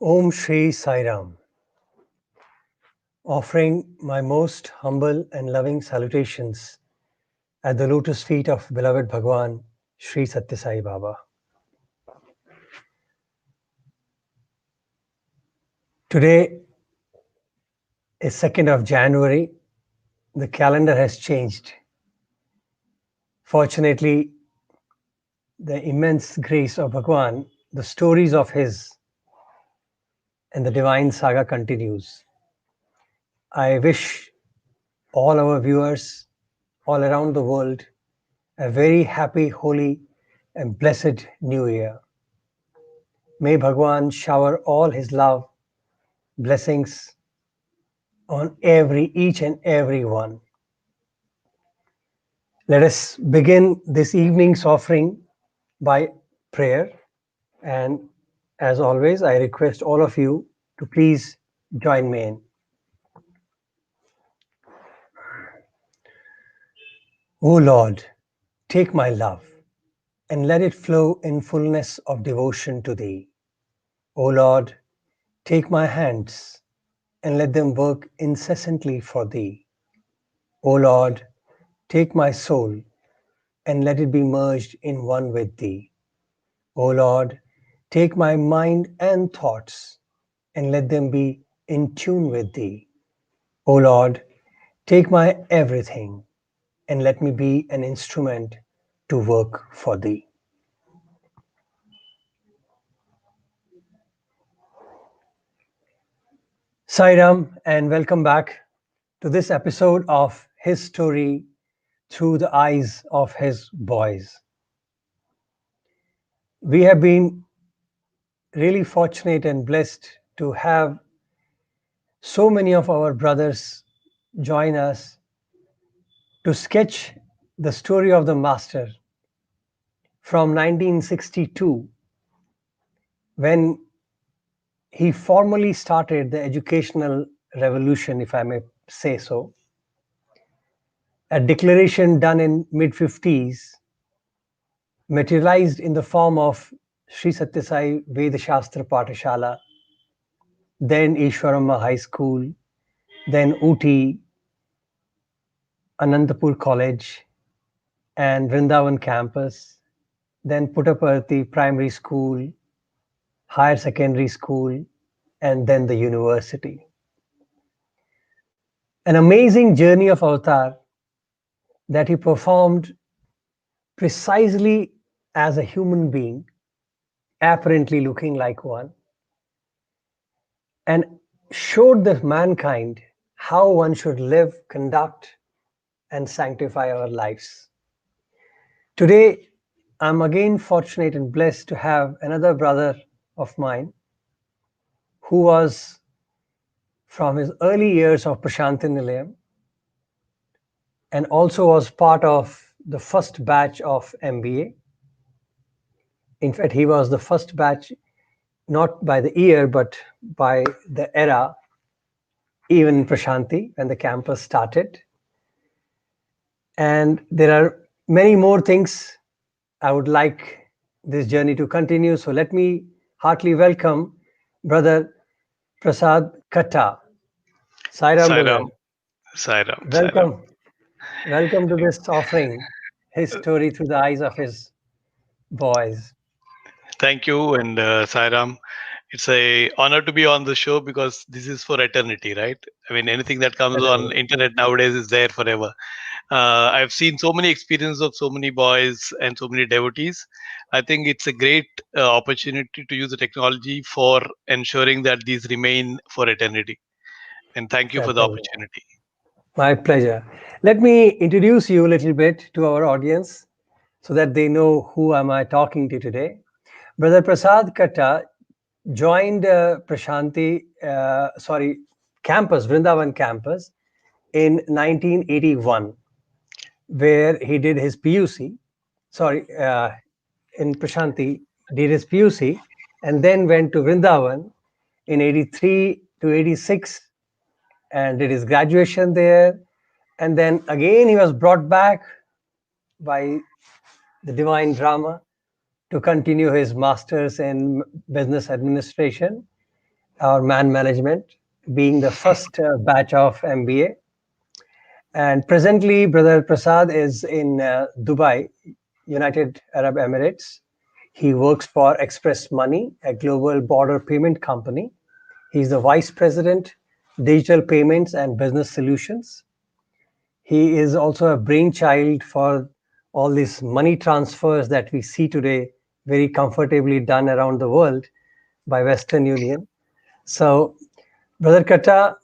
Om Shri Sai Ram, offering my most humble and loving salutations at the lotus feet of beloved Bhagawan, Sri Satya Sai Baba. Today is 2nd of January. The calendar has changed. Fortunately, the immense grace of Bhagawan, the stories of his and the divine saga continues. I wish all our viewers all around the world a very happy, holy, and blessed New Year. May Bhagwan shower all his love, blessings on each and every one. Let us begin this evening's offering by prayer. And as always, I request all of you to please join me in. O Lord, take my love and let it flow in fullness of devotion to Thee. O Lord, take my hands and let them work incessantly for Thee. O Lord, take my soul and let it be merged in one with Thee. O Lord, take my mind and thoughts and let them be in tune with Thee. O Lord, take my everything and let me be an instrument to work for Thee. Sai Ram, and welcome back to this episode of His Story Through the Eyes of His Boys. We have been really fortunate and blessed to have so many of our brothers join us to sketch the story of the Master from 1962, when he formally started the educational revolution, if I may say so. A declaration done in mid-50s, materialized in the form of Sri Satya Sai Veda Shastra Pathashala, then Ishwarama High School, then Uti, Anantapur College, and Brindavan campus, then Puttaparthi Primary School, Higher Secondary School, and then the university. An amazing journey of avatar that he performed precisely as a human being, apparently looking like one, and showed the mankind how one should live, conduct, and sanctify our lives. Today, I'm again fortunate and blessed to have another brother of mine who was from his early years of Prashanthi Nilayam and also was part of the first batch of MBA. In fact, he was the first batch, not by the year, but by the era, even in Prashanthi, when the campus started. And there are many more things I would like this journey to continue. So let me heartily welcome Brother Prasad Katta. Sai Ram, brother. Sairam, Sairam, Sairam. Welcome. Welcome to this offering, his story through the eyes of his boys. Thank you, and Sairam. It's a honor to be on the show because this is for eternity, right? I mean, anything that comes on Certainly. internet nowadays is there forever. I've seen so many experiences of so many boys and so many devotees. I think it's a great opportunity to use the technology for ensuring that these remain for eternity. And thank you for the Certainly. opportunity. My pleasure. Let me introduce you a little bit to our audience so that they know who am I talking to today. Brother Prasad Katta joined campus, Vrindavan campus in 1981, where he did his PUC. Sorry, in Prashanti, did his PUC, and then went to Vrindavan in 83 to 86 and did his graduation there. And then again, he was brought back by the divine drama to continue his master's in business administration. our man management, being the first batch of MBA. And presently, Brother Prasad is in Dubai, United Arab Emirates. He works for Express Money, a global border payment company. He's the Vice President, Digital Payments and Business Solutions. He is also a brainchild for all these money transfers that we see today very comfortably done around the world by Western Union. So, Brother Katta,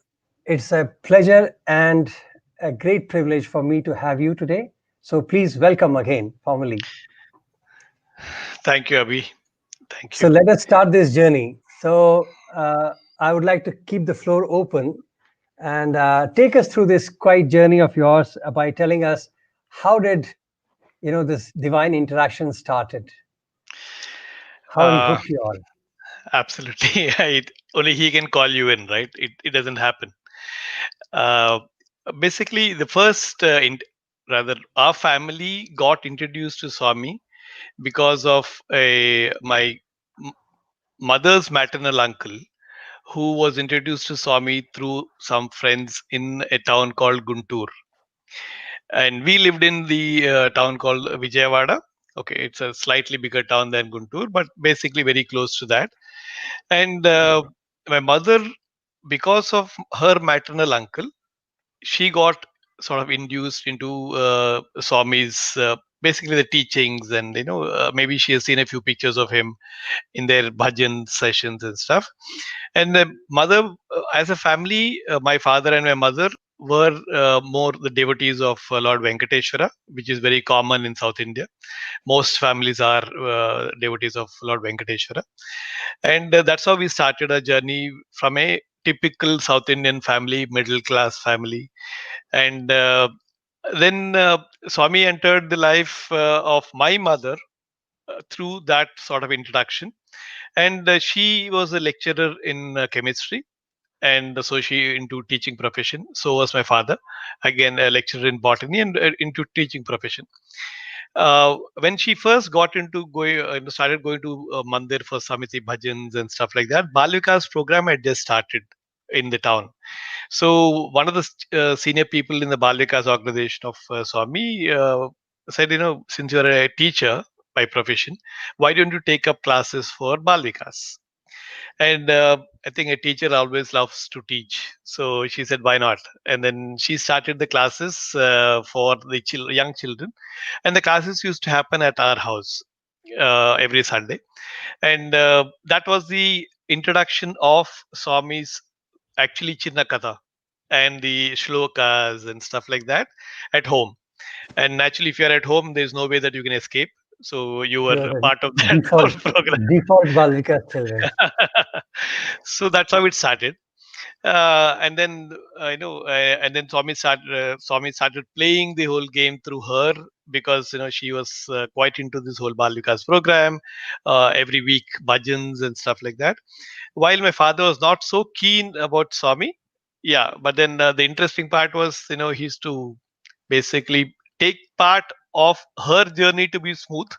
it's a pleasure and a great privilege for me to have you today. So please welcome again formally. Thank you, Abhi. Thank So you. let us start this journey. So I would like to keep the floor open and take us through this quiet journey of yours by telling us how did this divine interaction started, how he Uh, hooked you on. Absolutely. Only he can call you in, right? It doesn't happen. Uh, Basically, the first, rather, our family got introduced to Swami because of my m- mother's maternal uncle, who was introduced to Swami through some friends in a town called Guntur. And we lived in the town called Vijayawada. Okay, it's a slightly bigger town than Guntur, but basically very close to that. And my mother, because of her maternal uncle, she got sort of induced into Swami's basically the teachings, and maybe she has seen a few pictures of him in their bhajan sessions and stuff. And the mother, as a family, my father and my mother were more the devotees of Lord Venkateshwara, which is very common in South India. Most families are devotees of Lord Venkateshwara, and that's how we started our journey from a typical South Indian family, middle class family. And then Swami entered the life of my mother through that sort of introduction. And she was a lecturer in chemistry, and so she into teaching profession. So was my father, again a lecturer in botany and into teaching profession. When she first got into going, started going to mandir for Samiti bhajans and stuff like that, Bal Vikas program had just started in the town. So one of the senior people in the Bal Vikas organization of Swami said, since you're a teacher by profession, why don't you take up classes for Bal Vikas? And I think a teacher always loves to teach. So she said, why not? And then she started the classes for the young children. And the classes used to happen at our house every Sunday. And that was the introduction of Swami's actually Chinna Katha and the shlokas and stuff like that at home. And naturally, if you're at home, there's no way that you can escape. So you were You are the part of that whole default program. default Balvikas children. So that's how it started. And then and then Swami started playing the whole game through her, because she was quite into this whole Bal Vikas program, every week bhajans and stuff like that. While my father was not so keen about Swami, yeah, but then the interesting part was, he used to basically take part of her journey to be smooth,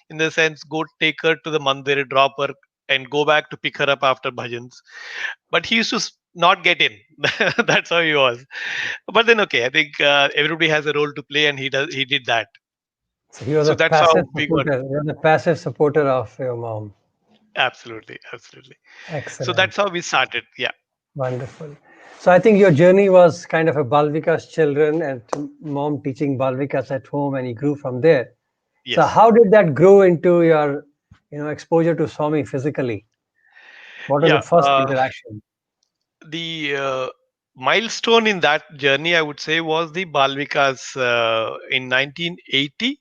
in the sense, go take her to the mandir, drop her, and go back to pick her up after bhajans. But he used to not get in. That's how he was. But then, okay, I think everybody has a role to play, and he did that. So he was So a that's how passive we got. supporter. He was a passive supporter of your mom. Absolutely, absolutely. So Excellent. that's how we started. Yeah. Wonderful. So I think your journey was kind of a Balvikas children and mom teaching Balvikas at home, and you grew from there. So Yes. how did that grow into your, exposure to Swami physically? What was the Yeah. first interaction? The milestone in that journey, I would say, was the Balvikas in 1980.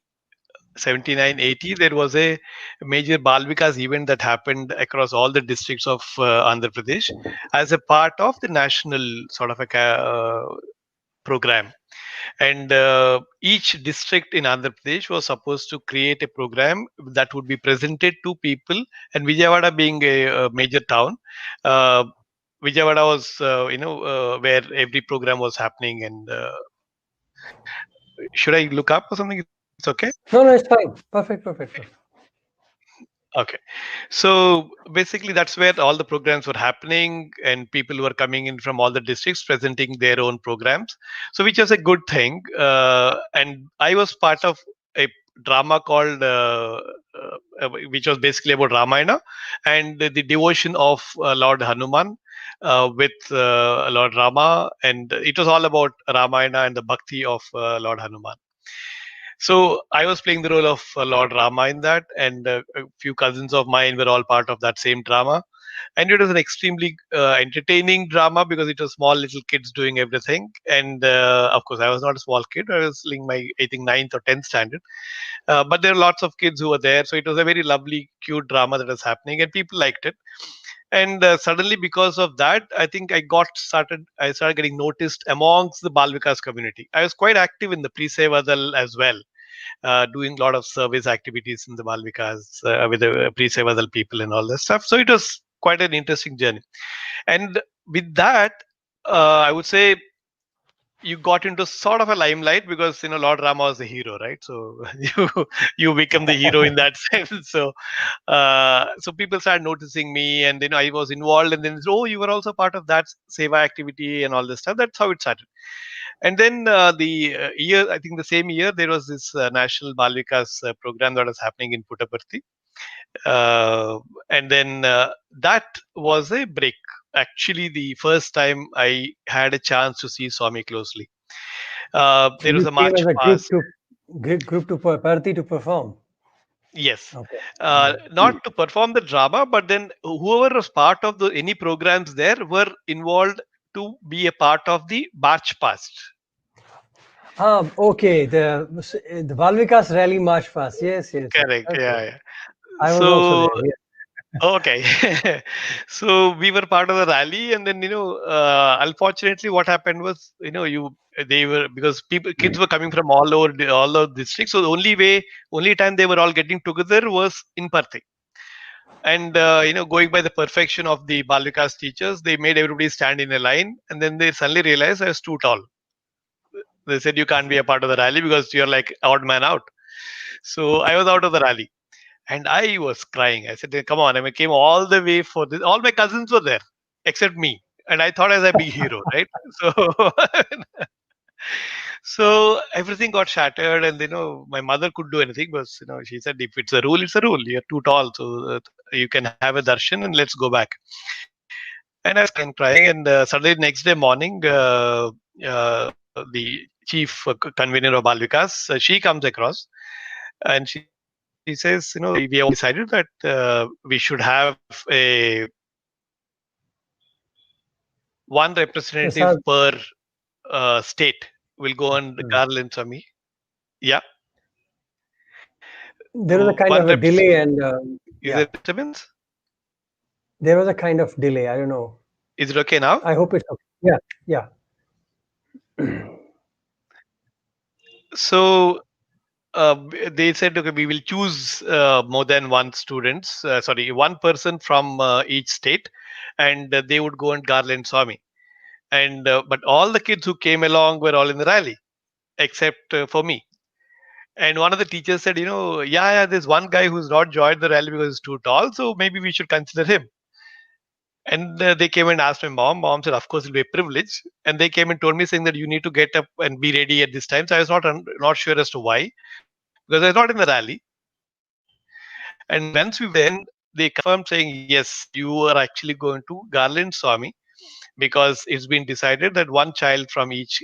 79, 80. There was a major Bal Vikas event that happened across all the districts of Andhra Pradesh as a part of the national sort of a program. And each district in Andhra Pradesh was supposed to create a program that would be presented to people. And Vijayawada being a major town, uh, Vijayawada was, where every program was happening. And should I look up or something? It's okay. No, no, it's fine. Perfect, perfect, perfect. Okay. So basically, that's where all the programs were happening, and people were coming in from all the districts presenting their own programs. So, which was a good thing. And I was part of a drama called, which was basically about Ramayana and the devotion of Lord Hanuman with Lord Rama. And it was all about Ramayana and the bhakti of Lord Hanuman. So I was playing the role of Lord Rama in that, and a few cousins of mine were all part of that same drama. And it was an extremely entertaining drama because it was small little kids doing everything. And of course, I was not a small kid. I was in my, I think, ninth or tenth standard. But there are lots of kids who were there. So it was a very lovely, cute drama that was happening, and people liked it. And suddenly, because of that, I think I started getting noticed amongst the Bal Vikas community. I was quite active in the pre-Sevadal as well, doing a lot of service activities in the Malvikas with the pre-Sevadal people and all that stuff. So it was quite an interesting journey. And with that, I would say you got into sort of a limelight because Lord Rama was the hero, right? So you become the hero in that sense. So so people started noticing me, and I was involved, and then oh, you were also part of that seva activity and all this stuff. That's how it started. And then the year, I think the same year, there was this National Balvikas program that was happening in Puttaparthi. And then that was a break. Actually, the first time I had a chance to see Swami closely. So There was you a came march as a past. group to Parthi to perform. Yes, Okay. not to perform the drama, but then whoever was part of the any programs there were involved to be a part of the march past. Okay. The Valvikas rally march past. Yes, yes, yes. Correct. Okay. Yeah, yeah. I was also So there. Yes. okay. So we were part of the rally, and then unfortunately, what happened was, you they were because kids were coming from all over districts. So the only time they were all getting together was in Parthi. And going by the perfection of the Balikas teachers, they made everybody stand in a line, and then they suddenly realized I was too tall. They said you can't be a part of the rally because you're like odd man out. So I was out of the rally. And I was crying. I said, "Come on!" I came all the way for this. All my cousins were there, except me, and I thought I was a big hero, right? So, so everything got shattered, and my mother could do anything, but she said, "If it's a rule, it's a rule. You're too tall, so you can have a darshan, and let's go back." And I was crying and crying, and suddenly next day morning, the chief convener of Bal Vikas, she comes across, and she says, we have all decided that we should have a one representative Prasad, per state will go on the hmm. Garland Swami. Yeah. There was a kind One of a representative. delay, and Is there yeah, disturbance? there was a kind of delay. I don't know. Is it okay now? I hope it's okay. Yeah, yeah. So they said, okay, we will choose more than one students, one person from each state, and they would go and Garland Swami. And but all the kids who came along were all in the rally, except for me. And one of the teachers said, yeah, there's one guy who's not joined the rally because he's too tall, so maybe we should consider him. And they came and asked my mom. Mom said, of course, it'll be a privilege. And they came and told me saying that you need to get up and be ready at this time. So I was not sure as to why, because I was not in the rally. And once we went there, then they confirmed saying, yes, you are actually going to Garland Swami because it's been decided that one child from each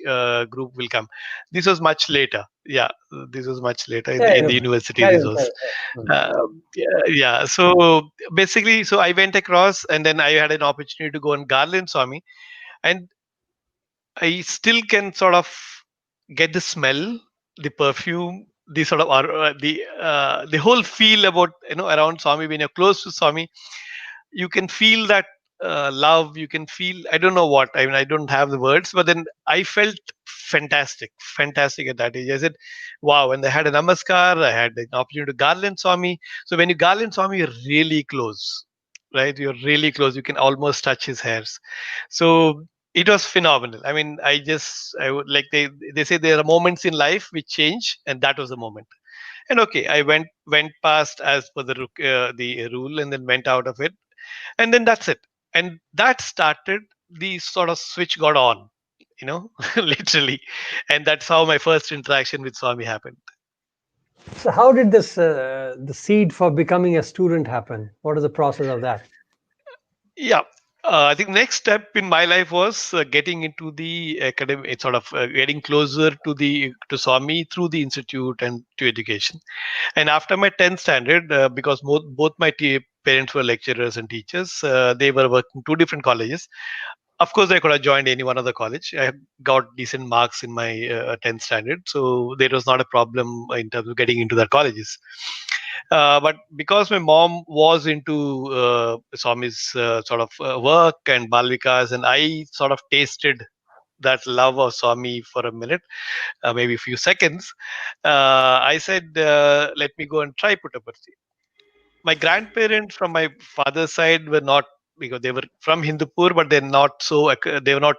group will come. This was much later. Yeah, this was much later Yeah, in no the problem. university. Carry This on, carry was, on. Hmm. yeah, yeah. So basically, so I went across, and then I had an opportunity to go on Garland Swami, and I still can sort of get the smell, the perfume, the sort of the whole feel about around Swami when you're close to Swami. You can feel that love. You can feel, I don't know what, I mean, I don't have the words, but then I felt fantastic at that age. I said, wow. And I had a namaskar. I had an opportunity to garland Swami. So when you garland Swami, you're really close, right? You're really close. You can almost touch his hairs. So It was phenomenal. I mean, I would like, they say there are moments in life which change, and that was the moment. And okay, I went past as per the rule, and then went out of it, and then that's it. And that started, the sort of switch got on, literally, and that's how my first interaction with Swami happened. So how did this the seed for becoming a student happen? What is the process of that? Yeah. I think next step in my life was getting into the academic, sort of getting closer to Swami through the institute and to education. And after my 10th standard, because both my parents were lecturers and teachers, they were working two different colleges. Of course, I could have joined any one of the college. I got decent marks in my 10th standard, so there was not a problem in terms of getting into the colleges. But because my mom was into Swami's sort of work and Bal Vikas, and I sort of tasted that love of Swami for a minute, maybe a few seconds, I said, let me go and try Puttaparthi. My grandparents from my father's side were not, because they were from Hindupur, but they're not they were not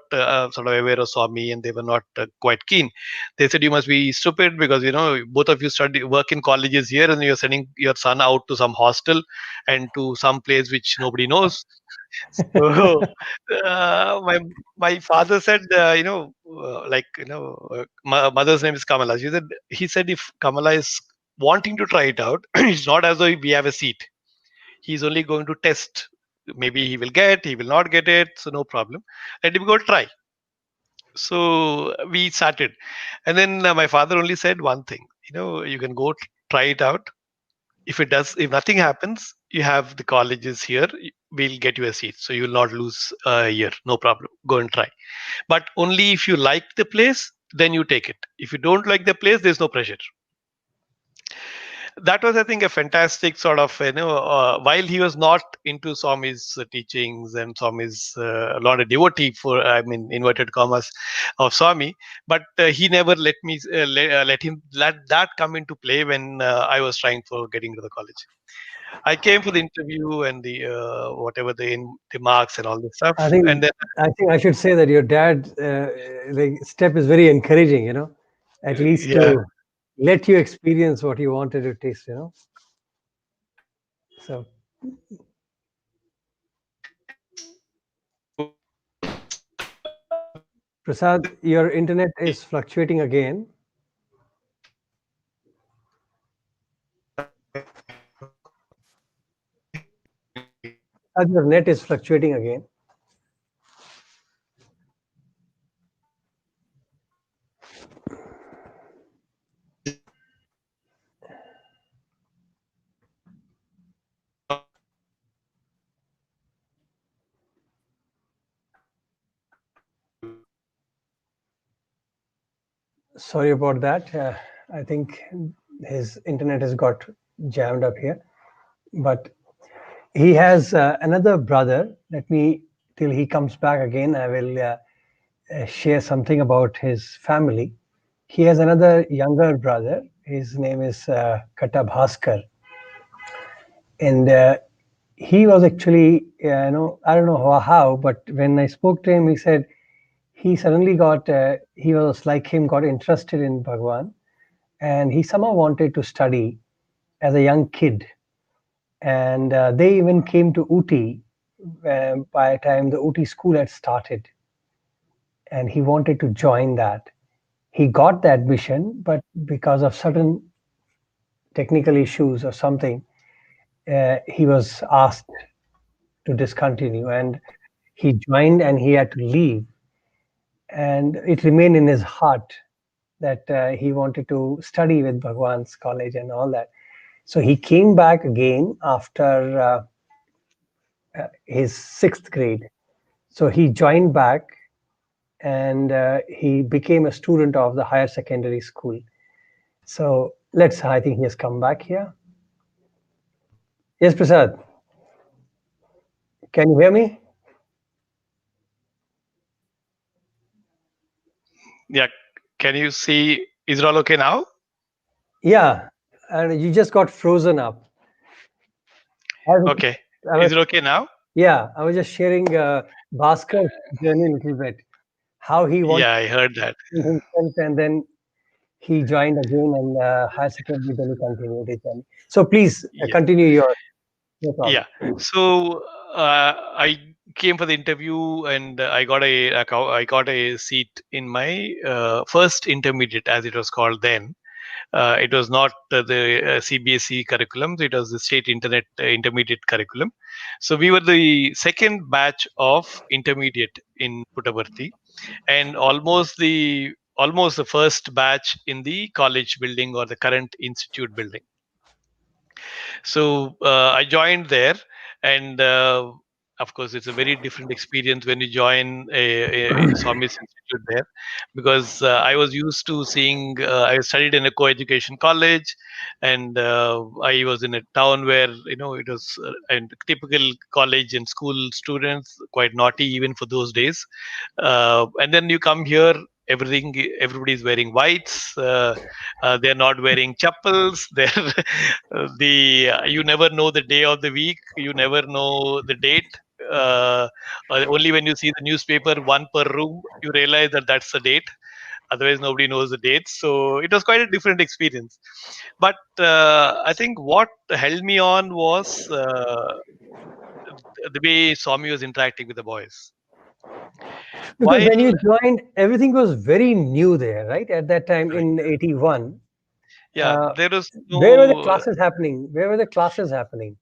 sort of aware of Swami, and they were not quite keen. They said, you must be stupid, because both of you study work in colleges here, and you're sending your son out to some hostel and to some place which nobody knows. So my father said, like, my mother's name is Kamala. He said if Kamala is wanting to try it out, it's not as though we have a seat. He's only going to test. Maybe he will not get it. So no problem. Let him go try. So we started, and then my father only said one thing. You can go try it out. If nothing happens, you have the colleges here. We'll get you a seat, so you will not lose a year. No problem. Go and try. But only if you like the place, then you take it. If you don't like the place, there's no pressure. That was, I think, a fantastic sort of, while he was not into Swami's teachings, and Swami's not a devotee, for, I mean, inverted commas, of Swami, but he never let that come into play when I was trying for getting to the college. I came for the interview and the whatever the marks and all this stuff, I think and then I think I should say that your dad like step is very encouraging. At least yeah. to let you experience what you wanted to taste. So Prasad, your internet is fluctuating again. Your net is fluctuating again. Sorry about that. I think his internet has got jammed up here. But he has another brother. Let me, till he comes back again, I will share something about his family. He has another younger brother. His name is Katta Bhaskar. And he was actually, I don't know how, but when I spoke to him, he said he suddenly he was like him, got interested in Bhagawan. And he somehow wanted to study as a young kid. And they even came to Uti by the time the Uti school had started. And he wanted to join that. He got the admission, but because of certain technical issues or something, he was asked to discontinue. And he joined and he had to leave. And it remained in his heart that he wanted to study with Bhagwan's college and all that. So he came back again after his sixth grade. So he joined back and he became a student of the higher secondary school. So I think he has come back here. Yes, Prasad, can you hear me? Yeah. Can you see? Is it all okay now? Yeah, and you just got frozen up. I was, Okay. I Is was it okay now? yeah, I was just sharing. Bhaskar's journey a little bit, how he wanted Yeah, I heard that. himself, and then he joined again and higher secondary, then he continued his journey. So please Yeah. continue your, no problem. Yeah. So I came for the interview, and I got a seat in my first intermediate, as it was called then. It was not the CBSE curriculum; it was the state internet intermediate curriculum. So we were the second batch of intermediate in Puttaparthi, and almost the first batch in the college building or the current institute building. So I joined there, and of course, it's a very different experience when you join a Swami's Institute there, because I was used to seeing. I studied in a co-education college, and I was in a town where it was and typical college and school students, quite naughty even for those days. And then you come here, everybody's wearing whites. They're not wearing chappals. They're you never know the day of the week. You never know the date. Uh, Only when you see the newspaper, one per room, you realize that that's the date. Otherwise, nobody knows the dates. So it was quite a different experience. But I think what held me on was the way Swami was interacting with the boys. Because when While you joined, everything was very new there, right? At that time Correct. in 81. Yeah, Uh, there was where were the no classes happening? Where were the classes happening?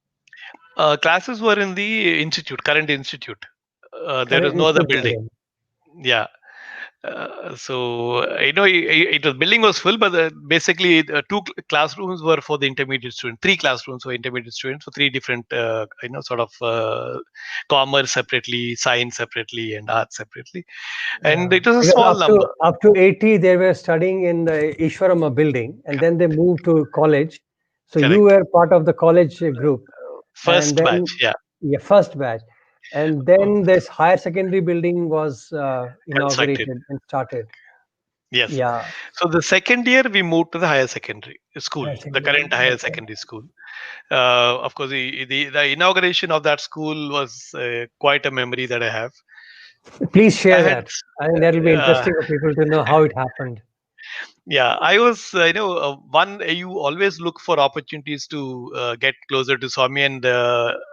classes were in the institute, current institute. There Current was no other institute building. building. Yeah. So the building was full, but basically two classrooms were for the intermediate students, three classrooms for intermediate students, for three different sort of commerce separately, science separately, and art separately, and it was a Because small number. up to 80, they were studying in the Ishwarama building, and then they moved to college. So you Correct. were part of the college group, and First then batch, yeah, yeah, first batch, and then this higher secondary building was constructed. inaugurated and started. Yes. Yeah, So the second year we moved to the higher secondary school, higher the secondary. current higher Okay. secondary school. Of course, the inauguration of that school was quite a memory that I have. Please I share had, that. I think that will be uh, interesting for people to know how it happened. yeah, I was, one, you always look for opportunities to get closer to Swami, and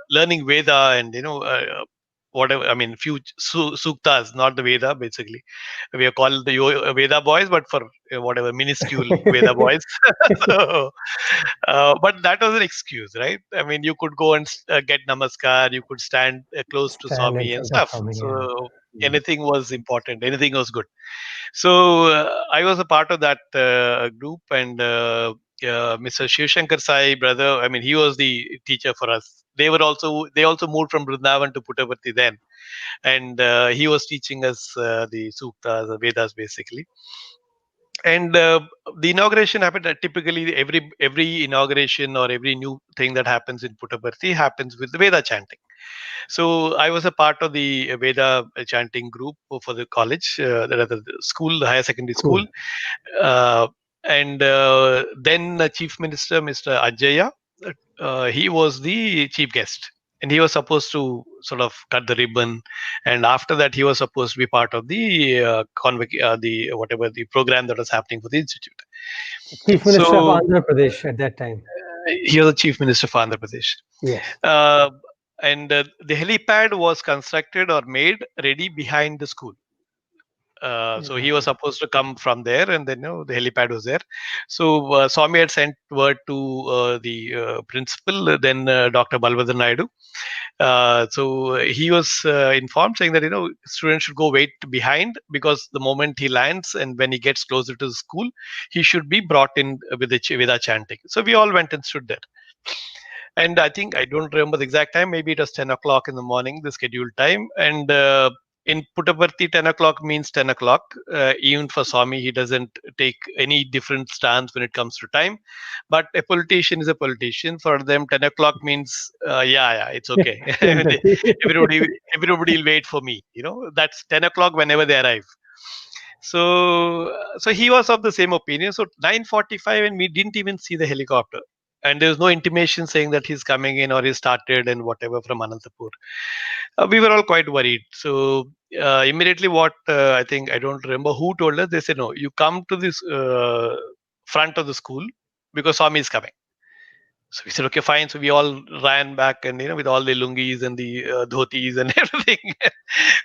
learning Veda, and, whatever, I mean, few suktas, not the Veda, basically. We are called the Veda boys, but for whatever, minuscule Veda boys. So, but that was an excuse, right? I mean, you could go and get namaskar, you could stand close to Stand in Swami and front of stuff. Swami. Yeah. So anything was important, anything was good. So I was a part of that group, and Mr. Shiv Shankar Sai brother, I mean, he was the teacher for us. They also moved from Brindavan to Puttaparthi then, and he was teaching us the suktas, the Vedas, basically. And the inauguration happened. Typically, every inauguration or every new thing that happens in Puttaparthi happens with the Veda chanting. So I was a part of the Veda chanting group for the college, the school, the higher secondary school. Cool. Uh, and then Chief Minister, Mr. Ajaya, he was the chief guest. And he was supposed to sort of cut the ribbon, and after that, he was supposed to be part of the the whatever the program that was happening for the institute. Chief Minister of So Andhra Pradesh at that time. he was the chief minister for Andhra Pradesh. Yes. Uh, and the helipad was constructed or made ready behind the school. So he was supposed to come from there, and then the helipad was there. So Swami had sent word to the principal, then Dr. Balvadar Naidu. So he was informed, saying that students should go wait behind, because the moment he lands and when he gets closer to the school, he should be brought in with the Veda chanting. So we all went and stood there. And I think, I don't remember the exact time, maybe it was 10 o'clock in the morning, the scheduled time. And in Puttaparthi, 10 o'clock means 10 o'clock. Even for Swami, he doesn't take any different stance when it comes to time. But a politician is a politician. For them, 10 o'clock means, yeah, it's okay. everybody, everybody will wait for me. That's 10 o'clock whenever they arrive. So he was of the same opinion. So 9:45, and we didn't even see the helicopter. and there was no intimation saying that he's coming in or he started and whatever from Anantapur. We were all quite worried. So immediately, what I think, I don't remember who told us. They said, no, you come to this front of the school because Swami is coming. So we said, okay, fine. So we all ran back, and with all the lungis and the dhotis and everything,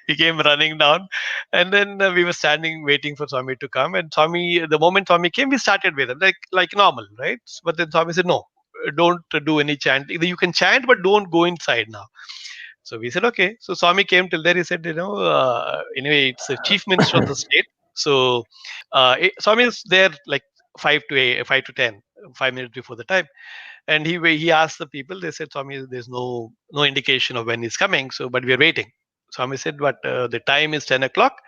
we came running down, and then we were standing waiting for Swami to come. And Swami, the moment Swami came, we started with him like normal, right? But then Swami said, no, don't do any chant. Either you can chant, but don't go inside now. So we said, okay. So Swami came till there. He said, anyway, it's the chief minister of the state. So Swami is there like 5 to 10, 5 minutes before the time, and he asked the people. They said, Swami, there's no indication of when he's coming. So, but we are waiting. Swami said, but the time is 10 o'clock.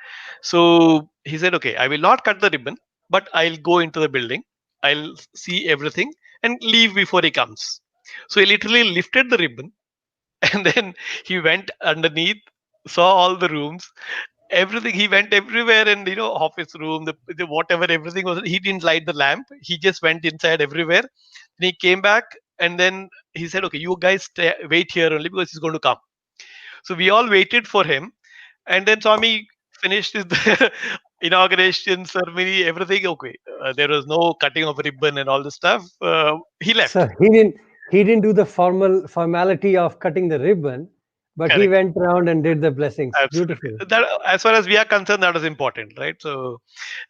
So he said, okay, I will not cut the ribbon, but I'll go into the building. I'll see everything and leave before he comes. So he literally lifted the ribbon, and then he went underneath, saw all the rooms, everything. He went everywhere, and office room, the whatever, everything was. He didn't light the lamp. He just went inside everywhere. Then he came back, and then he said, okay, you guys wait here only because he's going to come. So we all waited for him, and then Swami finished his inauguration ceremony, everything. Okay, there was no cutting of ribbon and all the stuff. He left. So he didn't do the formality of cutting the ribbon, but he Correct. went around and did the blessings. Absolutely. Beautiful. That, as far as we are concerned, that is important, right? So,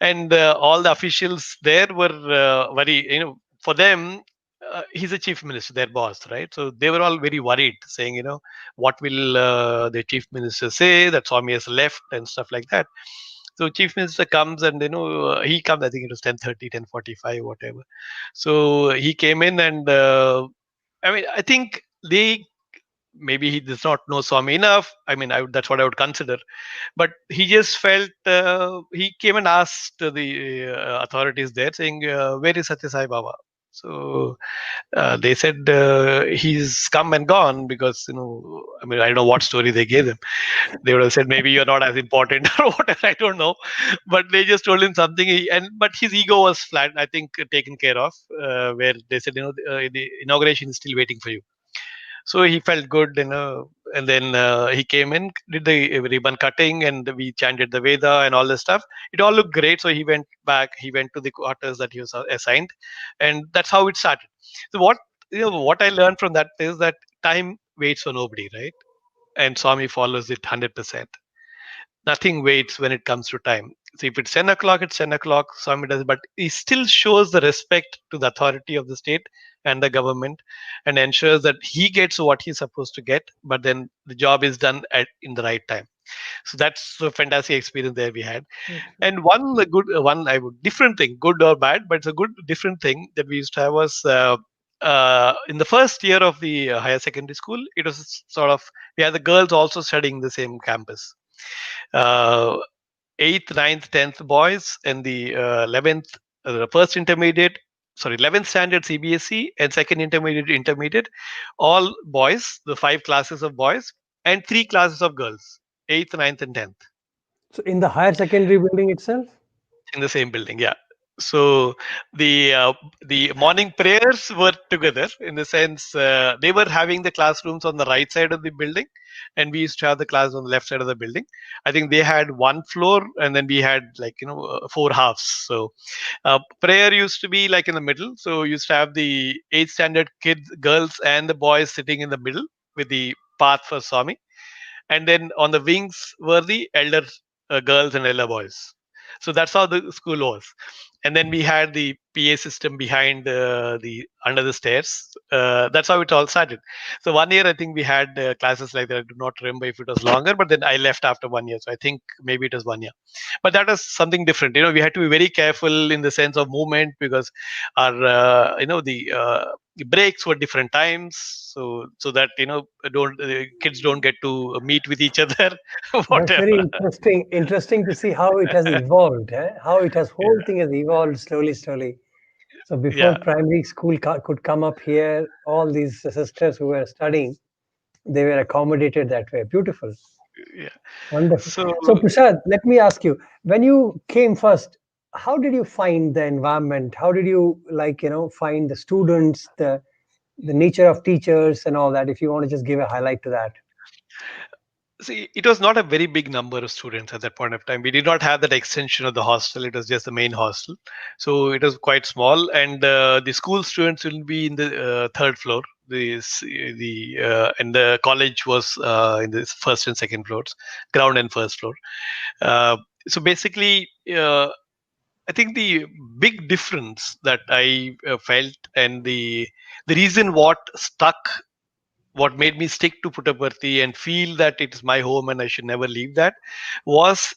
and all the officials there were very, for them, he's a chief minister, their boss, right? So they were all very worried, saying, what will the chief minister say that Swami has left and stuff like that. So chief minister comes, and he comes. I think it was 10:30, 10:45, whatever. So he came in, and I mean, I think they, maybe he does not know Swami enough. I mean, that's what I would consider. But he just felt, he came and asked the authorities there, saying, "Where is Satya Sai Baba?" So they said, he's come and gone, because I mean, I don't know what story they gave him. They would have said, maybe you're not as important or whatever. I don't know, but they just told him something. But his ego was flat, I think, taken care of. Where they said, the inauguration is still waiting for you. So he felt good, and then he came in, did the ribbon cutting, and we chanted the Veda and all this stuff. It all looked great. So he went back, he went to the quarters that he was assigned, and that's how it started. So what I learned from that is that time waits for nobody, right? And Swami follows it 100%. Nothing waits when it comes to time. So if it's 10 o'clock, it's 10 o'clock. Swami does, but he still shows the respect to the authority of the state and the government, and ensures that he gets what he's supposed to get, but then the job is done in the right time. So that's a fantastic experience there we had. And one good one, I would, different thing, good or bad, but it's a good different thing that we used to have was, in the first year of the higher secondary school, it was sort of, we had the girls also studying the same campus. uh, 8th, 9th, 10th boys, and the 11th, first intermediate, sorry, 11th standard CBSE, and second intermediate, all boys, the 5 classes of boys, and 3 classes of girls, 8th, 9th, and 10th, So in the higher secondary building itself? in the same building. Yeah. So the morning prayers were together, in the sense, they were having the classrooms on the right side of the building, and we used to have the class on the left side of the building. I think they had one floor, and then we had, like, 4 halves. So prayer used to be like in the middle. So you used to have the 8th standard kids, girls, and the boys sitting in the middle with the path for Swami, and then on the wings were the elder girls and elder boys. So that's how the school was. And then we had the PA system behind the under the stairs. That's how it all started. So one year, I think we had classes like that. I do not remember if it was longer, but then I left after one year. So I think maybe it was one year. But that was something different. We had to be very careful in the sense of movement, because our the breaks were different times, so that don't kids don't get to meet with each other, That's very whatever. interesting to see how it has evolved, how it has whole Yeah, thing has evolved slowly. So before yeah, primary school could come up here, all these sisters who were studying, they were accommodated that way. Beautiful, yeah. wonderful. So So Prasad, let me ask you: when you came first, how did you find the environment? How did you find the students? the nature of teachers and all that, if you want to just give a highlight to that. See, it was not a very big number of students at that point of time. We did not have that extension of the hostel. It was just the main hostel. So it was quite small. And the school students will be in the third floor. And the college was in the first and second floors, ground and first floor. Uh, so basically, I think the big difference that I felt, and the reason what made me stick to Puttaparthi and feel that it is my home and I should never leave that, was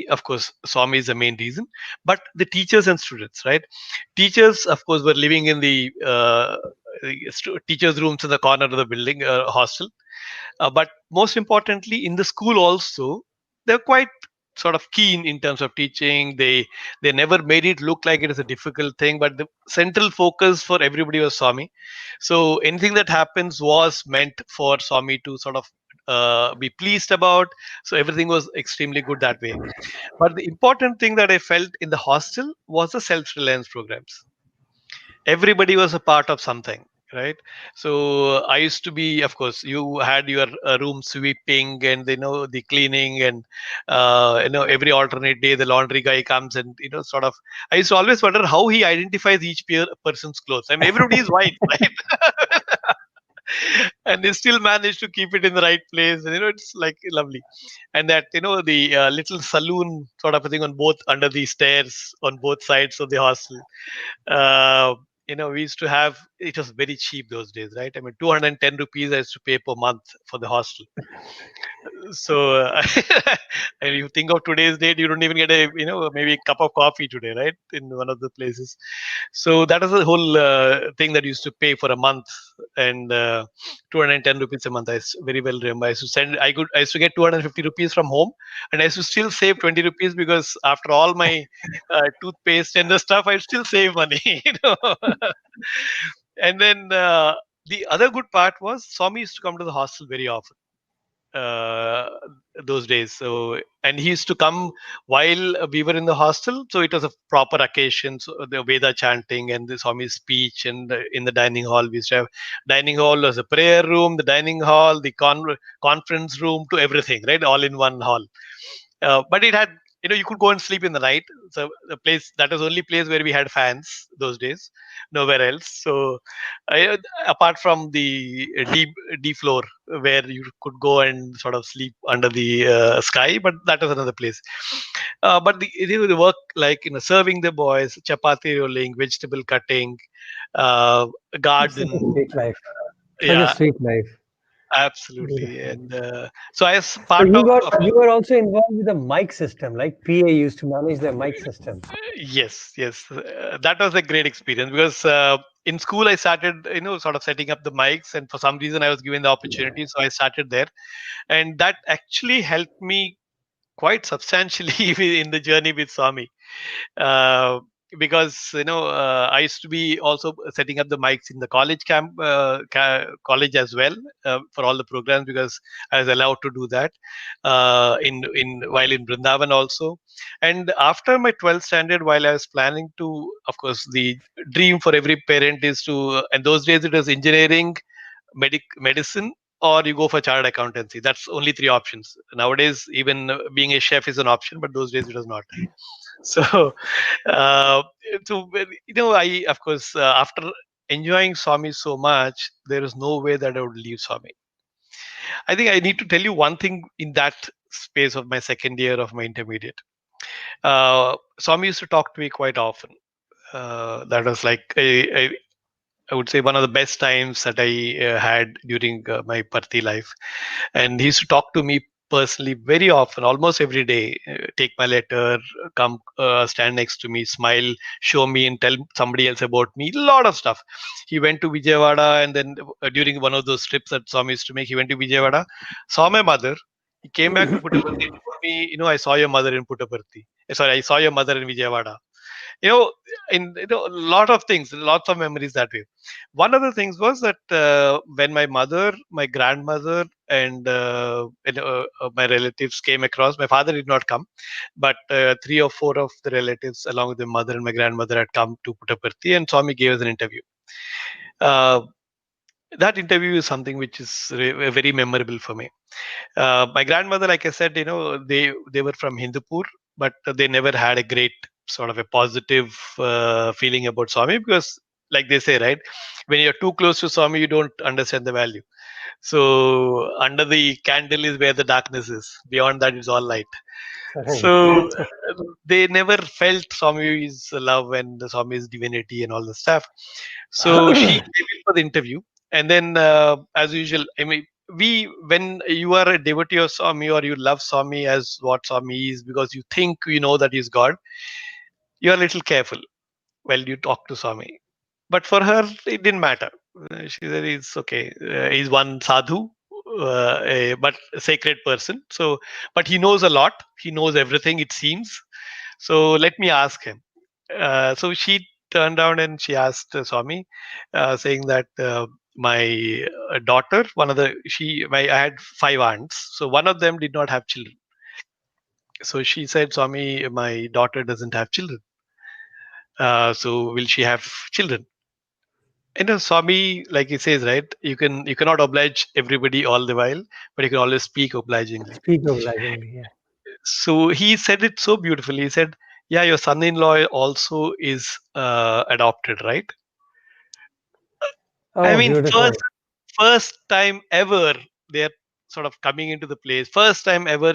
of course, Swami is the main reason, but the teachers and students, right? Teachers, of course, were living in the teachers' rooms in the corner of the building, hostel. But most importantly, in the school also, they're quite sort of keen in terms of teaching. They never made it look like it is a difficult thing, but the central focus for everybody was Swami. So anything that happens was meant for Swami to sort of be pleased about. So everything was extremely good that way. But the important thing that I felt in the hostel was the self-reliance programs. Everybody was a part of something, right? So I used to be, of course, you had your room sweeping and the cleaning, and every alternate day the laundry guy comes and sort of, I used to always wonder how he identifies each person's clothes. I mean, everybody is white, right? And they still manage to keep it in the right place, and it's like lovely. And that the little saloon sort of a thing on both, under the stairs on both sides of the hostel. uh, we used to have, it was very cheap those days, right? I mean, 210 rupees I used to pay per month for the hostel. So and you think of today's date, you don't even get a maybe a cup of coffee today, right, in one of the places. So that is the whole thing that you used to pay for a month. And 210 rupees a month, very well remember. I used to get 250 rupees from home, and I used to still save 20 rupees, because after all my toothpaste and the stuff, I still save money. And then the other good part was Swami used to come to the hostel very often, uh, those days. So, and he used to come while we were in the hostel. So it was a proper occasion. So the Veda chanting and the Swami's speech, and in the dining hall, we used to have, dining hall was a prayer room, the dining hall, the conference room, to everything, right? All in one hall. But it had, you could go and sleep in the night. So the place, that was the only place where we had fans those days, nowhere else. So I, apart from the D floor, where you could go and sort of sleep under the sky, but that was another place. But the work, like serving the boys, chapati rolling, vegetable cutting, uh, It's such a garden. sweet life. Such a Yeah, sweet life. absolutely. Beautiful. And so as So part you were also involved with the mic system, like PA used to manage their mic system. Yes, yes, that was a great experience, because in school I started, sort of setting up the mics, and for some reason I was given the opportunity, so I started there, and that actually helped me quite substantially in the journey with Swami. uh, because I used to be also setting up the mics in the college as well, for all the programs, because I was allowed to do that in while in Brindavan also. And after my 12th standard, while I was planning to, of course, the dream for every parent is to, and those days it was engineering, medicine, or you go for chartered accountancy. That's only three options. Nowadays, even being a chef is an option, but those days it was not. So, uh, I, of course, after enjoying Swami so much, there is no way that I would leave Swami. I think I need to tell you one thing in that space of my second year of my intermediate. Swami used to talk to me quite often. That was like I would say one of the best times that I had during my Parthi life. And he used to talk to me personally very often, almost every day. Take my letter, come stand next to me, smile, show me, and tell somebody else about me. A lot of stuff. He went to Vijayawada, and then during one of those trips that Swami used to make, he went to Vijayawada, saw my mother. He came back to Puttaparthi and told me, I saw your mother in Puttaparthi. Sorry, I saw your mother in Vijayawada. you know in a lot of things, lots of memories that way. One of the things was that when my mother, my grandmother, and my relatives came across, my father did not come, but three or four of the relatives along with the mother and my grandmother had come to Puttaparthi, and Swami gave us an interview. uh, that interview is something which is very memorable for me. My grandmother, like I said, they were from Hindupur, but they never had a great sort of a positive feeling about Swami, because, like they say, right, when you're too close to Swami, you don't understand the value. So under the candle is where the darkness is. Beyond that is all light. Certainly. So they never felt Swami's love and the Swami's divinity and all the stuff. So she came in for the interview, and then as usual, I mean, we when you are a devotee of Swami or you love Swami as what Swami is because you think you know that he's God, you are a little careful while you talk to Swami. But for her, it didn't matter. She said he's okay. He's one sadhu, but a sacred person. So, but he knows a lot. He knows everything. It seems. So let me ask him. So she turned around and she asked Swami, saying that my daughter, one of the I had five aunts. So one of them did not have children. So she said, Swami, my daughter doesn't have children. So will she have children? Swami, like he says, right? You cannot oblige everybody all the while, but you can always speak obligingly. Speak obligingly. Yeah. So he said it so beautifully. He said, "Yeah, your son-in-law also is adopted, right?" I Oh, mean, beautiful. first time ever they're sort of coming into the place. First time ever.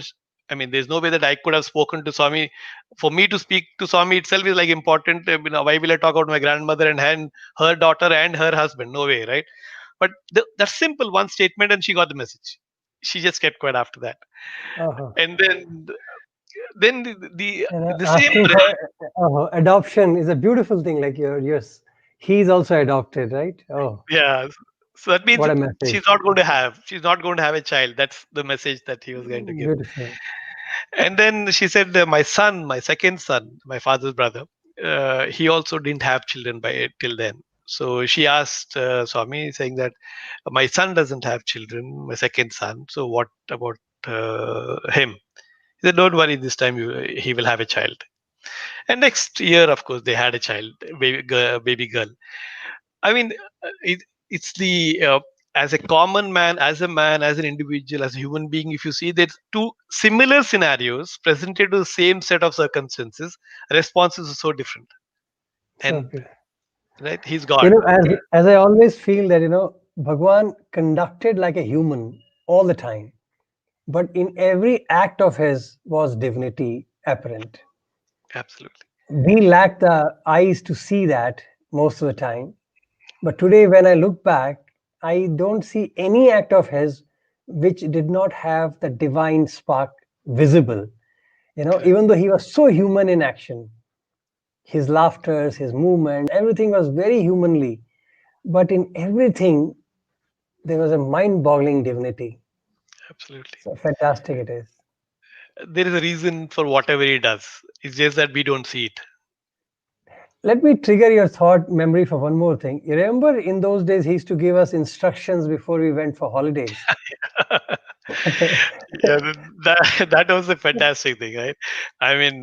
I mean, there's no way that I could have spoken to Swami. For me to speak to Swami itself is like important. Why will I talk about my grandmother and her daughter and her husband? No way, right? But that simple one statement, and she got the message. She just kept quiet after that. Uh-huh. And then And the same asking breath, for adoption is a beautiful thing. Like yours, he's also adopted, right? Oh, yeah. So that means what a message! she's not going to have a child. That's the message that he was going to give. Beautiful. And then she said, my son, my second son, my father's brother, he also didn't have children by till then. So she asked Swami, saying that my son doesn't have children, my second son. So what about him? He said, don't worry, this time he will have a child. And next year, of course, they had a child, baby girl. I mean, it's the as a common man, as an individual, as a human being, if you see that two similar scenarios presented to the same set of circumstances, responses are so different. So And good. right, he's You God. know, as I always feel that Bhagwan conducted like a human all the time, but in every act of his was divinity apparent. Absolutely. We lack the eyes to see that most of the time. But today, when I look back, I don't see any act of his which did not have the divine spark visible. Correct. Even though he was so human in action, his laughters, his movements, everything was very humanly. But in everything, there was a mind boggling divinity. Absolutely. So fantastic it is. There is a reason for whatever he does. It's just that we don't see it. Let me trigger your thought memory for one more thing. You remember in those days, he used to give us instructions before we went for holidays. Yeah, that was a fantastic thing, right? I mean,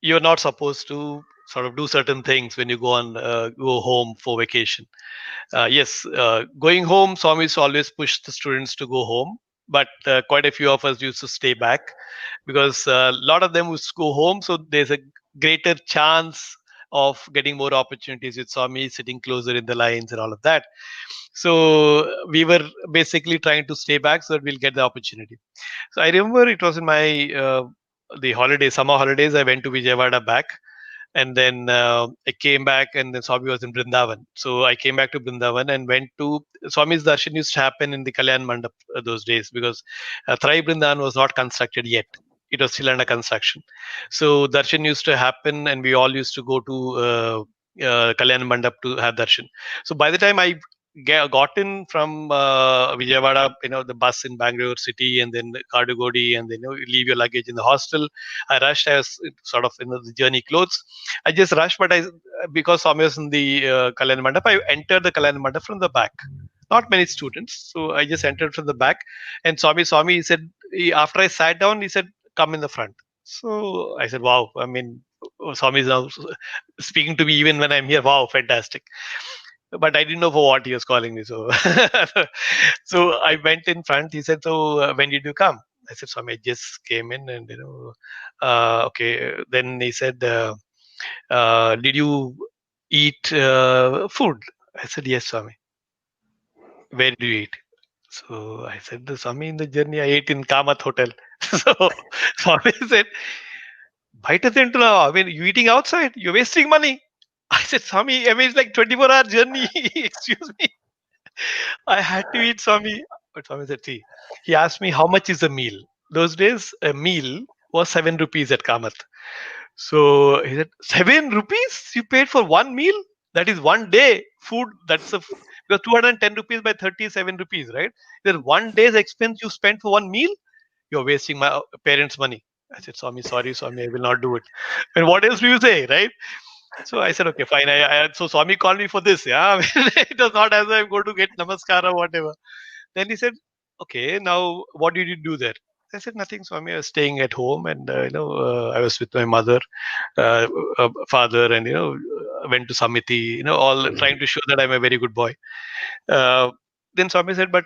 you're not supposed to sort of do certain things when you go home for vacation. Yes, going home, Swamis always pushed the students to go home, but quite a few of us used to stay back because a lot of them used to go home. So there's a greater chance of getting more opportunities with Swami sitting closer in the lines and all of that. So we were basically trying to stay back so that we'll get the opportunity. So I remember it was in my the holiday, summer holidays. I went to Vijayawada back, and then I came back, and then Swami was in Brindavan. So I came back to Brindavan and went to Swami's darshan used to happen in the Kalyan Mandap those days because Trai Brindavan was not constructed yet. It was still under construction. So darshan used to happen, and we all used to go to Kalyan Mandap to have darshan. So by the time I got in from Vijayawada, the bus in Bangalore city, and then Kadugodi, and then you leave your luggage in the hostel. I rushed. I was sort of in the journey clothes. I just rushed, but because Swami was in the Kalyan Mandap, I entered the Kalyan Mandap from the back. Not many students, so I just entered from the back. And Swami saw me. He said, after I sat down, he said, "Come in the front." So I said, "Wow!" I mean, Swami is now speaking to me even when I'm here. Wow, fantastic. but I didn't know for what he was calling me. So, so I went in front. He said, "So when did you come?" I said, "Swami, I just came in, and okay." Then he said, "Did you eat food?" I said, "Yes, Swami." "Where did you eat?" So I said, "The Swami, in the journey, I ate in Kamath Hotel." So Swami said, "Bite now. I mean, you eating outside? You're wasting money." I said, "Swami, I mean, it's like 24-hour journey. Excuse me. I had to eat, Swami." But Swami said, "See," he asked me, "How much is a meal?" Those days, a meal was 7 rupees at Kamath. So he said, 7 rupees you paid for one meal? That is one day food. Because 210 rupees by 37 rupees, right? There's one day's expense you spent for one meal. You're wasting my parents' money. I said, "Swami, sorry, Swami, I will not do it." And what else do you say, right? So I said, "Okay, fine." So Swami called me for this. Yeah, it was not as if I'm going to get namaskar or whatever. Then he said, "Okay, now what did you do there?" I said, "Nothing, Swami. I was staying at home, and I was with my mother, uh, father, and went to Samiti. All trying to show that I'm a very good boy." Uh, then Swami said, "But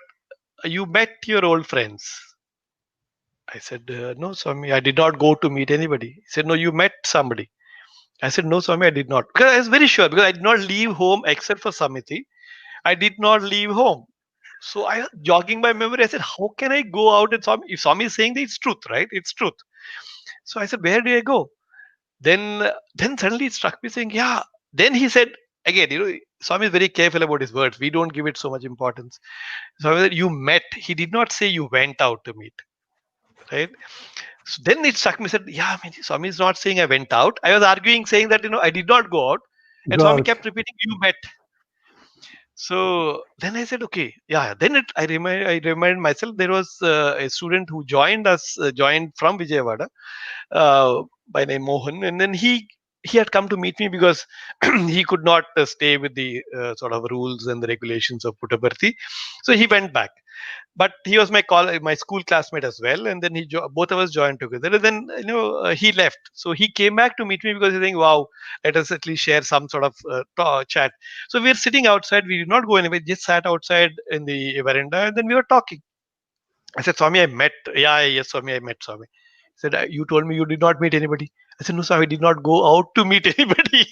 you met your old friends." I said, "No, Swami, I did not go to meet anybody." He said, "No, you met somebody." I said, "No, Swami, I did not." Because I was very sure, because I did not leave home except for Samiti. I did not leave home. So I was jogging my memory. I said, "How can I go out and Swami? If Swami is saying that it's truth, right? It's truth." So I said, "Where do I go?" Then suddenly it struck me saying, "Yeah." Then he said again, Swami is very careful about his words. We don't give it so much importance. Swami said, "You met." He did not say you went out to meet, right? So then it struck me. Said, "Yeah, I mean, Swami is not saying I went out." I was arguing, saying that I did not go out, and Go Swami out. kept repeating, "You met." So then I said, "Okay, yeah." Then I remind myself there was a student who joined from Vijayawada, by name Mohan, and then he had come to meet me because he could not stay with the sort of rules and the regulations of Puttaparthi, so he went back. But he was my school classmate as well, and then both of us joined together. And then he left, so he came back to meet me because he think, "Wow, let us at least share some sort of chat." So we were sitting outside. We did not go anywhere. Just sat outside in the veranda, and then we were talking. I said, "Swami, I met." "Yeah, yes, Swami, I met Swami." He said, "You told me you did not meet anybody." I said, "No, Swami, I did not go out to meet anybody."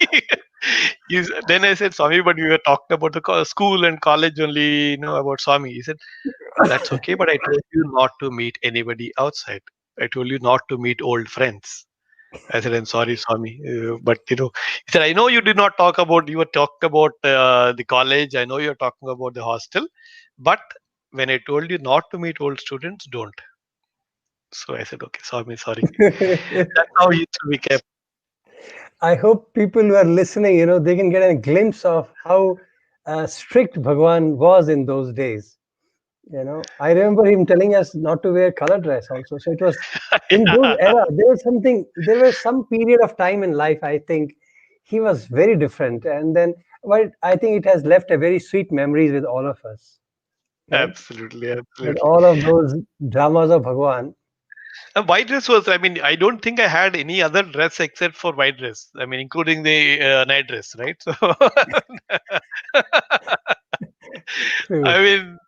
Then I said, "Swami, but we were talking about the school and college only, about Swami." He said, "That's okay, but I told you not to meet anybody outside. I told you not to meet old friends." I said, "I'm sorry, Swami, but he said, I know you did not you were talking about the college. I know you're talking about the hostel, but when I told you not to meet old students, don't." So I said, "Okay, Swami, sorry." That's how he used to be kept. I hope people who are listening, they can get a glimpse of how strict Bhagwan was in those days. I remember him telling us not to wear color dress also. So it was in those era. There was some period of time in life. I think he was very different, and then, but I think it has left a very sweet memories with all of us, right? Absolutely, With absolutely. all of those dramas of Bhagwan. White dress was, I mean, I don't think I had any other dress except for white dress. I mean, including the night dress, right? So, I True. mean,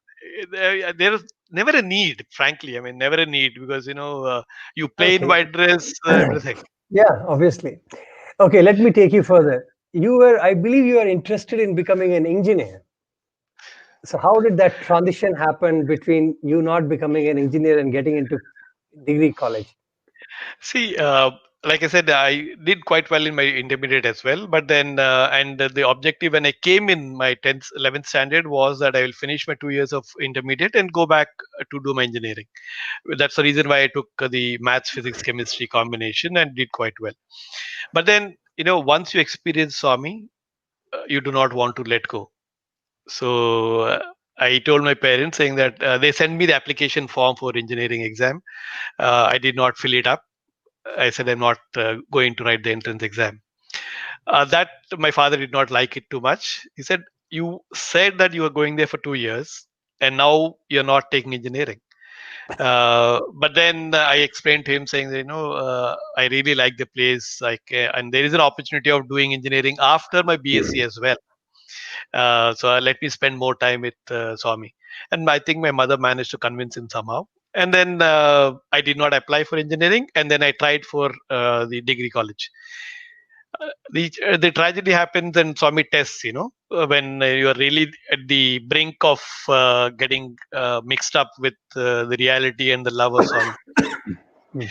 there is never a need, frankly. I mean, never a need because, you plain Okay. white dress, everything. Yeah, obviously. Okay, let me take you further. I believe you are interested in becoming an engineer. So how did that transition happen between you not becoming an engineer and getting into degree college? See, like I said, I did quite well in my intermediate as well. But then, and the objective when I came in my 10th, 11th standard was that I will finish my 2 years of intermediate and go back to do my engineering. That's the reason why I took the maths, physics, chemistry combination and did quite well. But then, once you experience Swami, you do not want to let go. So I told my parents saying that they sent me the application form for engineering exam. I did not fill it up. I said I'm not going to write the entrance exam. That my father did not like it too much. He said, "You said that you were going there for 2 years, and now you're not taking engineering." But then I explained to him saying that, I really like the place, like, and there is an opportunity of doing engineering after my BSc as well. So let me spend more time with Swami. And I think my mother managed to convince him somehow. And then I did not apply for engineering, and then I tried for the degree college. The tragedy happens and Swami tests, when you are really at the brink of getting mixed up with the reality and the love of Swami. Hmm.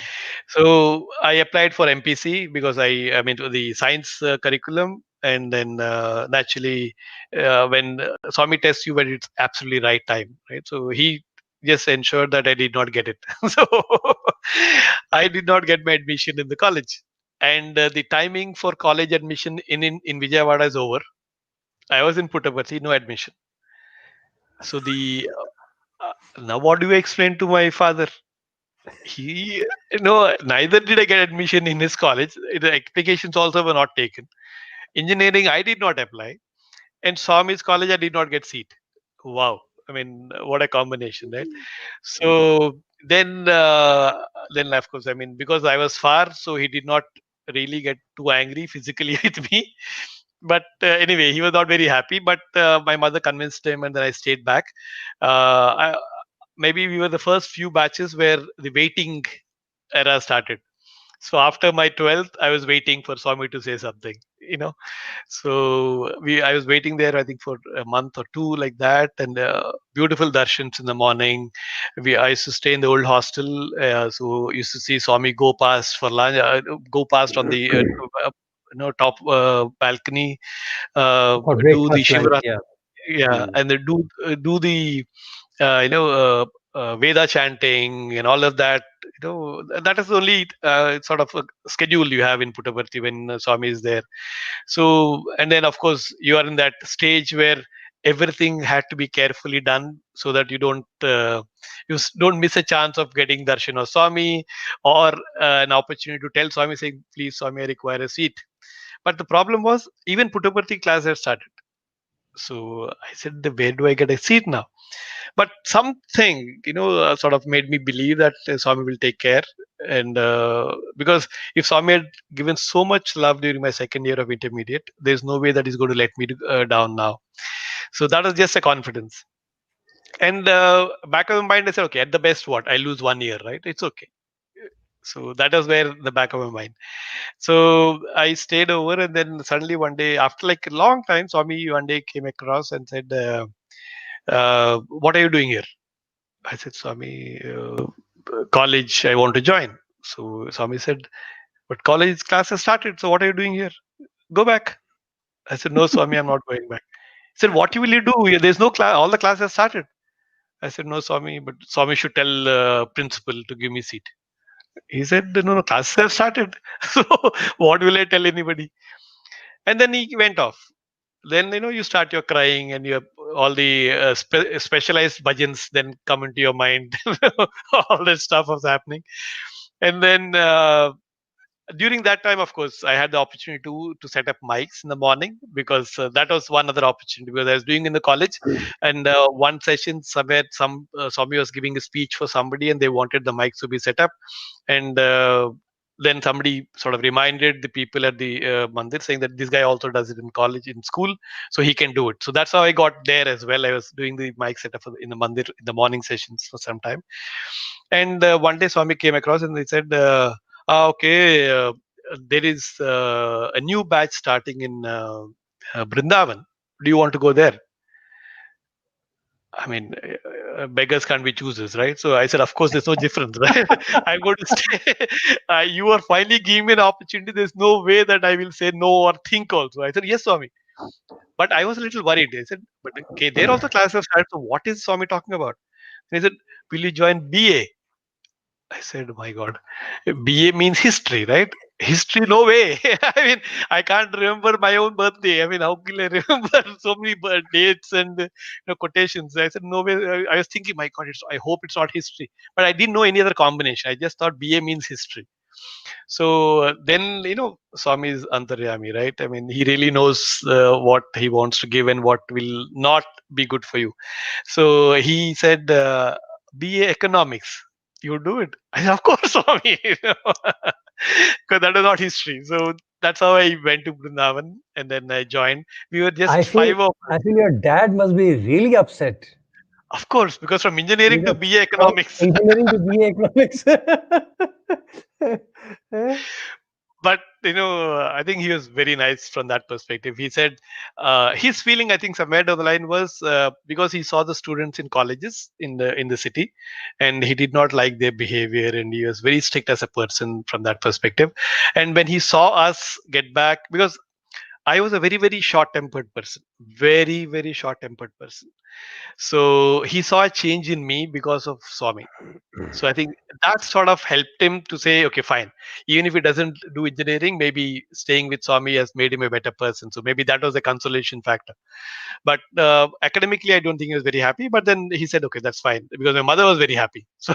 So I applied for MPC because I mean to the science curriculum, and then naturally when Swami tests you, but it's absolutely right time, right? So he just ensured that I did not get it. So I did not get my admission in the college, and the timing for college admission in Vijayawada is over. I was in Puttaparthi, no admission. So the now what do I explain to my father? He no, neither did I get admission in his college. The applications also were not taken. Engineering, I did not apply, and Swami's college, I did not get seat. Wow, I mean, what a combination, right? So then, then of course, I mean, because I was far, so he did not really get too angry physically with me. But anyway, he was not very happy. But my mother convinced him, and then I stayed back. Maybe we were the first few batches where the waiting era started. So after my 12th, I was waiting for Swami to say something, So I was waiting there, I think, for a month or two like that, and beautiful darshans in the morning. I used to stay in the old hostel, so used to see Swami go past for lunch, go past on the top balcony, For do the breakfast, lunch, Shivra, yeah. yeah, Hmm. and then do the Veda chanting and all of that. That is the only sort of a schedule you have in Puttaparthi when Swami is there. So, and then of course you are in that stage where everything had to be carefully done so that don't miss a chance of getting darshan of Swami, or an opportunity to tell Swami saying, "Please, Swami, I require a seat." But the problem was even Puttaparthi class had started. So I said, "Where do I get a seat now?" But something sort of made me believe that Swami will take care, and because if Swami had given so much love during my second year of intermediate, there's no way that he's going to let me down now. So that was just a confidence. And back of my mind, I said, okay, at the best, what I lose 1 year, right? It's okay. So that was where the back of my mind. So I stayed over, and then suddenly one day, after like a long time, Swami one day came across and said, "What are you doing here?" I said, "Swami, college, I want to join." So Swami said, "But college class has started. So what are you doing here? Go back." I said, "No, Swami, I'm not going back." He said, "What will you do? There's no class. All the class has started." I said, "No, Swami, but Swami should tell principal to give me seat." He said, "No, no, classes have started. So what will I tell anybody?" And then he went off. Then you start your crying, and your all the specialized bhajans then come into your mind. All that stuff was happening, and then during that time, of course, I had the opportunity to set up mics in the morning, because that was one other opportunity, because I was doing in the college, and one session somewhere Swami was giving a speech for somebody, and they wanted the mics to be set up, and then somebody sort of reminded the people at the mandir, saying that this guy also does it in college, in school, so he can do it. So that's how I got there as well. I was doing the mic setup in the mandir in the morning sessions for some time, and one day Swami came across and he said, okay, there is a new batch starting in Brindavan. Do you want to go there? I mean, beggars can't be choosers, right? So I said, of course, there's no difference, right? I'm going to stay. You are finally giving me an opportunity. There's no way that I will say no or think also. I said, yes, Swami. But I was a little worried. I said, but okay, there also classes have started. So what is Swami talking about? And he said, will you join BA? I said, my God, BA means history, right? History, no way. I mean, I can't remember my own birthday. I mean, how can I remember so many dates and quotations? I said, no way. I was thinking, my God, I hope it's not history. But I didn't know any other combination. I just thought BA means history. So then, Swami is Antaryami, right? I mean, he really knows what he wants to give and what will not be good for you. So he said, BA economics, you do it. I said, of course, Swami. because that was not history. So that's how I went to Brindavan, and then I joined. We were I just feel five of us. I feel your dad must be really upset. Of course, because from engineering to Because BA from economics. engineering to BA economics. But I think he was very nice from that perspective. He said his feeling, I think, somewhere down the line was because he saw the students in colleges in the city, and he did not like their behavior, and he was very strict as a person from that perspective. And when he saw us get back, because I was a very, very short tempered person, very, very short tempered person. So he saw a change in me because of Swami. So I think that sort of helped him to say, okay, fine. Even if he doesn't do engineering, maybe staying with Swami has made him a better person. So maybe that was a consolation factor. But academically, I don't think he was very happy. But then he said, okay, that's fine, because my mother was very happy. So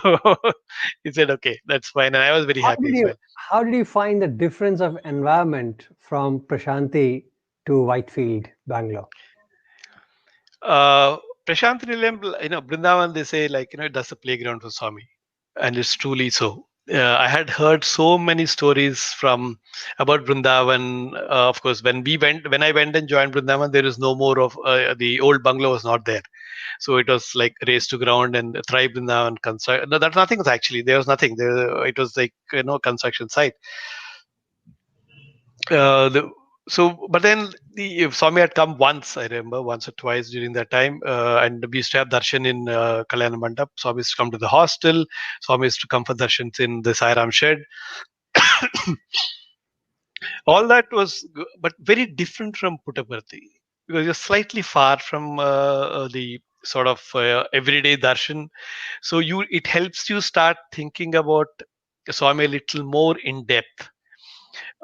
he said, okay, that's fine, and I was very How happy did as you well. how did you find the difference of environment from Prashanti to Whitefield, Bangalore? Uh, Prashant Nilayam, Brindavan, they say, like, that's the playground for Swami. And it's truly so. I had heard so many stories from about Brindavan. Of course, when I went and joined Brindavan, there is no more of the old bungalow was not there. So it was like raised to ground and Thrive Brindavan construct. No, that nothing was actually there was nothing there. It was like construction site. The but then the Swami had come once, I remember, once or twice during that time, and we used to have darshan in Kalyana Mandap. Swami used to come to the hostel. Swami used to come for darshans in the Sairam shed. All that was, but very different from Puttaparthi, because you're slightly far from the sort of everyday darshan. So it helps you start thinking about Swami a little more in depth.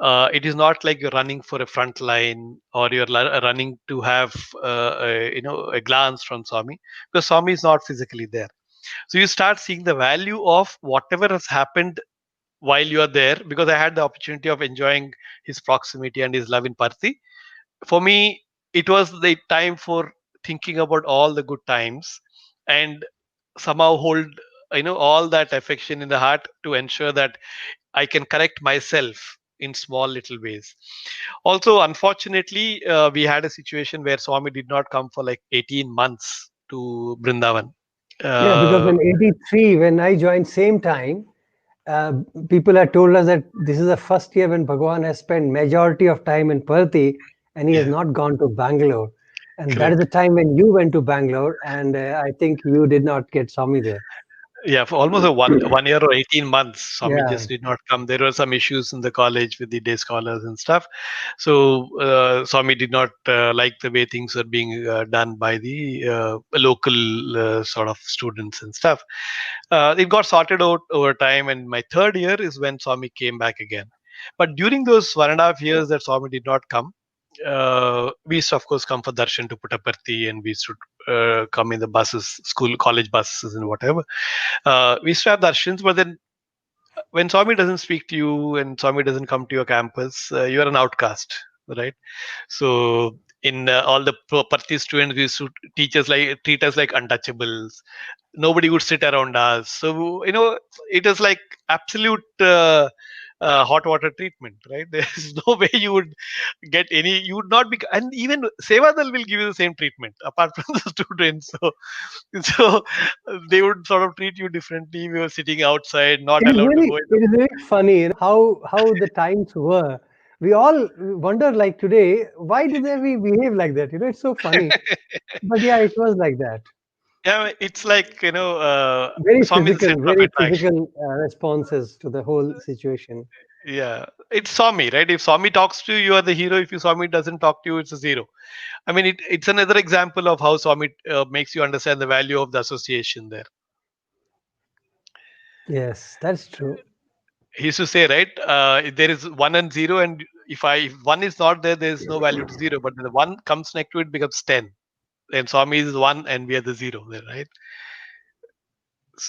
It is not like you're running for a front line, or you're running to have a glance from Swami, because Swami is not physically there. So you start seeing the value of whatever has happened while you are there, because I had the opportunity of enjoying his proximity and his love in Parthi. For me, it was the time for thinking about all the good times, and somehow hold all that affection in the heart to ensure that I can correct myself in small little ways. Also, unfortunately, we had a situation where Swami did not come for like 18 months to Brindavan. Yeah, because Uh, in '83, when I joined same time, uh, people had told us that this is the first year when Bhagawan has spent majority of time in Parthi and he has yeah, not gone to Bangalore. And that is the correct. time when you went to Bangalore, and I think you did not get Swami there. Yeah, for almost a one year or 18 months, Swami Yeah. just did not come. There were some issues in the college with the day scholars and stuff. So Swami did not like the way things were being done by the local sort of students and stuff. It got sorted out over time, and my third year is when Swami came back again. But during those 1.5 years that Swami did not come, we used to, of course, come for darshan to Puttaparthi, and we used to come in the buses, school, college buses, and whatever. We used to have darshans, but then when Swami doesn't speak to you and Swami doesn't come to your campus, you are an outcast, right? So in all the Parthi students, we used to treat us like untouchables. Nobody would sit around us. So it is like absolute hot water treatment, right? There's no way you would get any. You would not be, and even Sevadal will give you the same treatment apart from the students. So they would sort of treat you differently. We were sitting outside, not allowed to go in the. It is really funny, how the times were. We all wonder, like today, why do they we behave like that? It's so funny. But yeah, it was like that. Yeah, it's like Swami is the center of Very attraction. physical responses to the whole situation. Yeah, it's Swami, right? If Swami talks to you, you are the hero. If you Swami doesn't talk to you, it's a zero. I mean, it's another example of how Swami makes you understand the value of the association there. Yes, that's true. He used to say, right, there is one and zero, and if one is not there, there is no value to zero. But when the one comes next to it, becomes 10. Then Swami is one, and we are the zero there, right?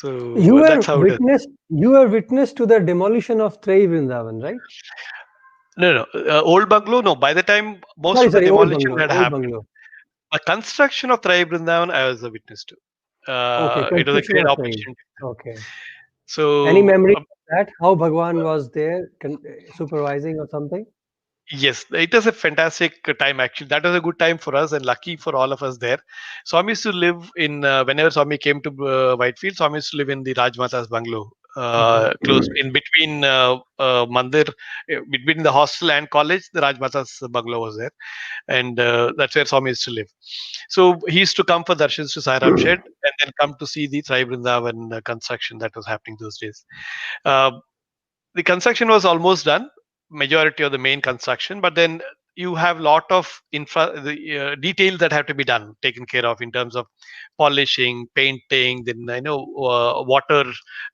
You So were that's how it is. witness. You were witness to the demolition of Trey Vrindavan, right? No, no, old bungalow. No, by the time most Sorry, of the sorry, old demolition bungalow, had old happened, bungalow. the construction of Thrive Brindavan, I was a witness to. Okay, It was a construction great of Trey. opportunity. Okay. Any So memory that how Bhagwan was there supervising or something? Yes, it was a fantastic time actually. That was a good time for us and lucky for all of us there. Swami used to live in, whenever Swami came to Whitefield, Swami used to live in the Rajmata's bungalow, Mhm. close in between Mandir, between the hostel and college. The Rajmata's bungalow was there, and that's where Swami used to live. So he used to come for darshans to Sairam Shed and then come to see the Sai Vrindavan construction that was happening those days. Uh, the construction was almost done, majority of the main construction, but then you have lot of details that have to be done, taken care of in terms of polishing, painting, then water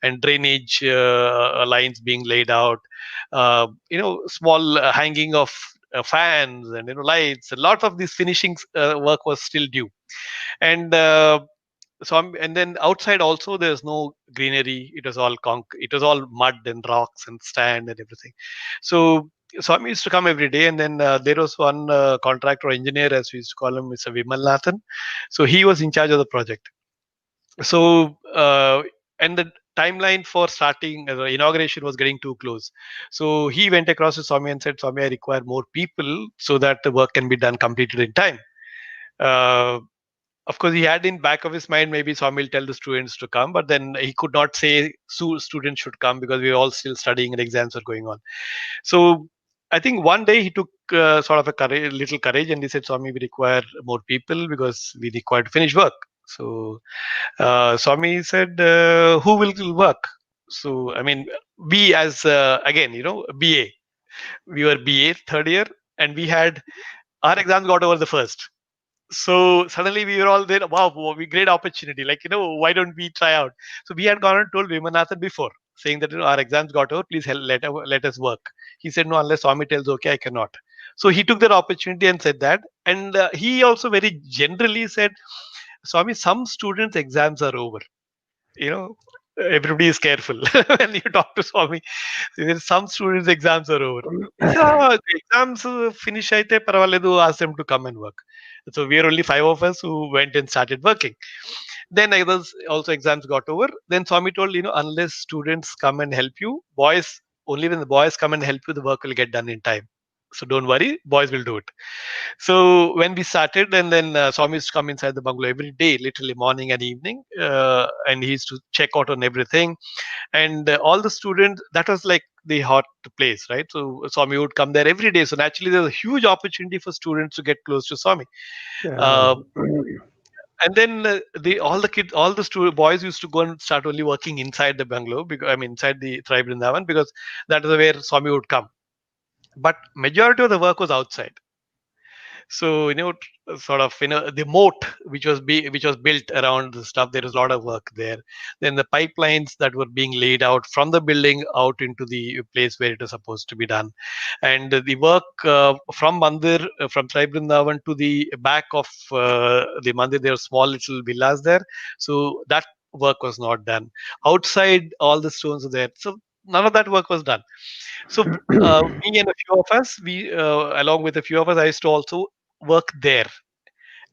and drainage lines being laid out, small hanging of fans and lights. A lot of this finishing work was still due, and and then outside also there's no greenery. It was all it was all mud and rocks and sand and everything. So Swami used to come every day, and then there was one contractor engineer, as we used to call him, Mr. Vimal Nathan. So he was in charge of the project. So and the timeline for starting the inauguration was getting too close. So he went across to Swami and said, Swami, I require more people so that the work can be done completed in time. uh, of course, he had in back of his mind maybe Swami will tell the students to come, but then he could not say students should come because we were all still studying and exams are going on. So I think one day he took sort of a little courage, and he said, Swami, we require more people because we require to finish work. So Swami said, who will work? So I mean, we as again, BA, we were BA third year, and we had our exams got over the first. So suddenly we were all there. Wow, we great opportunity. Like, why don't we try out? So we had gone and told Vimanathan before, saying that our exams got over. Please let us work. He said no, unless Swami tells okay, I cannot. So he took that opportunity and said that, and he also very generally said, Swami, some students' exams are over. You know, everybody is careful when you talk to Swami. There's some students' exams are over. He said, the exams finish aite parvaledu, ask them to come and work. So we are only five of us who went and started working. Then others also exams got over. Then Swami told, unless students come and help you, boys, only when the boys come and help you, the work will get done in time. So don't worry, boys will do it. So when we started, and then Swami used to come inside the bungalow every day, literally morning and evening, and he used to check out on everything. And all the students, that was like the hot place, right? So Swami would come there every day. So naturally, there's a huge opportunity for students to get close to Swami. Uh, Um, and then all the boys used to go and start only working inside the bungalow, because I mean inside the tribe Brindavan, because that is where Swami would come. But majority of the work was outside. So sort of the moat which was built around the stuff, there is a lot of work there. Then the pipelines that were being laid out from the building out into the place where it was supposed to be done, and the work from mandir, from Sai Brindavan to the back of the mandir, there are small little villas there. So that work was not done. Outside, all the stones are there, so none of that work was done. So me and a few of us, we along with a few of us, I used to also work there,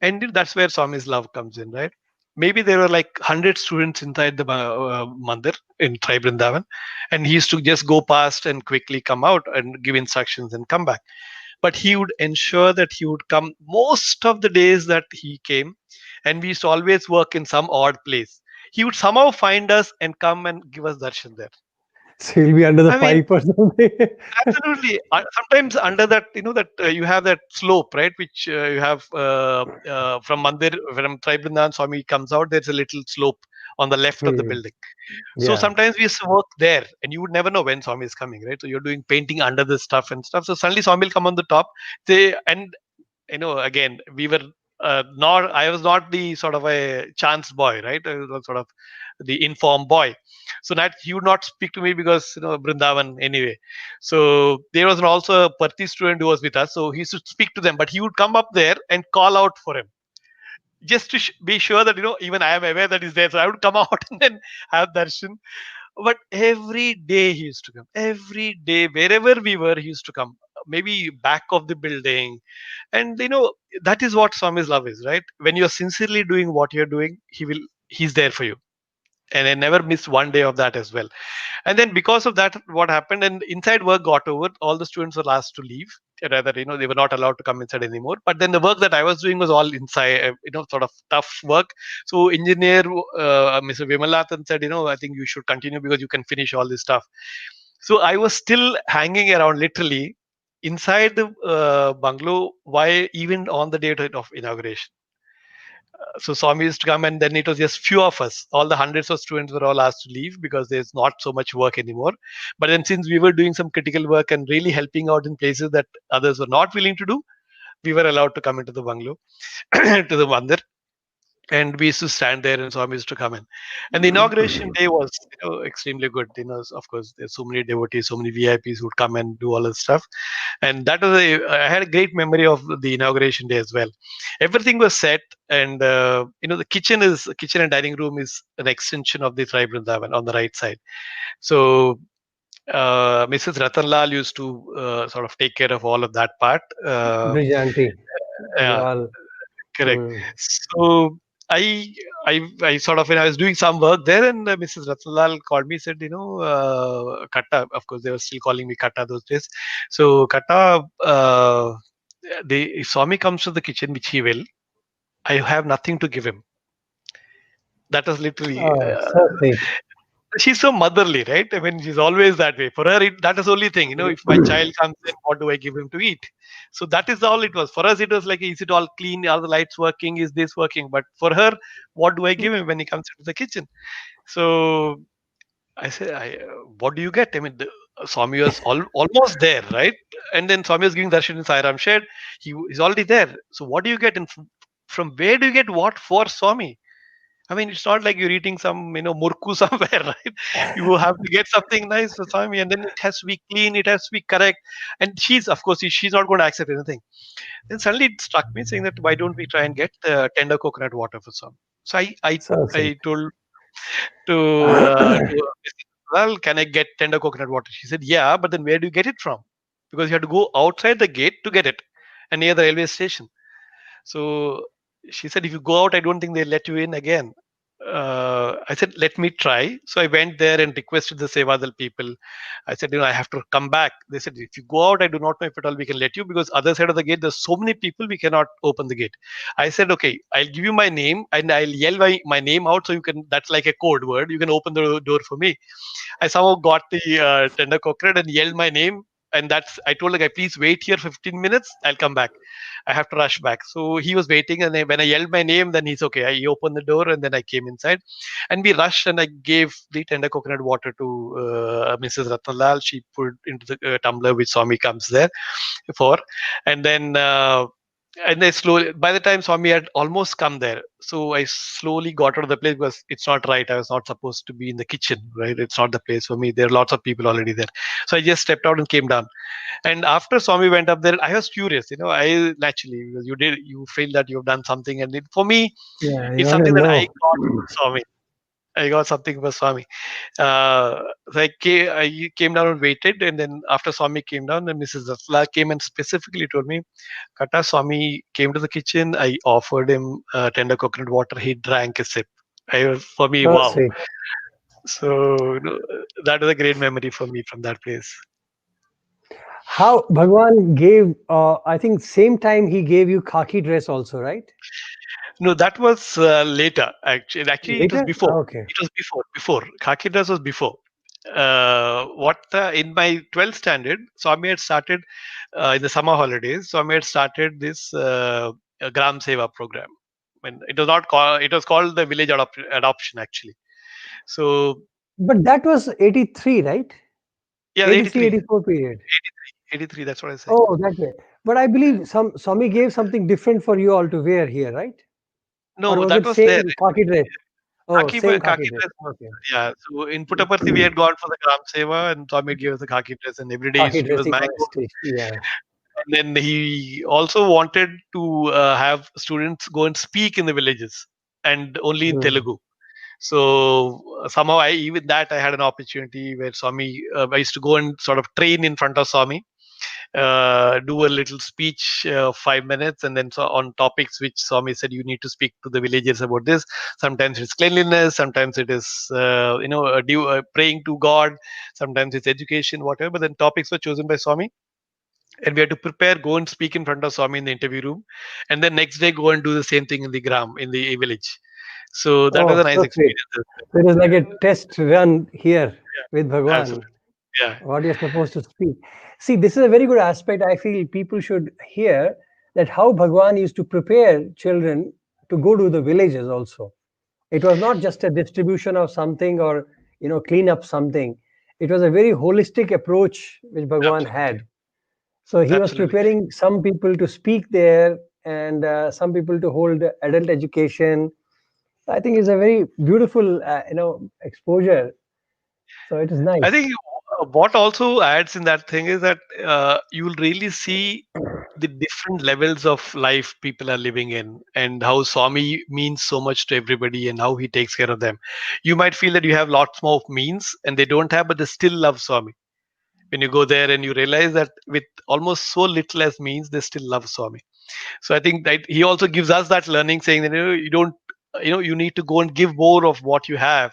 and that's where Swami's love comes in, right? Maybe there were like 100 students inside the mandir in Tri Brindavan, and he used to just go past and quickly come out and give instructions and come back. But he would ensure that he would come most of the days that he came, and we used to always work in some odd place. He would somehow find us and come and give us darshan there. so he'll be under the I mean, pipe or something. absolutely. Sometimes under that, that you have that slope, right? Which you have from Mandir, from Tribundan, Swami comes out, there's a little slope on the left of the Hmm, building. So yeah. sometimes we used to work there, and you would never know when Swami is coming, right? So you're doing painting under the stuff and stuff. So suddenly Swami will come on the top. And again, we were not, I was not the sort of a chance boy, right? I was sort of the informed boy. So that he would not speak to me because, Brindavan anyway. So there was also a Parthi student who was with us. So he used to speak to them, but he would come up there and call out for him, just to be sure that, even I am aware that he's there. So I would come out and then have darshan. But every day he used to come. Every day, wherever we were, he used to come. Maybe back of the building, and that is what Swami's love is, right? When you're sincerely doing what you're doing, he's there for you. and I never missed one day of that as well. And then because of that, what happened, and inside work got over, all the students were asked to leave. Rather, they were not allowed to come inside anymore. But then the work that I was doing was all inside, sort of tough work. So engineer Mr. Vimalathan said, I think you should continue because you can finish all this stuff. So I was still hanging around literally inside the bungalow, while even on the date of inauguration. So Swami used to come, and then it was just few of us. All the hundreds of students were all asked to leave because there's not so much work anymore. But then, since we were doing some critical work and really helping out in places that others were not willing to do, we were allowed to come into the bungalow, to the mandir, and we used to stand there, and Swami used to come in. And the inauguration day was, extremely good. Of course, there's so many devotees, so many VIPs who would come and do all this stuff, and I had a great memory of the inauguration day as well. Everything was set, and the kitchen and dining room is an extension of the Sai Brindavan on the right side. So Mrs. Ratanlal used to sort of take care of all of that part. Brilliantly. We Yeah, all. correct. Mm, So I, I sort of, when I was doing some work there, and Mrs. Ratanlal called me, said, Katta. Of course, they were still calling me Katta those days. So Katta, if Swami comes to the kitchen, which he will, I have nothing to give him. That was literally. oh, so sweet. She's so motherly, right? I mean, she's always that way. For her, that is the only thing. If my child comes in, what do I give him to eat? So that is all it was. For us, it was like, is it all clean? Are the lights working? Is this working? But for her, what do I give him when he comes into the kitchen? So I said, what do you get? I mean, Swami was almost there, right? And then Swami was giving darshan in Sairam shed. He's already there. So what do you get? And from where do you get what for Swami? I mean, it's not like you're eating some, murku somewhere, right? You have to get something nice for Swami, and then it has to be clean, it has to be correct. And of course, she's not going to accept anything. Then suddenly it struck me, saying that why don't we try and get tender coconut water for Swami? So So sweet. I told to Mrs. Well, can I get tender coconut water? She said, yeah, but then where do you get it from? Because you have to go outside the gate to get it, and near the railway station. So she said, if you go out, I don't think they'll let you in again. I said, let me try. So I went there and requested the Sevadal people. I said, I have to come back. They said, if you go out, I do not know if at all we can let you, because other side of the gate, there's so many people, we cannot open the gate. I said, okay, I'll give you my name and I'll yell my name out, so you can, that's like a code word. You can open the door for me. I somehow got the tender coconut and yelled my name. And I told the guy, please wait here 15 minutes. I'll come back. I have to rush back. So he was waiting. And then when I yelled my name, then he's okay. He opened the door and then I came inside. And we rushed, and I gave the tender coconut water to Mrs. Ratnalal. She put into the tumbler which Swami comes there for. And then slowly, by the time Swami had almost come there, so I slowly got out of the place, because it's not right. I was not supposed to be in the kitchen, right? It's not the place for me. There are lots of people already there. So I just stepped out and came down. And after Swami went up there, I was curious. I naturally, because you feel that you've done something, and for me, Yeah, you it's want to something that I know. got from Swami. I got something for Swami. So I came down and waited, and then after Swami came down, then Mrs. Zatla came and specifically told me, Katta, Swami came to the kitchen. I offered him tender coconut water. He drank a sip. For me, So wow. sweet. So that was a great memory for me from that place. How Bhagwan gave, I think same time he gave you khaki dress also, right? No, that was later. Actually, it was Later? before. Okay. It was before. Before Khaki dress was before. In my 12th standard, Swami had started in the summer holidays. Swami had started this Gram Seva program. When it was not called, it was called the village adoption actually. So But that was 83, right? yeah, 83, 83, 84 period. 83. That's what I was saying. Oh, that way. But I believe Swami gave something different for you all to wear here, right? Or No, was that it was there. same khaki dress? Oh, same khaki Khaki dress. dress. Okay. Yeah. So in Puttaparthi, we had gone for the Gram Seva, and Swami gave us the khaki dress, and every day used Khaki to give dress us he mango. was yeah. And then he also wanted to have students go and speak in the villages, and only in Hmm. Telugu. So somehow, even that I had an opportunity where Swami, I used to go and sort of train in front of Swami, do a little speech, 5 minutes, and then so on topics which Swami said you need to speak to the villagers about this. Sometimes it's cleanliness, sometimes it is praying to God, sometimes it's education, whatever. But then topics were chosen by Swami, and we had to prepare, go and speak in front of Swami in the interview room, and then next day go and do the same thing in the gram in the village. So that was Oh, a nice so sweet. experience. So it was like a test run here with Yeah, Bhagwan, absolutely. Yeah, what you're supposed to speak. See, this is a very good aspect. I feel people should hear that how Bhagwan used to prepare children to go to the villages also. It was not just a distribution of something or clean up something. It was a very holistic approach which Bhagwan absolutely, had. So he was absolutely. preparing some people to speak there and some people to hold adult education. I think it's a very beautiful, exposure. So it is I nice. think what also adds in that thing is that you'll really see the different levels of life people are living in, and how Swami means so much to everybody and how he takes care of them. You might feel that you have lots more means and they don't have, but they still love Swami. When you go there and you realize that with almost so little as means, they still love Swami. So I think that he also gives us that learning, saying that you don't, you need to go and give more of what you have,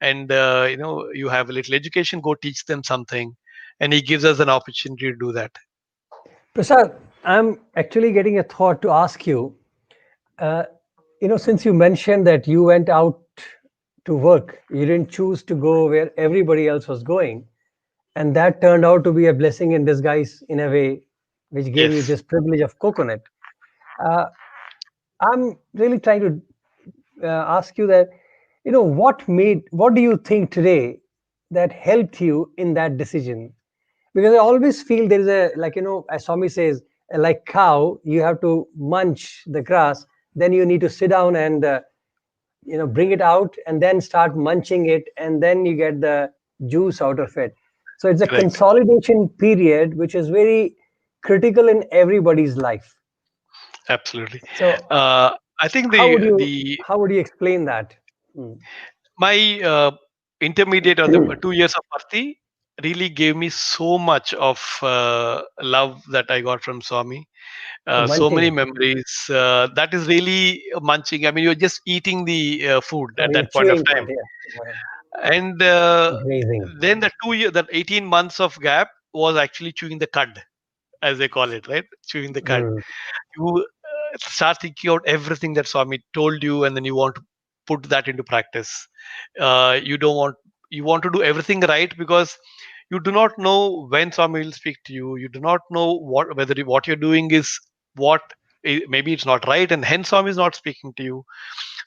and you have a little education, go teach them something, and he gives us an opportunity to do that. Prasad, I'm actually getting a thought to ask you. Uh, since you mentioned that you went out to work, you didn't choose to go where everybody else was going, and that turned out to be a blessing in disguise in a way, which gave you Yes. this privilege of coconut. Uh, I'm really trying to ask you that, what do you think today that helped you in that decision? Because I always feel there is a, like, as Swami says, like cow, you have to munch the grass, then you need to sit down and, bring it out and then start munching it, and then you get the juice out of it. So it's a Correct. consolidation period, which is very critical in everybody's life. Absolutely. So I think how would you the how would you explain that? Hmm. my intermediate, or the 2 years of Parthi, really gave me so much of love that I got from Swami. So Munching many it. memories. That is really munching. I mean, you're just eating the food Oh, at you're that point of chewing time. it, yeah. And Grazing. then the 2 year, that 18 months of gap was actually chewing the cud, as they call it, right? Chewing the cud. Mm. You start thinking out everything that Swami told you, and then you want to put that into practice. You don't want You want to do everything right, because you do not know when Swami will speak to you. You do not know what you're doing is what maybe it's not right, and hence Swami is not speaking to you.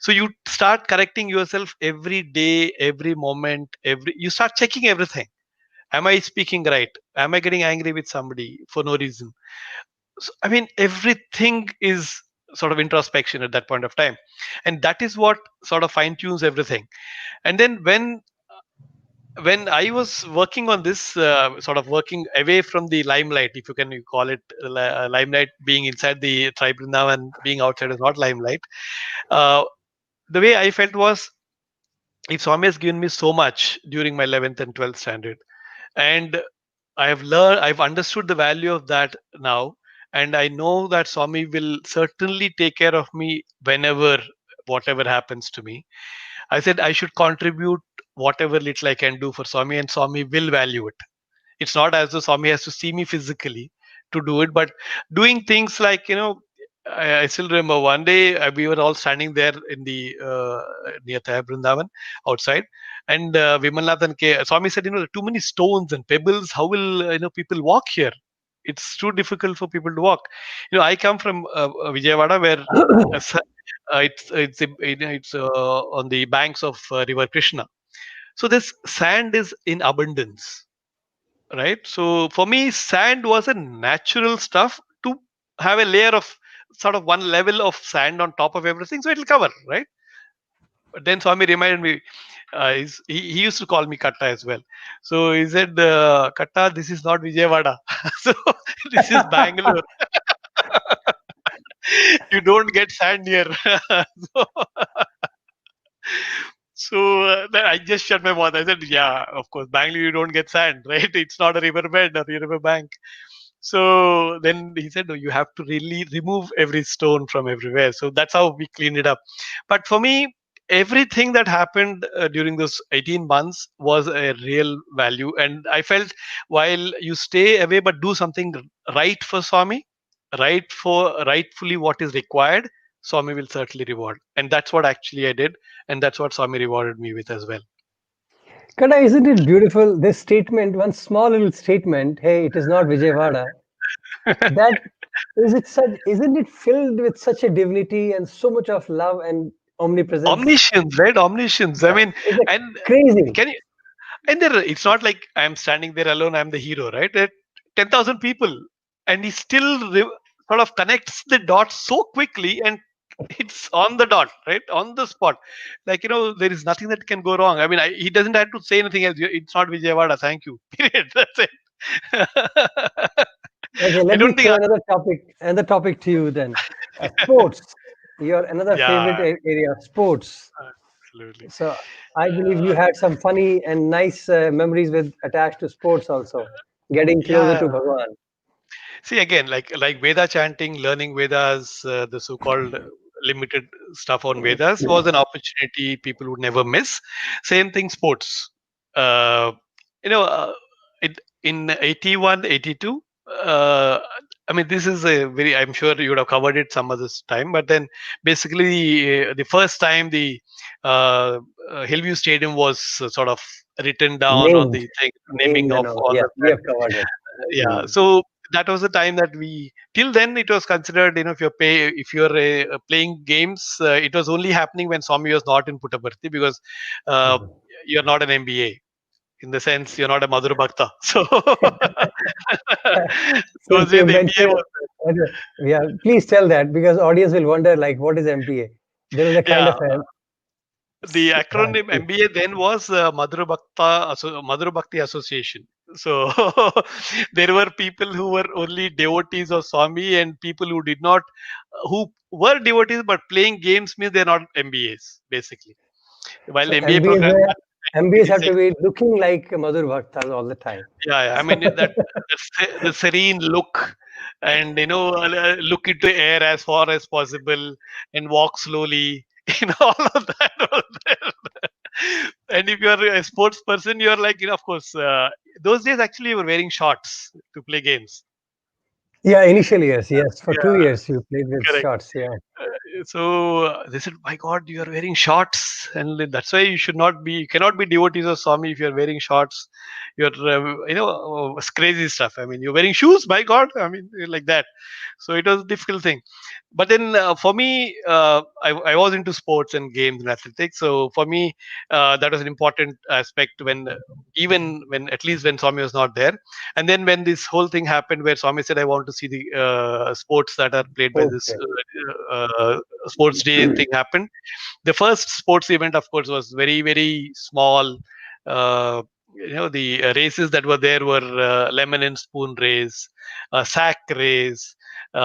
So you start correcting yourself every day, every moment, every you start checking everything. Am I speaking right? Am I getting angry with somebody for no reason? So, I mean, everything is sort of introspection at that point of time, and that is what sort of fine tunes everything. And then when I was working on this, sort of working away from the limelight, if you can you call it limelight, being inside the tribal now and being outside is not limelight. Uh, the way I felt was, if Swami has given me so much during my 11th and 12th standard, and I've understood the value of that now, and I know that Swami will certainly take care of me whenever, whatever happens to me. I said I should contribute whatever little I can do for Swami, and Swami will value it. It's not as though Swami has to see me physically to do it, but doing things like, I still remember one day we were all standing there in the near Brindavan outside, and Vimalnathan Swami said, there are too many stones and pebbles. How will people walk here? It's too difficult for people to walk. I come from Vijayawada, where it's on the banks of River Krishna. So this sand is in abundance, right? So for me, sand was a natural stuff to have a layer of sort of one level of sand on top of everything, so it'll cover, right? But then Swami reminded me, he used to call me Katta as well. So he said, Katta, this is not Vijayawada. So this is Bangalore. You don't get sand here. so then I just shut my mouth. I said, yeah, of course, Bangalore, you don't get sand, right? It's not a riverbed or a river bank. So then he said, no, you have to really remove every stone from everywhere. So that's how we cleaned it up. But for me, everything that happened during those 18 months was a real value. And I felt while you stay away but do something right for Swami, rightfully what is required, Swami will certainly reward. And that's what actually I did. And that's what Swami rewarded me with as well. Kada, isn't it beautiful? This statement, one small little statement, hey, it is not Vijayawada. That isn't it filled with such a divinity and so much of love and omnipresence? Omniscience, right? Omniscience. I Yeah, mean, it's like and crazy. can you, and there, it's not like I'm standing there alone, I'm the hero, right? There are 10,000 people, and he still sort of connects the dots so quickly, and it's on the dot, right? On the spot. Like, there is nothing that can go wrong. I mean, he doesn't have to say anything else. It's not Vijayawada, thank you. Period. That's it. Okay, I let me don't think, throw another topic to you then. Sports, your another yeah, favorite area, sports. absolutely. So I believe you had some funny and nice memories with attached to sports also, getting closer Yeah. to Bhagawan. See again, like Veda chanting, learning Vedas, the so-called limited stuff on Vedas was an opportunity people would never miss. Same thing, sports. Uh, you know, it, in 81, 82. I mean, this is a very. I'm sure you would have covered it some other time, but then basically the first time the Hillview Stadium was sort of written down on Named, the thing, naming named of and all. all Yeah, of we that. have covered it. Yeah, Mm. so that was the time that we till then it was considered, if you're playing games, it was only happening when Swami was not in Puttaparthi, because uh, Mhm. you're not an MBA, in the sense you're not a Madhura Bhakta. So Since those days you the MBA mentioned, was, yeah, please tell that because audience will wonder, like, what is MPA? There is a kind yeah, of a, the acronym please. MBA then was Madhura Bhakti Association. So there were people who were only devotees of Swami, and people who did not, who were devotees but playing games, means they're not MBAs basically. While So the MBA MBAs program were started in MBAs have to 1986. be looking like Madhur Bhaktas all the time. Yeah, yeah. I mean the serene look, and look into air as far as possible, and walk slowly. All of that was there. And if you're a sports person, you're like, of course, those days actually you were wearing shorts to play games. Yeah, initially yes. For two Yeah, years you played with correct. shots. Yeah. So they said, "My God, you are wearing shorts, and that's why you cannot be devotees of Swami if you are wearing shorts. You're, it's crazy stuff. I mean, you're wearing shoes. My God, I mean, like that. So it was a difficult thing. But then for me, I was into sports and games and athletics. So for me, that was an important aspect when, even when, at least when Swami was not there. And then when this whole thing happened, where Swami said, "I want to see the sports that are played by Sports this day. sports day thing happened." The first sports event, of course, was very, very small. Uh, the races that were there were lemon and spoon race, sack race,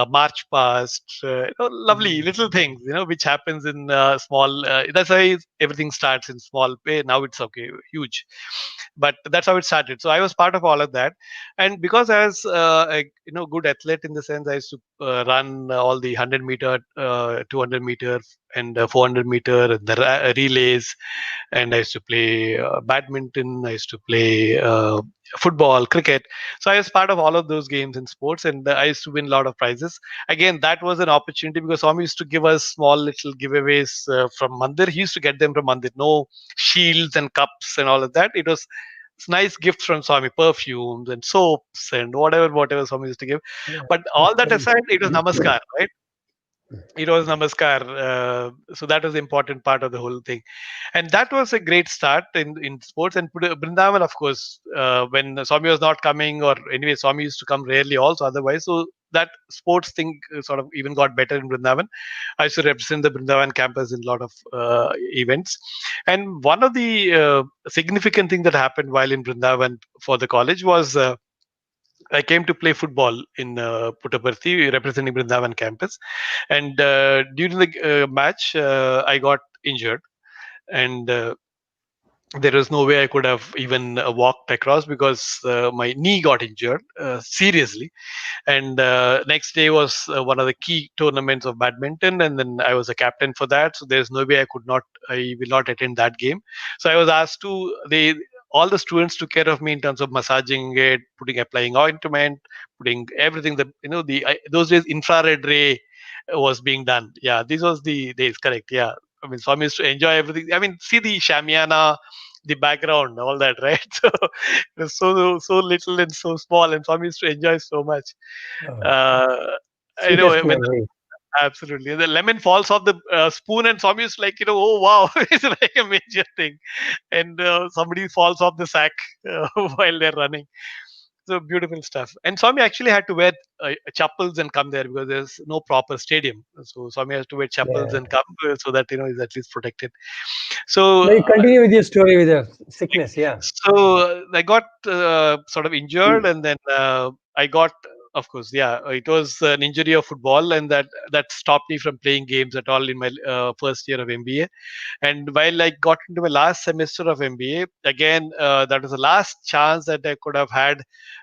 march past, lovely little things, which happens in small. That's why everything starts in small. Now it's okay, huge, but that's how it started. So I was part of all of that, and because I was a good athlete, in the sense I used to run all the 100-meter, 200-meter, and 400-meter, and the relays, and I used to play badminton. I used to play football, cricket. So I was part of all of those games in sports, and I used to win a lot of prizes. Again, that was an opportunity because Swami used to give us small little giveaways from Mandir. He used to get them from Mandir. No shields and cups and all of that. It was nice gifts from Swami, perfumes and soaps and whatever Swami used to give. Yeah, But that's all that very aside, it was namaskar, right? It was namaskar. So that was the important part of the whole thing, and that was a great start in sports. And Brindavan, of course, when Swami was not coming, or anyway, Swami used to come rarely also otherwise. So that sports thing sort of even got better in Brindavan. I used to represent the Brindavan campus in a lot of events. And one of the significant thing that happened while in Brindavan for the college was I came to play football in Puttaparthi, representing Brindavan campus. And during the match, I got injured, and There was no way I could have even walked across because my knee got injured seriously. And next day was one of the key tournaments of badminton, and then I was a captain for that. So there's no way I will not attend that game. So I was asked to they all the students took care of me in terms of massaging it, applying ointment, putting everything. Those days infrared ray was being done. Yeah, this was the days. Correct. Yeah. I mean, Swami used to enjoy everything. I mean, see the shamiana, the background, all that, right? So it was so little and so small, and Swami used to enjoy so much. Oh, Uh, I know sweetest when memory. absolutely the lemon falls off the spoon, and Swami is like, oh wow, it's like a major thing, and somebody falls off the sack while they're running. So beautiful stuff. And Swami actually had to wear chappals and come there because there's no proper stadium. So Swami has to wear chappals Yeah. and come so that he's at least protected. So Now you continue with your story with the sickness. Yeah. I got sort of injured, and then I got, of course, yeah, it was an injury of football, and that stopped me from playing games at all in my first year of MBA. And while I got into my last semester of MBA, again, that was the last chance that I could have had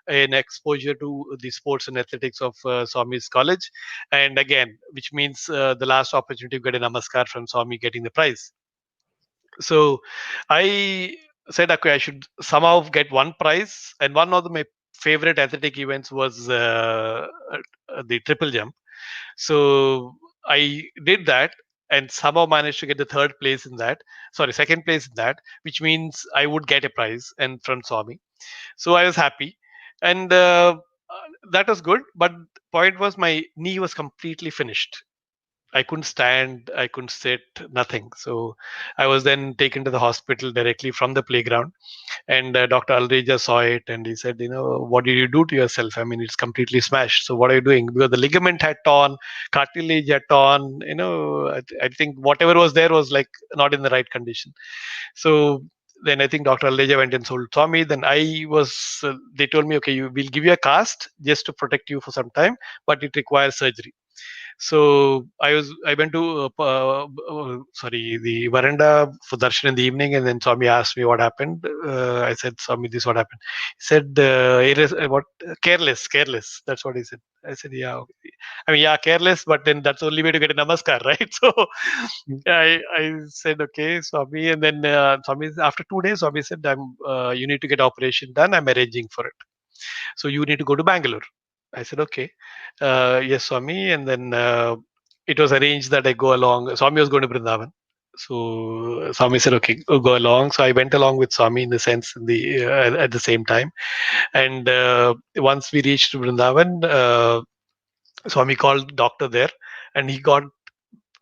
an exposure to the sports and athletics of Swami's college, and again, which means the last opportunity to get a namaskar from Swami getting the prize. So I said, okay, I should somehow get one prize. And one of my favorite athletic events was the triple jump. So I did that and somehow managed to get the third place in that. Sorry, second place in that, which means I would get a prize and from Swami. So I was happy, and that was good. But point was, my knee was completely finished. I couldn't stand, I couldn't sit, nothing. So I was then taken to the hospital directly from the playground. And Dr. Alreja saw it and he said, what did you do to yourself? I mean, it's completely smashed. So what are you doing? Because the ligament had torn, cartilage had torn, I think whatever was there was like not in the right condition. So then I think Dr. Alreja went and told Swami. Then they told me, okay, we'll give you a cast just to protect you for some time, but it requires surgery. So I went to sorry, the veranda for darshan in the evening, and then Swami asked me what happened. I said, Swami, this what happened. He said, what careless. That's what he said. I said, yeah. Okay. I mean, yeah, careless, but then that's the only way to get a namaskar, right? So I said, okay, Swami, and then Swami, after 2 days, Swami said, you need to get operation done. I'm arranging for it. So you need to go to Bangalore. I said, okay. Yes, Swami. And then it was arranged that I go along. Swami was going to Brindavan. So Swami said, okay, go along. So I went along with Swami in the sense at the same time. And once we reached Brindavan, Swami called doctor there, and he got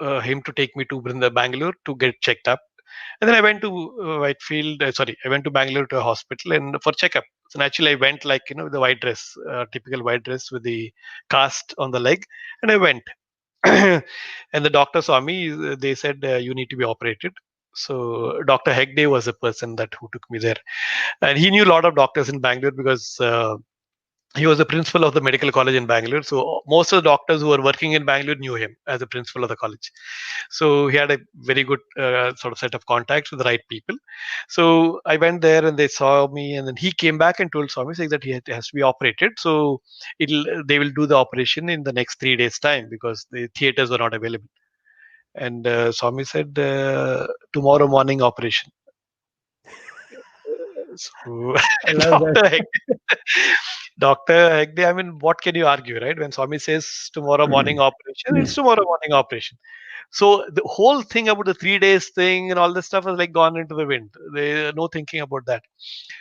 him to take me to Bangalore to get checked up. And then I went to I went to Bangalore to a hospital and for checkup. So naturally, I went like with the white dress, typical white dress with the cast on the leg, and I went. And the doctor saw me. They said you need to be operated. So Dr. Hegde was the person that who took me there, and he knew a lot of doctors in Bangalore because he was the principal of the medical college in Bangalore. So most of the doctors who were working in Bangalore knew him as the principal of the college. So he had a very good sort of set of contacts with the right people. So I went there and they saw me, and then he came back and told Swami saying that has to be operated. So they will do the operation in the next 3 days time because the theaters were not available. And Swami said tomorrow morning operation. So I love that. Doctor Dr. Hegde, I mean, what can you argue, right? When Swami says tomorrow morning operation, it's tomorrow morning operation. So the whole thing about the 3 days thing and all this stuff was like gone into the wind. There no thinking about that.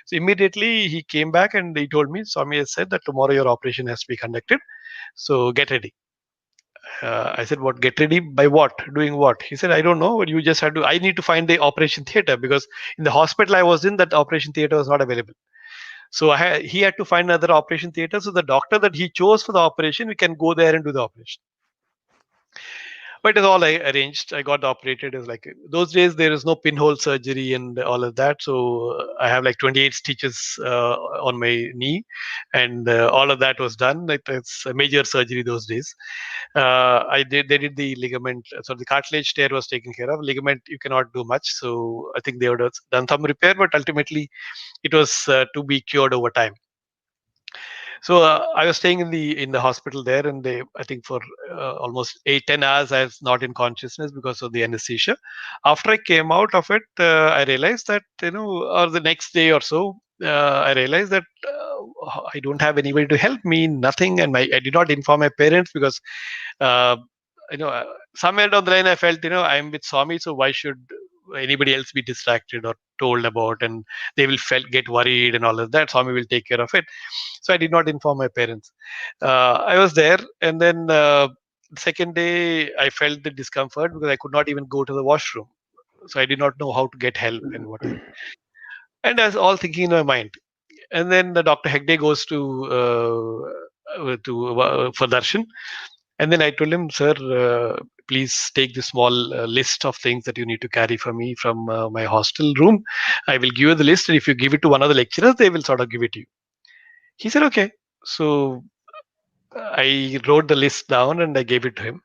So immediately he came back and he told me, Swami has said that tomorrow your operation has to be conducted. So get ready. I said, what? Get ready by what? Doing what? He said, I don't know. But you just had to. I need to find the operation theater because in the hospital I was in, that operation theater was not available. So he had to find another operation theater. So the doctor that he chose for the operation, we can go there and do the operation. But it was all arranged. I got operated. It was like those days there is no pinhole surgery and all of that. So I have like 28 stitches on my knee, and all of that was done. It's a major surgery those days. I did. They did the ligament. So the cartilage tear was taken care of. Ligament you cannot do much. So I think they would have done some repair, but ultimately it was to be cured over time. So I was staying in the hospital there, and they I think for almost 8-10 hours I was not in consciousness because of the anesthesia. After I came out of it, I realized that or the next day or so, I realized that I don't have anybody to help me, nothing, and I did not inform my parents because uh, you know uh, somewhere down the line I felt I'm with Swami, so why should anybody else be distracted or told about, and they will get worried and all of that. Swami will take care of it. So I did not inform my parents. I was there, and then the second day I felt the discomfort because I could not even go to the washroom. So I did not know how to get help and what is it. And I was all thinking in my mind. And then the Dr. Hegde goes for darshan, and then I told him, sir, please take the small list of things that you need to carry for me from my hostel room. I will give you the list, and if you give it to one of the lecturers, they will sort of give it to you. He said, okay. So I wrote the list down and I gave it to him.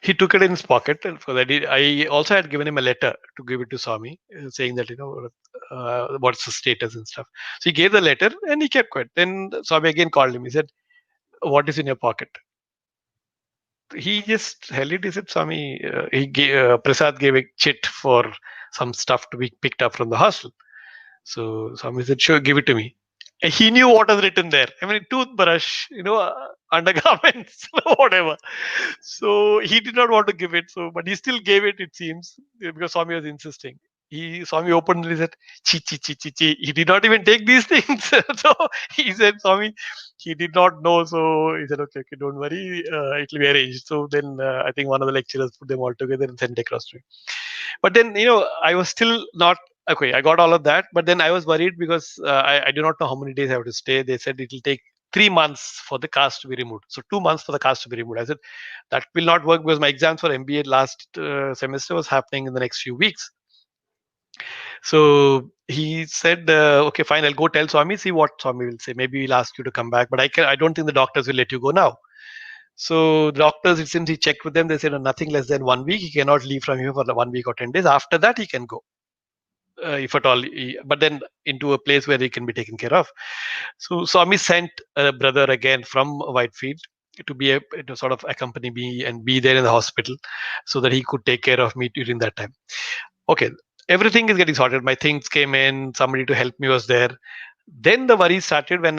He took it in his pocket. And for that, I also had given him a letter to give it to Swami, saying that what's the status and stuff. So he gave the letter and he kept quiet. Then Swami again called him. He said, "What is in your pocket?" He just held it. He said, "Swami, Prasad gave a chit for some stuff to be picked up from the hostel." So Swami said, "Sure, give it to me." And he knew what was written there. I mean, toothbrush, undergarments, whatever. So he did not want to give it. So, but he still gave it. It seems because Swami was insisting. Swami opened and he said, "Chi chi chi chi chi." He did not even take these things. So he said, "Swami, he did not know." So he said, "Okay, okay, don't worry, it will be arranged." So then I think one of the lecturers put them all together and sent across to him. But then I was still not okay. I got all of that, but then I was worried because I do not know how many days I have to stay. They said it will take 3 months for the cast to be removed, so 2 months for the cast to be removed. I said that will not work because my exams for MBA last semester was happening in the next few weeks. So he said, "Okay, fine. I'll go tell Swami. See what Swami will say. Maybe he'll ask you to come back, but I don't think the doctors will let you go now." So the doctors, it seems he checked with them. They said nothing less than 1 week. He cannot leave from here for 1 week or 10 days. After that, he can go, if at all. But then into a place where he can be taken care of. So Swami sent a brother again from Whitefield to to sort of accompany me and be there in the hospital, so that he could take care of me during that time. Okay, everything is getting sorted. My things came in. Somebody to help me was there. Then the worry started when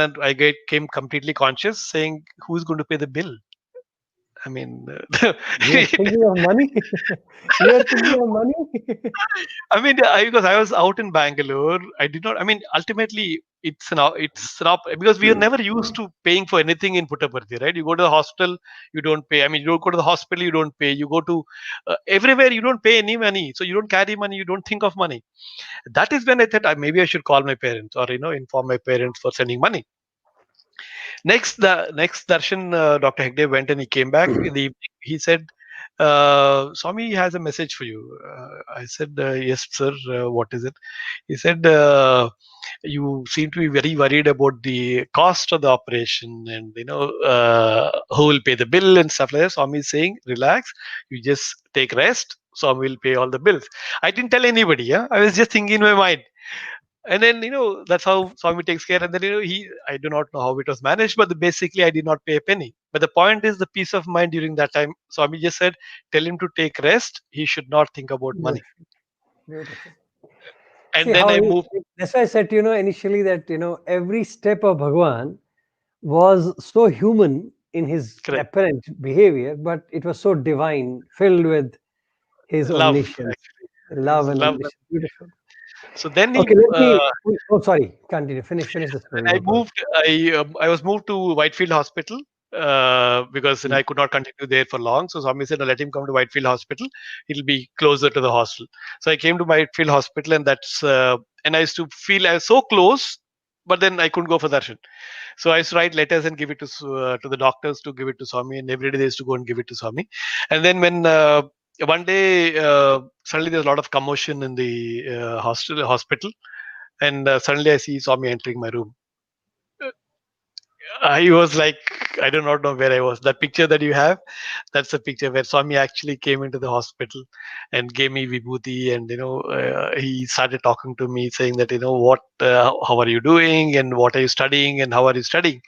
came completely conscious, saying, "Who's going to pay the bill?" I mean, You are thinking of money. You are thinking of money. because I was out in Bangalore, I did not. I mean, ultimately, because we are never used to paying for anything in Puttaparthi, right? You go to the hostel, you don't pay. I mean, you don't go to the hospital, you don't pay. You go to everywhere, you don't pay any money. So you don't carry money, you don't think of money. That is when I thought maybe I should call my parents or inform my parents for sending money. The next darshan, Dr. Hegde went and he came back in the evening. He said, "Swami has a message for you." I said, "Yes, sir. What is it?" He said, "You seem to be very worried about the cost of the operation, and who will pay the bill and stuff like that." Swami is saying, "Relax. You just take rest. Swami will pay all the bills." I didn't tell anybody. Yeah, I was just thinking in my mind. And then that's how Swami takes care. And then I do not know how it was managed, but basically I did not pay a penny. But the point is the peace of mind during that time. Swami just said, "Tell him to take rest. He should not think about money." Beautiful. Beautiful. See And then how I moved. that's why I said initially that every step of Bhagawan was so human in his Correct. apparent behavior, but it was so divine, filled with his Love, omniscience, actually. love and Love. omniscience. Beautiful. So then Okay, let me. Oh, sorry. Continue. Finish the story. I No problem. moved. I was moved to Whitefield Hospital because I could not continue there for long. So Swami said, "No, let him come to Whitefield Hospital. It'll be closer to the hostel." So I came to Whitefield Hospital, and I used to feel I was so close, but then I couldn't go for darshan. So I used to write letters and give it to the doctors to give it to Swami, and every day they used to go and give it to Swami. And then when one day suddenly there's a lot of commotion in the hospital, and suddenly I see Swami entering my room. I was like, I do not know where I was. That picture that you have, that's a picture where Swami actually came into the hospital and gave me vibhuti, and he started talking to me, saying that how are you doing, and what are you studying, and how are you studying,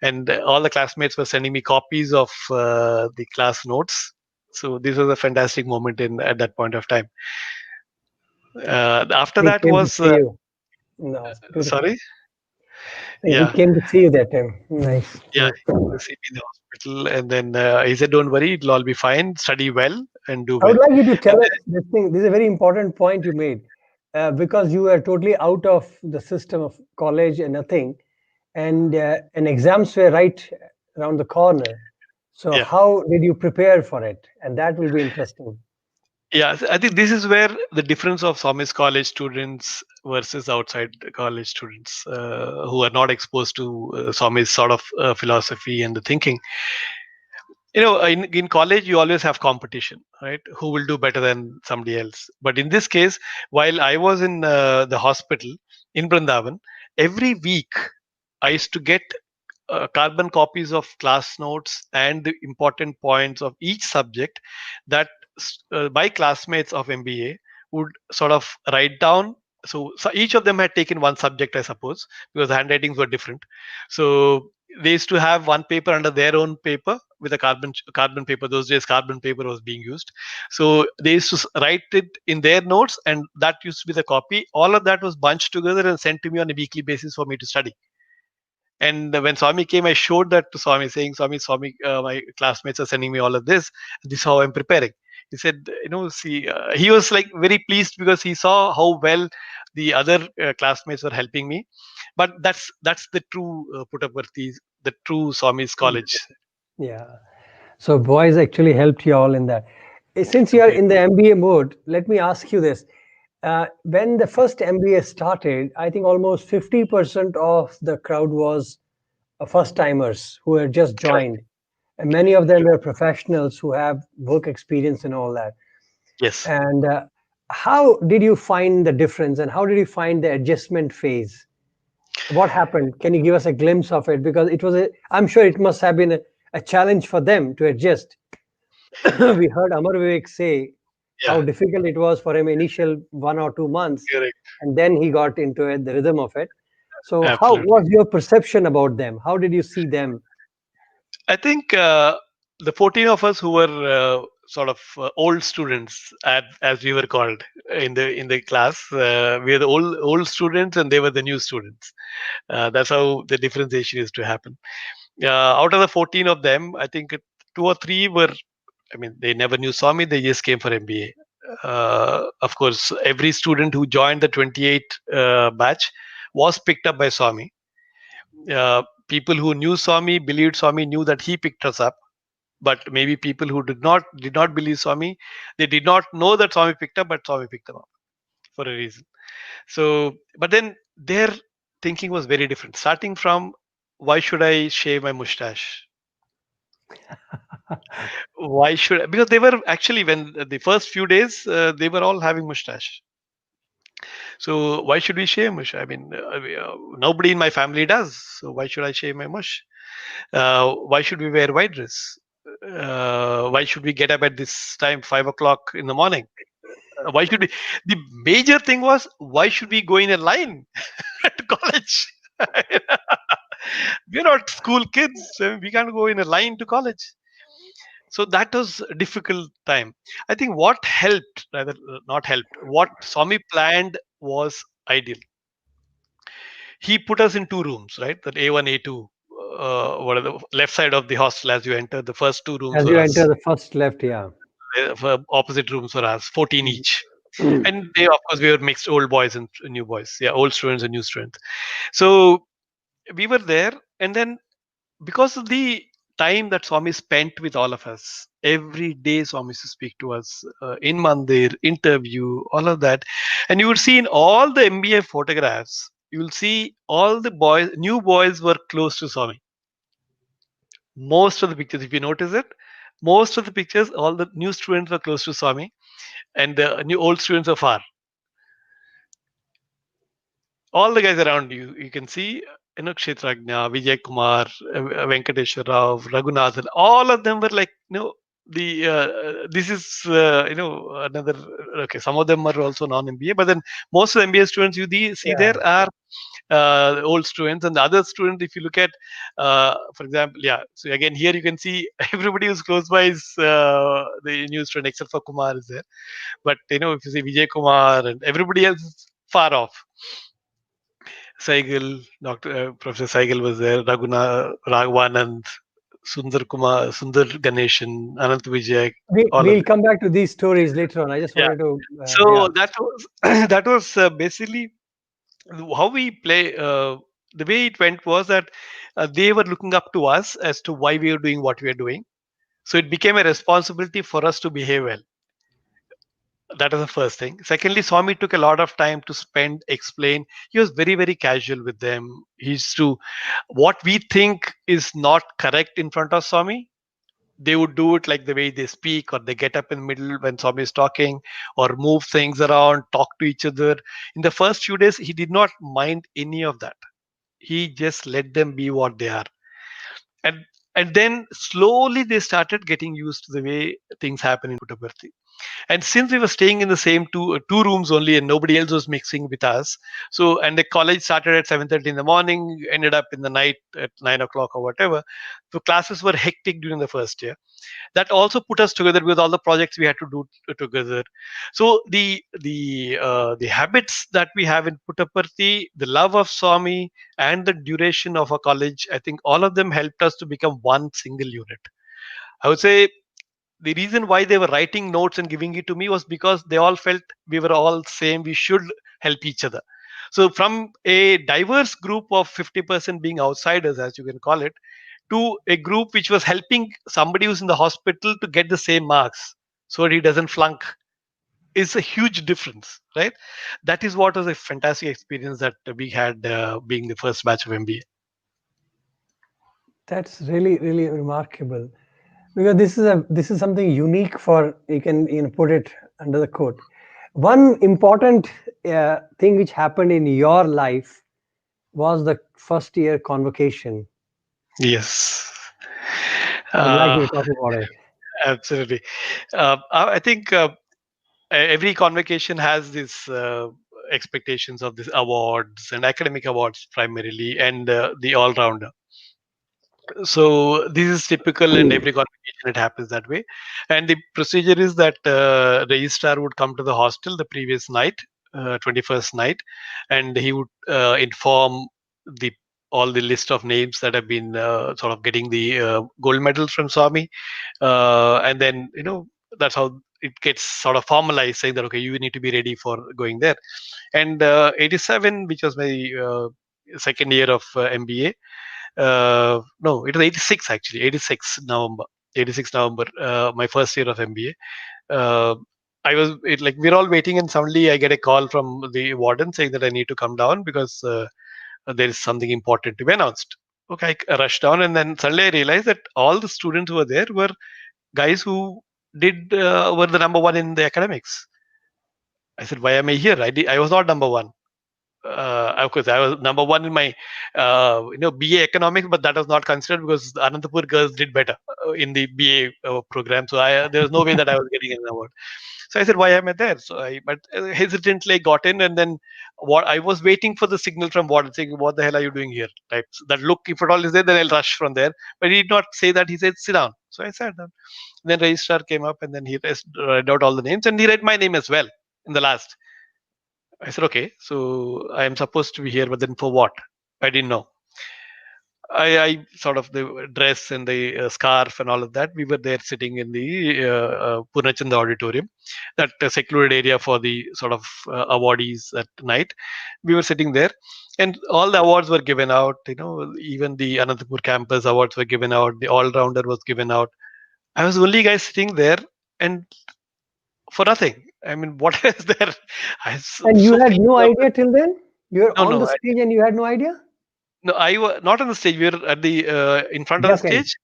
and all the classmates were sending me copies of the class notes. So this was a fantastic moment in at that point of time. After He that came to was see you in the hospital. sorry, He yeah. came to see you that time. Nice, Yeah, nice. he came to see me in the hospital, and then he said, "Don't worry, it'll all be fine. Study well and do I well." would like you to And tell us this thing. This is a very important point you made, because you were totally out of the system of college and nothing, and exams were right around the corner. So yeah, how did you prepare for it? And that will be interesting. yeah. I think this is where the difference of Swami's college students versus outside college students who are not exposed to Swami's sort of philosophy and the thinking. In college you always have competition, right? Who will do better than somebody else? But in this case, while I was in the hospital in Brindavan, every week I used to get carbon copies of class notes and the important points of each subject that my classmates of MBA would sort of write down. So each of them had taken one subject, I suppose, because the handwritings were different. So they used to have one paper under their own paper with a carbon paper. Those days, carbon paper was being used. So they used to write it in their notes, and that used to be the copy. All of that was bunched together and sent to me on a weekly basis for me to study. And when Swami came, I showed that to Swami, saying, Swami, my classmates are sending me all of this. This is how I'm preparing. He said, see, he was like very pleased because he saw how well the other classmates were helping me. But that's the true Puttaparthi, the true Swami's college. Yeah. So boys actually helped you all in that. Since you are Completely. in the MBA mode, let me ask you this. When the first MBA started, I think almost 50% of the crowd was first timers who had just Correct. joined. And many of them were professionals who have work experience and all that. Yes. And how did you find the difference, and how did you find the adjustment phase? What happened? Can you give us a glimpse of it? Because I'm sure it must have been a challenge for them to adjust. We heard Amar Vivek say how Yeah. difficult it was for him initial 1 or 2 months, Correct. and then he got into it, the rhythm of it. So, how Absolutely. was your perception about them? How did you see them? I think the 14 of us who were sort of old students, as we were called in the class, we were the old students, and they were the new students. That's how the differentiation is to happen. Out of the 14 of them, I think two or three were. I mean, they never knew Swami; they just came for MBA. Of course, every student who joined the 28 batch was picked up by Swami. People who knew Swami, believed Swami, knew that he picked us up. But maybe people who did not believe Swami, they did not know that Swami picked up, but Swami picked them up for a reason. So, but then their thinking was very different. Starting from, why should I shave my mustache? Why should because they were actually, when the first few days they were all having mustache. So why should we shave mush? I mean, nobody in my family does. So why should I shave my mush? Why should we wear white dress? Why should we get up at this time, 5 o'clock in the morning? Why should we? The major thing was, why should we go in a line to college? We're not school kids. So we can't go in a line to college. So that was a difficult time. I think what helped, rather not helped, what Swami planned was ideal. He put us in two rooms, right? That A1, A2. What are the left side of the hostel as you enter? The first two rooms As were you us. enter the first left, yeah. Opposite rooms were us, 14 each. And they, of course, we were mixed, old boys and new boys. Yeah, old students and new students. So we were there, and then because of the time that Swami spent with all of us, every day Swami used to speak to us in Mandir, interview, all of that. And you would see in all the MBA photographs, you'll see all the boys, new boys were close to Swami. Most of the pictures, if you notice it, most of the pictures, all the new students were close to Swami, and the new old students are far. All the guys around you, you can see, Kshetrajna, Vijay Kumar, Venkateshwar Rao, Raghunathan, all of them were like, this is, another, okay, some of them are also non-MBA, but then most of the MBA students see Yeah. there are old students, and the other student, if you look at, for example, yeah, so again, here you can see everybody who's close by is the new student, except for Kumar is there. But, if you see Vijay Kumar and everybody else is far off. Saigal, Professor Saigal was there, Raghavan, Sundar Kumar, Sundar Ganeshan, Anant Vijay, all of We'll them. come back to these stories later on. I just Yeah. wanted to, yeah. So that was that was basically how we play. The way it went was that they were looking up to us as to why we are doing what we are doing. So it became a responsibility for us to behave well. That is the first thing. Secondly, Swami took a lot of time to spend, explain. He was very, very casual with them. He used to, what we think is not correct in front of Swami, they would do it like the way they speak, or they get up in the middle when Swami is talking, or move things around, talk to each other. In the first few days, he did not mind any of that. He just let them be what they are. And and then slowly they started getting used to the way things happen in Puttaparthi. And since we were staying in the same two rooms only, and nobody else was mixing with us, so, and the college started at 7:30 in the morning, ended up in the night at 9 o'clock or whatever. So classes were hectic during the first year. That also put us together with all the projects we had to do together. So the habits that we have in Puttaparthi, the love of Swami, and the duration of a college, I think all of them helped us to become one single unit. I would say the reason why they were writing notes and giving it to me was because they all felt we were all same, we should help each other. So from a diverse group of 50% being outsiders, as you can call it, to a group which was helping somebody who's in the hospital to get the same marks so that he doesn't flunk, is a huge difference, right? That is what was a fantastic experience that we had, being the first batch of MBA. That's really, really remarkable, because this is something unique for, you can, put it under the quote. One important thing which happened in your life was the first year convocation. Yes. I would like you uh, to talk about it. Absolutely. I think every convocation has this expectations of these awards and academic awards primarily, and the all-rounder. So this is typical in every convocation. It happens that way, and the procedure is that registrar would come to the hostel the previous night, 21st night, and he would inform the all the list of names that have been sort of getting the gold medals from Swami, and then that's how it gets sort of formalized, saying that okay, you need to be ready for going there. And 87, which was my second year of MBA, no, it was 86 actually, 86 November. 86 November, my first year of MBA. I was like, we're all waiting, and suddenly I get a call from the warden saying that I need to come down because there is something important to be announced. Okay, I rushed down, and then suddenly I realized that all the students who were there were guys who were the number one in the academics. I said, why am I here? I was not number one. Of course, I was number one in my BA economics, but that was not considered because the Anantapur girls did better in the BA program. So there was no way that I was getting an award. So I said, why am I there? So but hesitantly got in, and then what I was waiting for the signal from warden saying, what the hell are you doing here? Right. So that look, if at all is there, then I'll rush from there. But he did not say that. He said, sit down. So I sat down. Then registrar came up, and then he read out all the names, and he read my name as well in the last. I said, okay, so I am supposed to be here, but then for what? I didn't know. I sort of the dress and the scarf and all of that. We were there sitting in the Purnachanda auditorium, that secluded area for the sort of awardees at night. We were sitting there, and all the awards were given out. Even the Anantapur campus awards were given out. The all-rounder was given out. I was the only guy sitting there, and for nothing. I mean, what is there? I was so, And you so had feeling no nervous. idea till then? You're No, on no, the stage and you had no idea? no. I was not on the stage. We were at the in front of the Back end. stage,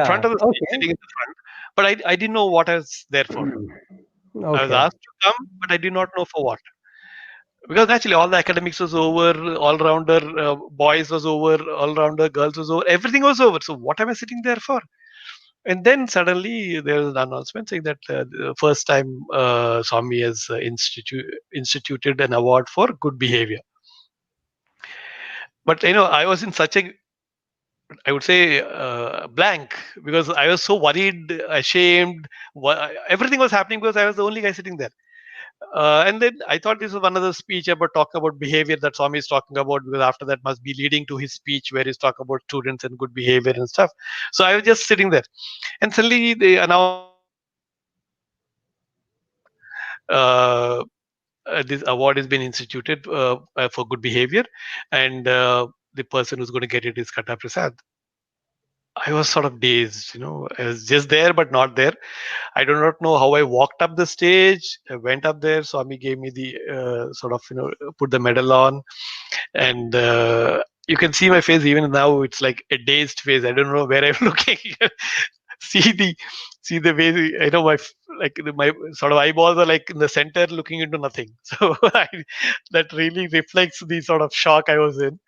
front Yeah. of the stage, Okay. sitting in the front. But I didn't know what I was there for. I was Okay. asked to come, but I did not know for what. Because naturally, all the academics was over, all rounder boys was over, all rounder girls was over, everything was over. So what am I sitting there for? And then suddenly there was an announcement saying that the first time Swami has instituted an award for good behavior. But I was in such a, I would say, blank, because I was so worried, ashamed. Everything was happening because I was the only guy sitting there. And then I thought this was another speech about talking about behavior that Swami is talking about, because after that must be leading to his speech where he's talking about students and good behavior and stuff. So I was just sitting there, and suddenly they announced uh, this award has been instituted for good behavior, and the person who's going to get it is Katta Prasad. I was sort of dazed, I was just there but not there. I do not know how I walked up the stage. I went up there. Swami gave me the sort of, put the medal on, and you can see my face even now. It's like a dazed face. I don't know where I'm looking. see the see the way my sort of eyeballs are like in the center, looking into nothing. So that really reflects the sort of shock I was in.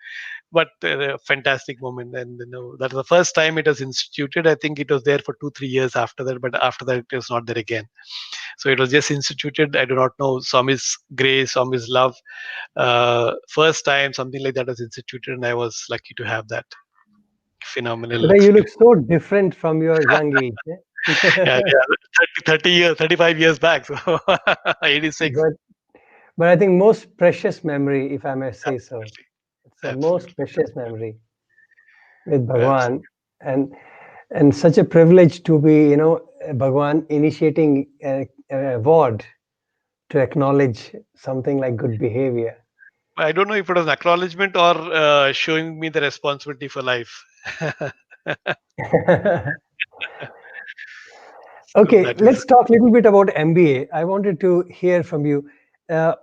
But fantastic moment, and that's the first time it was instituted. I think it was there for 2-3 years after that, but after that it was not there again. So it was just instituted. I do not know Swami's grace, Swami's love. First time something like that was instituted, and I was lucky to have that phenomenal Today you look experience. so different from your young age. Yeah, Eh? yeah, 30 years, 35 years back. So 86. but but I think most precious memory, if I may say so, Absolutely, it's the most absolutely, precious memory with absolutely. Bhagwan, and such a privilege to be, Bhagwan initiating an award to acknowledge something like good behavior. I don't know if it was an acknowledgement or showing me the responsibility for life. So Okay, that is, let's talk a little bit about MBA. I wanted to hear from you. Uh,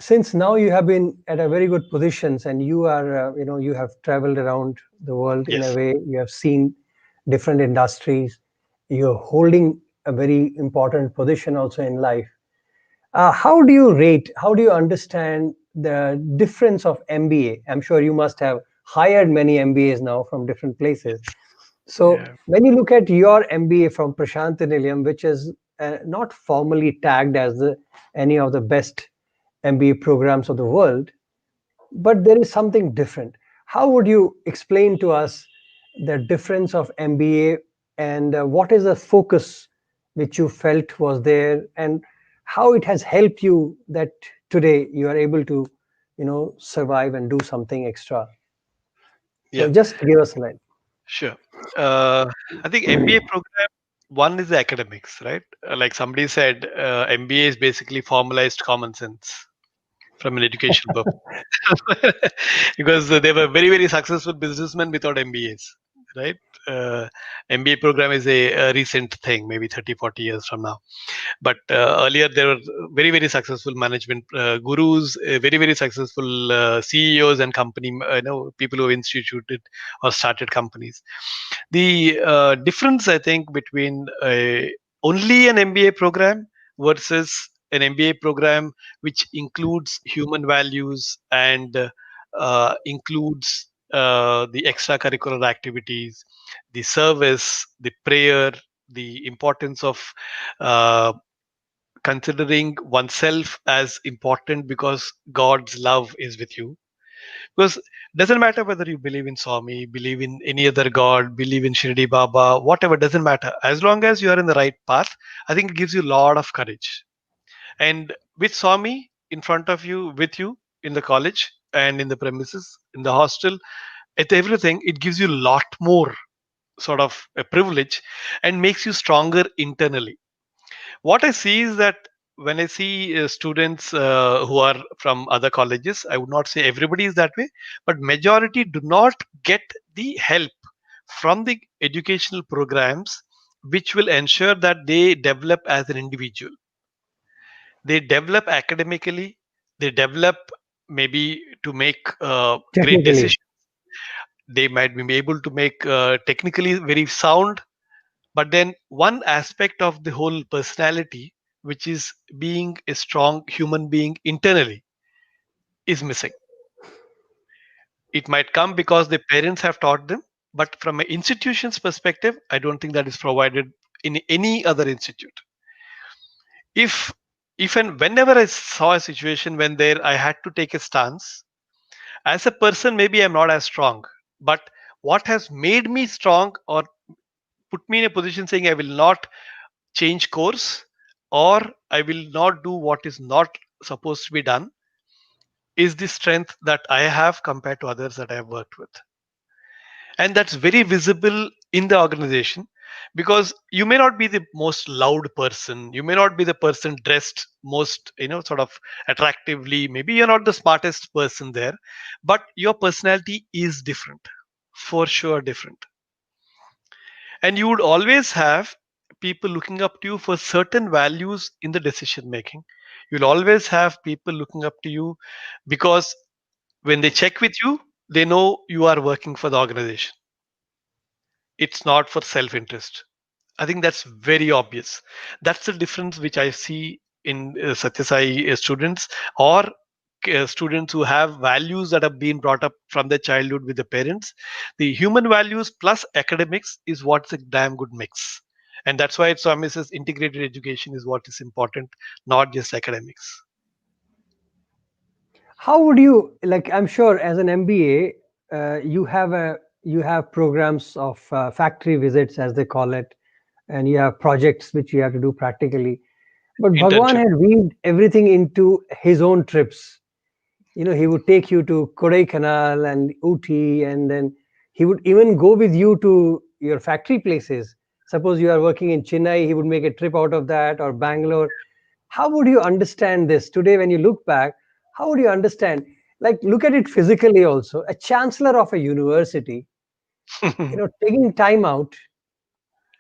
since now you have been at a very good positions and you are, you have traveled around the world in a yes. way, you have seen different industries, you're holding a very important position also in life. How do you rate, how do you understand the difference of MBA? I'm sure you must have hired many MBAs now from different places. So Yeah. when you look at your MBA from Prashant Nilayam, which is not formally tagged as any of the best MBA programs of the world, but there is something different. How would you explain to us the difference of MBA, and what is the focus which you felt was there, and how it has helped you that today you are able to, survive and do something extra? So Yeah. just give us a line. Sure. Uh, I think MBA program, one is the academics, right? Like somebody said, MBA is basically formalized common sense from an education purpose. Because they were very, very successful businessmen without MBAs, right? Uh, MBA program is a recent thing, maybe 30, 40 years from now. But earlier there were very, very successful management gurus, very, very successful CEOs and company, people who have instituted or started companies. The difference, I think, between only an MBA program versus an MBA program which includes human values and includes the extracurricular activities, the service, the prayer, the importance of uh, considering oneself as important because God's love is with you. Because it doesn't matter whether you believe in Swami, believe in any other God, believe in Shirdi Baba, whatever, doesn't matter. As long as you are in the right path, I think it gives you a lot of courage. And with Swami in front of you, with you in the college and in the premises, in the hostel, at everything, it gives you a lot more sort of a privilege and makes you stronger internally. What I see is that when I see students who are from other colleges, I would not say everybody is that way, but majority do not get the help from the educational programs which will ensure that they develop as an individual. They develop academically, they develop maybe to make great Technically. decisions. They might be able to make technically very sound, but then one aspect of the whole personality, which is being a strong human being internally, is missing. It might come because the parents have taught them, but from an institution's perspective, I don't think that is provided in any other institute. If if and whenever I saw a situation when there I had to take a stance as a person, maybe I'm not as strong, but what has made me strong or put me in a position saying I will not change course or I will not do what is not supposed to be done is the strength that I have compared to others that I have worked with. And that's very visible in the organization, because you may not be the most loud person, you may not be the person dressed most, sort of attractively, maybe you're not the smartest person there, but your personality is different, for sure different. And you would always have people looking up to you for certain values in the decision making. You'll always have people looking up to you because when they check with you, they know you are working for the organization. It's not for self interest. I think that's very obvious. That's the difference which I see in Satyasai students, or students who have values that have been brought up from their childhood with the parents. The human values plus academics is what's a damn good mix. And that's why Swami says integrated education is what is important, not just academics. How would you like? I'm sure as an MBA, you have programs of factory visits, as they call it, and you have projects which you have to do practically. But Bhagwan Internship. had weaved everything into his own trips. He would take you to Kodaikanal and Uti, and then he would even go with you to your factory places. Suppose you are working in Chennai, he would make a trip out of that, or Bangalore. How would you understand this today when you look back? How would you understand? Like, look at it physically also. A chancellor of a university, taking time out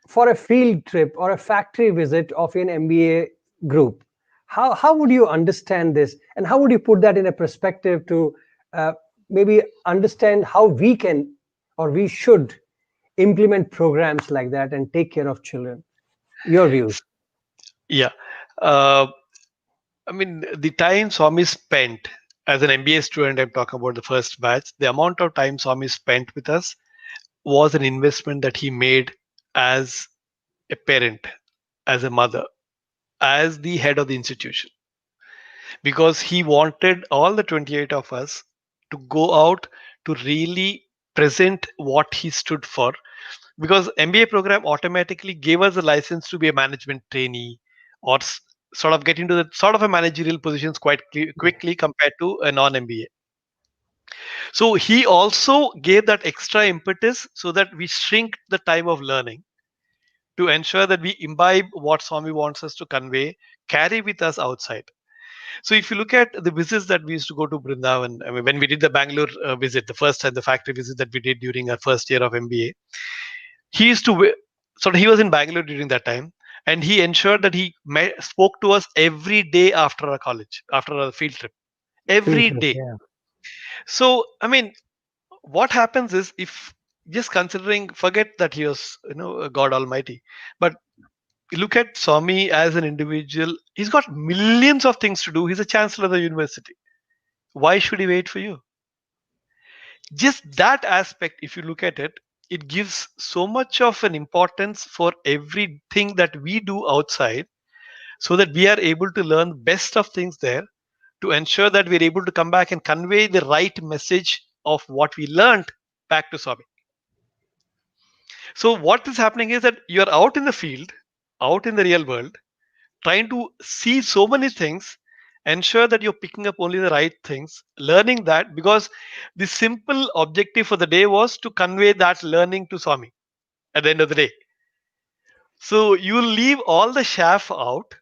for a field trip or a factory visit of an MBA group. How would you understand this, and how would you put that in a perspective to uh, maybe understand how we can or we should implement programs like that and take care of children? Your views. Yeah. Uh, I mean, the time Swami spent as an MBA student, I'm talking about the first batch, the amount of time Swami spent with us was an investment that he made as a parent, as a mother, as the head of the institution, because he wanted all the 28 of us to go out to really present what he stood for. Because MBA program automatically gave us a license to be a management trainee or sort of get into the sort of a managerial positions quite quickly compared to a non-MBA. So he also gave that extra impetus so that we shrink the time of learning to ensure that we imbibe what Swami wants us to convey, carry with us outside. So if you look at the visits that we used to go to Brindavan, I mean, when we did the Bangalore visit, the first time, the factory visit that we did during our first year of MBA, he used to, he was in Bangalore during that time, and he ensured that he spoke to us every day after our college, after our field trip, Field every trip, day. yeah. So, I mean, what happens is if just considering, forget that he was, God Almighty, but look at Swami as an individual. He's got millions of things to do. He's a chancellor of the university. Why should he wait for you? Just that aspect, if you look at it, it gives so much of an importance for everything that we do outside, so that we are able to learn best of things there, to ensure that we're able to come back and convey the right message of what we learned back to Swami. So what is happening is that you're out in the field, out in the real world, trying to see so many things, ensure that you're picking up only the right things, learning that, because the simple objective for the day was to convey that learning to Swami at the end of the day. So you'll leave all the chaff out,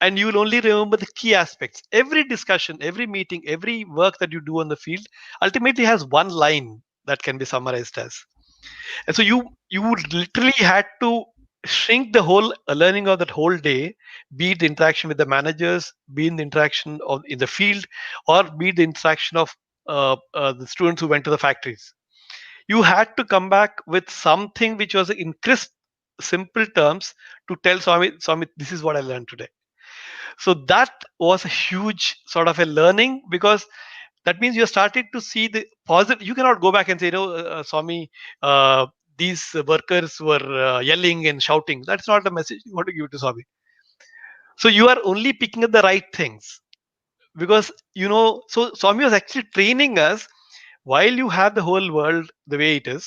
and you'll only remember the key aspects. Every discussion, every meeting, every work that you do on the field ultimately has one line that can be summarized as. And so you would literally had to shrink the whole learning of that whole day, be it the interaction with the managers, be it the interaction of in the field, or be it the interaction of the students who went to the factories. You had to come back with something which was in crisp, simple terms to tell Swami, Swami, this is what I learned today. So that was a huge sort of a learning, because that means you started to see the positive. You cannot go back and say, Swami, uh, these workers were yelling and shouting. That's not the message you want to give to Swami. So you are only picking up the right things, because so Swami was actually training us. While you have the whole world the way it is,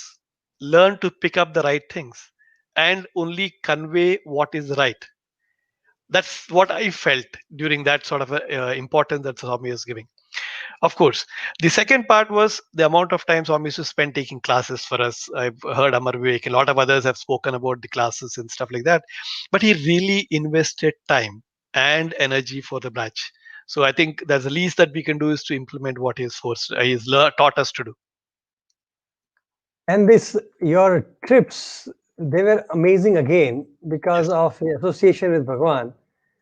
learn to pick up the right things and only convey what is right. That's what I felt during that sort of importance that Swami is giving. Of course, the second part was the amount of time Swami used to spend taking classes for us. I've heard Amar Vivek, a lot of others have spoken about the classes and stuff like that. But he really invested time and energy for the batch. So I think that's the least that we can do is to implement what taught us to do. And this, your trips, they were amazing again because Yes, of the association with Bhagawan.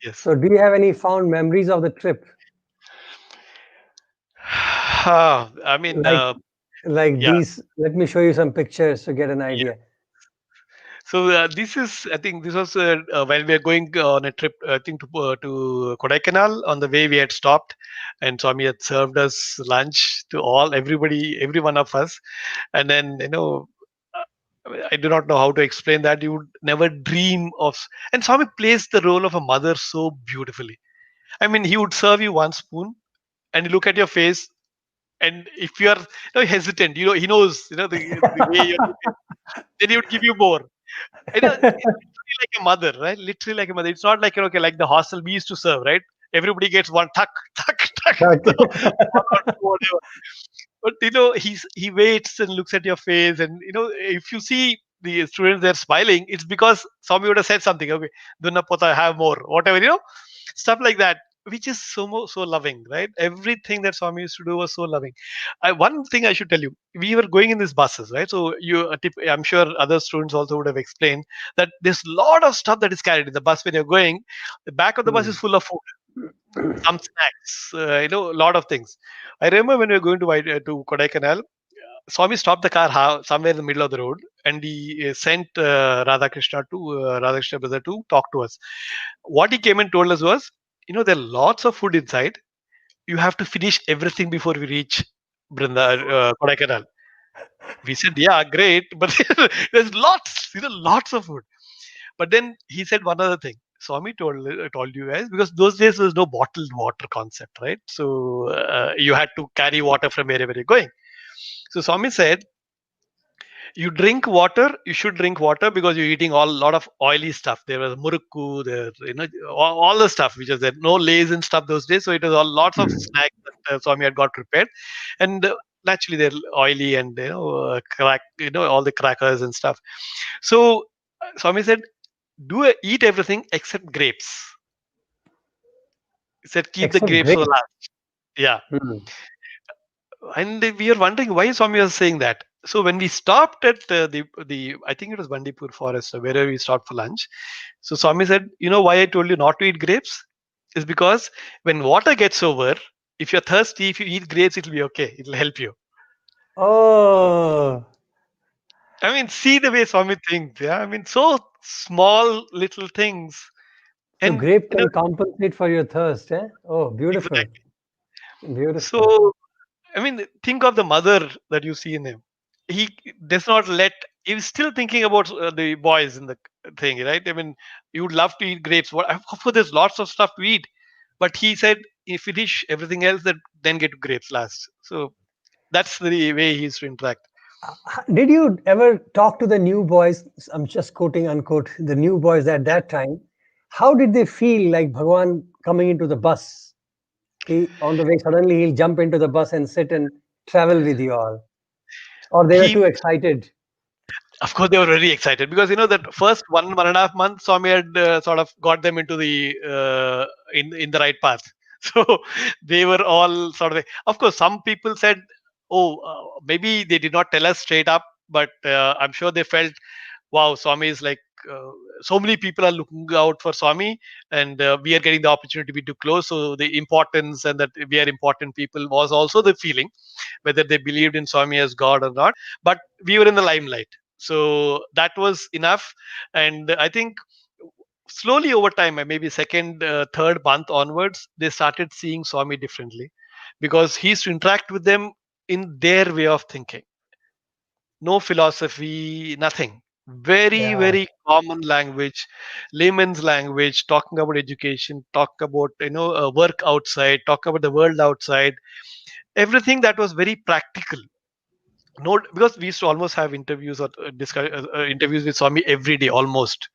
yes. So, do you have any fond memories of the trip? I mean, Like, like yeah, these, let me show you some pictures to get an yeah. idea. So this is, I think, this was when we were going on a trip. I think to Kodaikanal. On the way, we had stopped, and Swami had served us lunch to everybody, every one of us. And then I do not know how to explain that. You would never dream of. And Swami plays the role of a mother so beautifully. I mean, he would serve you one spoon, and you look at your face, and if you are hesitant, he knows the way you're looking, then he would give you more. It's literally like a mother, right? Literally like a mother. It's not like okay, like the hostel we used to serve, right? Everybody gets one tuck, tuck, tuck, so, Okay. one or two, whatever. But he waits and looks at your face, and if you see the students they're smiling, it's because somebody would have said something. Okay, Dunna Pota, have more, whatever, stuff like that, which is so loving, right? Everything that Swami used to do was so loving. One thing I should tell you, we were going in these buses, right? So I'm sure other students also would have explained that there's a lot of stuff that is carried in the bus when you're going. The back of the bus is Hmm. full of food, some snacks, a lot of things. I remember when we were going to Kodaikanal, Swami stopped the car somewhere in the middle of the road, and he sent Radhakrishna brother to talk to us. What he came and told us was, there are lots of food inside. You have to finish everything before we reach Kodaikanal. We said, yeah, great, but there's lots of food. But then he said one other thing. Swami told you guys, because those days there was no bottled water concept, right? So you had to carry water from wherever you're going. So Swami said, you drink water, you should drink water because you're eating all lot of oily stuff. There was murukku, there all the stuff which was there. No lays and stuff those days, so it was all lots of snacks that Swami had got prepared, and naturally they're oily and all the crackers and stuff. So Swami said, eat everything except grapes. He said keep the Except grapes for the grape. last. Yeah, Hmm. and we are wondering why Swami was saying that. So when we stopped at the I think it was Bandipur forest, wherever we stopped for lunch. So Swami said, why I told you not to eat grapes is because when water gets over, if you're thirsty, if you eat grapes, it'll be okay. It'll help you. Oh, I mean, see the way Swami thinks. Yeah, I mean, so small little things, so and grape can compensate for your thirst, eh? Oh, beautiful, exactly. beautiful. So I mean, think of the mother that you see in him. He does not let. He's still thinking about the boys in the thing, right? I mean, you would love to eat grapes. What? Of course, there's lots of stuff to eat, but he said, "If finish everything else, then get to grapes last." So that's the way he used to interact. Did you ever talk to the new boys? I'm just quoting unquote the new boys at that time. How did they feel like Bhagwan coming into the bus? He on the way suddenly he'll jump into the bus and sit and travel with you all, or they were He too excited. Of course, they were very excited because that first 1.5 months, Swami had sort of got them into the in the right path. So they were all sort of. Of course, some people said, "Oh, maybe they did not tell us straight up," but I'm sure they felt, "Wow, Swami is like." so many people are looking out for Swami, and we are getting the opportunity to be too close. So the importance and that we are important people was also the feeling, whether they believed in Swami as God or not. But we were in the limelight, so that was enough. And I think slowly over time, maybe second, third month onwards, they started seeing Swami differently, because he used to interact with them in their way of thinking. No philosophy, nothing. Very, Yeah. very common language, layman's language, talking about education, talk about work outside, talk about the world outside, everything that was very practical. No, because we used to almost have interviews or discuss, interviews with Swami every day almost.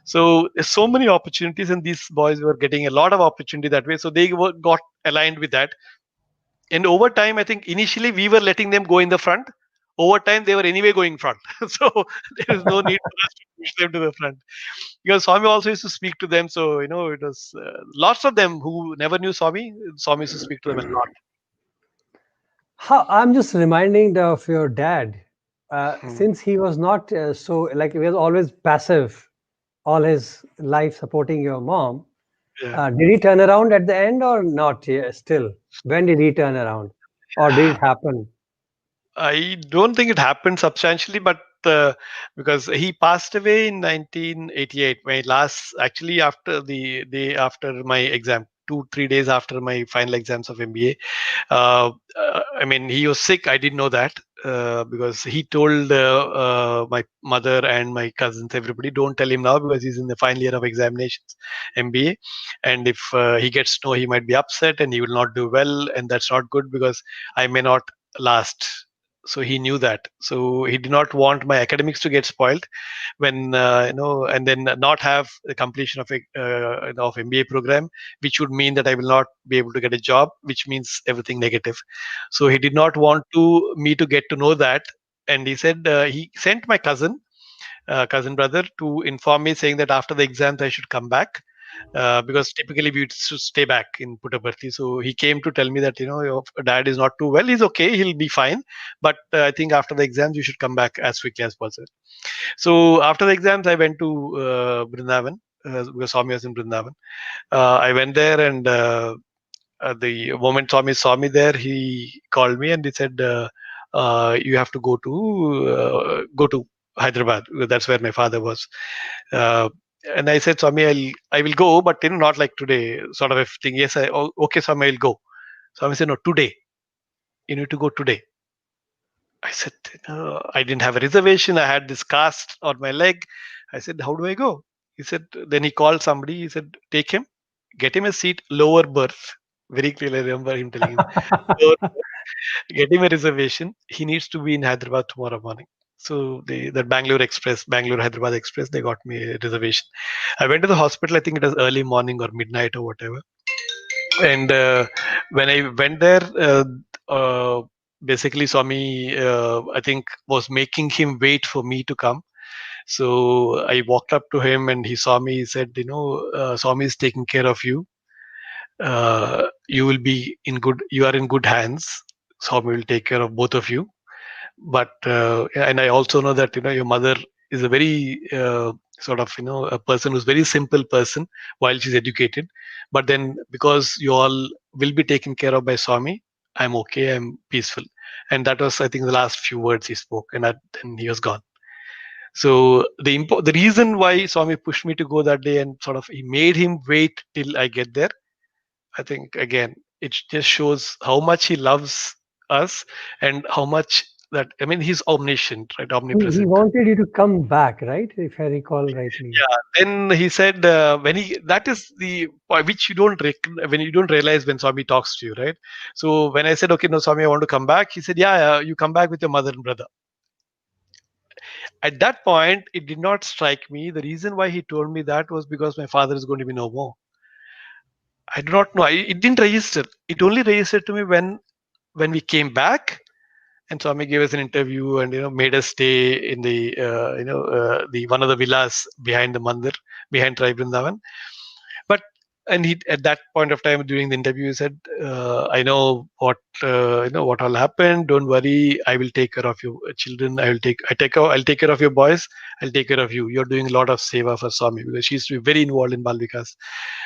So there's so many opportunities, and these boys were getting a lot of opportunity that way. So they got aligned with that. And over time, I think initially we were letting them go in the front. Over time, they were anyway going front. So there is no need for us to push them to the front. Because Swami also used to speak to them. So, it was lots of them who never knew Swami. Swami used to speak to them a lot. How, I'm just reminding of your dad, Hmm. since he was not so like he was always passive all his life supporting your mom. Yeah. Did he turn around at the end or not? Yeah, still, when did he turn around, or did it happen? I don't think it happened substantially, but because he passed away in 1988, my last, actually after the day after my exam, 2 3 days after my final exams of MBA. I mean, he was sick. I didn't know that, because he told my mother and my cousins, everybody, don't tell him now because he's in the final year of examinations, MBA, and if he gets to know, he might be upset and he will not do well, and that's not good because I may not last. So he knew that, so he did not want my academics to get spoiled when and then not have the completion of a of MBA program, which would mean that I will not be able to get a job, which means everything negative. So he did not want to me to get to know that, and he said he sent my cousin brother to inform me, saying that after the exams I should come back, because typically we used to stay back in Puttaparthi. So he came to tell me that your dad is not too well. He's okay. He'll be fine. But I think after the exams you should come back as quickly as possible. So after the exams I went to Brindavan, because Swami was in Brindavan. I went there, and the moment Swami saw me there, he called me and he said, "You have to go to Hyderabad. That's where my father was." Uh, and I said, Swami, I will go, but not like today, sort of a thing. Yes, okay, Swami, I'll go. Swami said, no, today. You need to go today. I said, I didn't have a reservation. I had this cast on my leg. I said, how do I go? He said, then he called somebody. He said, take him, get him a seat, lower berth. Very clearly, I remember him telling him, lower get him a reservation. He needs to be in Hyderabad tomorrow morning. So that Bangalore Hyderabad Express, they got me a reservation. I went to the hospital. I think it was early morning or midnight or whatever. And when I went there, basically Swami, I think, was making him wait for me to come. So I walked up to him and he saw me. He said, Swami is taking care of you. You will be in good. You are in good hands. Swami will take care of both of you. But and I also know that your mother is a very sort of a person who's very simple person while she's educated, but then because you all will be taken care of by Swami, I'm okay, I'm peaceful. And that was, I think, the last few words he spoke, and then he was gone. So the reason why Swami pushed me to go that day and sort of he made him wait till I get there, I think, again, it just shows how much he loves us, and how much that, I mean, he's omniscient, right? He Omnipresent. wanted you to come back, right? If I recall rightly. Yeah. Then he said, when he that is the point which you don't when you don't realize when Swami talks to you, right? So when I said, okay, no, Swami, I want to come back, he said, yeah, yeah, you come back with your mother and brother. At that point, it did not strike me. The reason why he told me that was because my father is going to be no more. I do not know. It didn't register. It only registered to me when we came back, and Swami gave us an interview and made us stay in the the one of the villas behind the mandir, behind Trai Brindavan. But And he, at that point of time during the interview, he said, I know what what all happened, don't worry, I will take care of your children, I'll take care of your boys, I'll take care of you, you're doing a lot of seva for Swami, because she used to be very involved in Bal Vikas.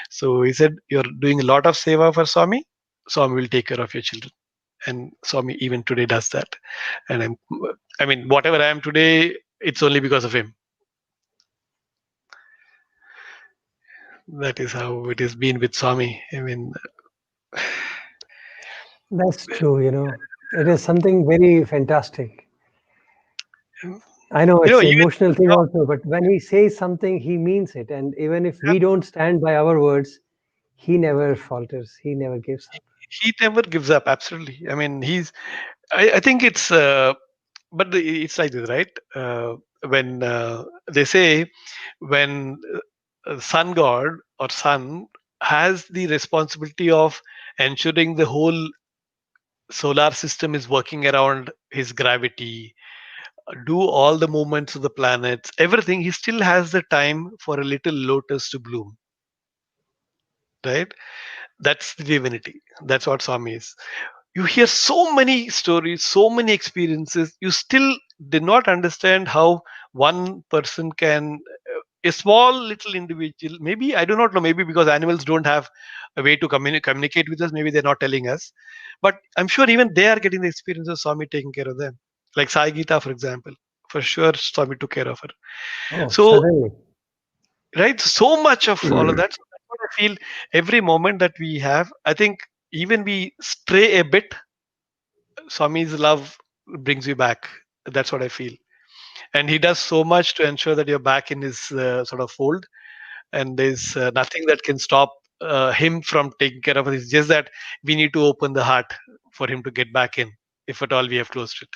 So he said, you're doing a lot of seva for Swami, Swami will take care of your children. And Swami even today does that. And I mean, whatever I am today, it's only because of him. That is how it has been with Swami. I mean, That's true, It is something very fantastic. I know it's an even emotional thing also, but when he says something, he means it. And even if we don't stand by our words, he never falters. He never gives up. he never gives up. Absolutely. I mean, I think it's, but it's like this, right? When they say, when sun god or sun has the responsibility of ensuring the whole solar system is working around his gravity, do all the movements of the planets, everything, he still has the time for a little lotus to bloom, right? That's the divinity. That's what Swami is. You hear so many stories, so many experiences, you still did not understand how one person can, a small little individual, maybe, I do not know, maybe because animals don't have a way to communicate with us, maybe they're not telling us, but I'm sure even they are getting the experience of Swami taking care of them. Like Sai Gita, for example, for sure Swami took care of her. Oh, So, certainly. right, so much of all of that. So that's what I feel. Every moment that we have, I think, even we stray a bit, Swami's love brings you back. That's what I feel. And he does so much to ensure that you're back in his sort of fold. And there's nothing that can stop him from taking care of it. It's just that we need to open the heart for him to get back in, if at all we have closed it.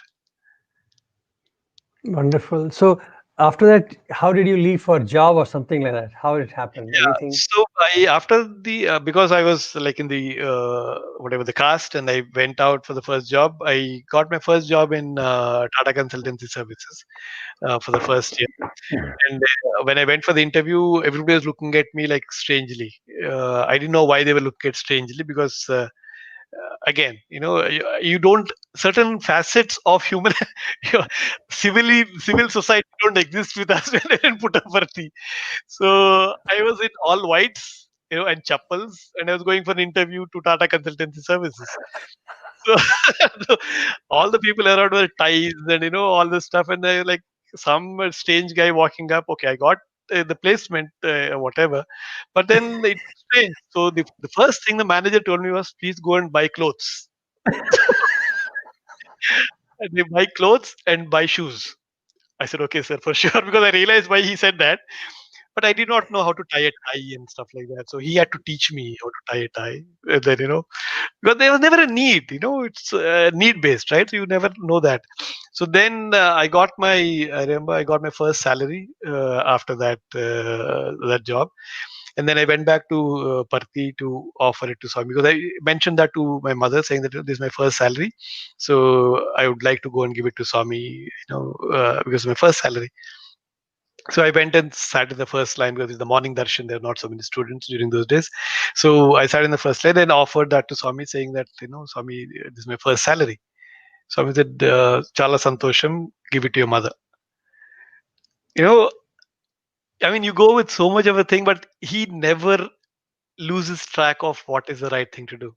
Wonderful. So after that, how did you leave for a job or something like that? How did it happen? Yeah. Anything? So I, after the because I was like in the whatever the cast, and I went out for the first job. I got my first job in Tata Consultancy Services for the first year. And when I went for the interview, everybody was looking at me like strangely. I didn't know why they were looking at strangely, because again, you don't, certain facets of human civil society don't exist with us when I didn't put up Parthi. So I was in all whites, and chappals, and I was going for an interview to Tata Consultancy Services. So, so all the people around were ties and all this stuff, and they like some strange guy walking up. Okay, I got the placement, whatever, but then it's strange. So the first thing the manager told me was, please go and buy clothes. And they buy clothes and buy shoes. I said, okay, sir, for sure, because I realized why he said that. But I did not know how to tie a tie and stuff like that. So he had to teach me how to tie a tie. And then, because there was never a need, it's need based, right? So you never know that. So then I remember I got my first salary after that job. And then I went back to Parthi to offer it to Swami, because I mentioned that to my mother, saying that this is my first salary. So I would like to go and give it to Swami, because it's my first salary. So I went and sat in the first line, because it's the morning darshan. There are not so many students during those days. So I sat in the first line and offered that to Swami, saying that, Swami, this is my first salary. Swami said, Chala Santosham, give it to your mother. You know, I mean, you go with so much of a thing, but he never loses track of what is the right thing to do.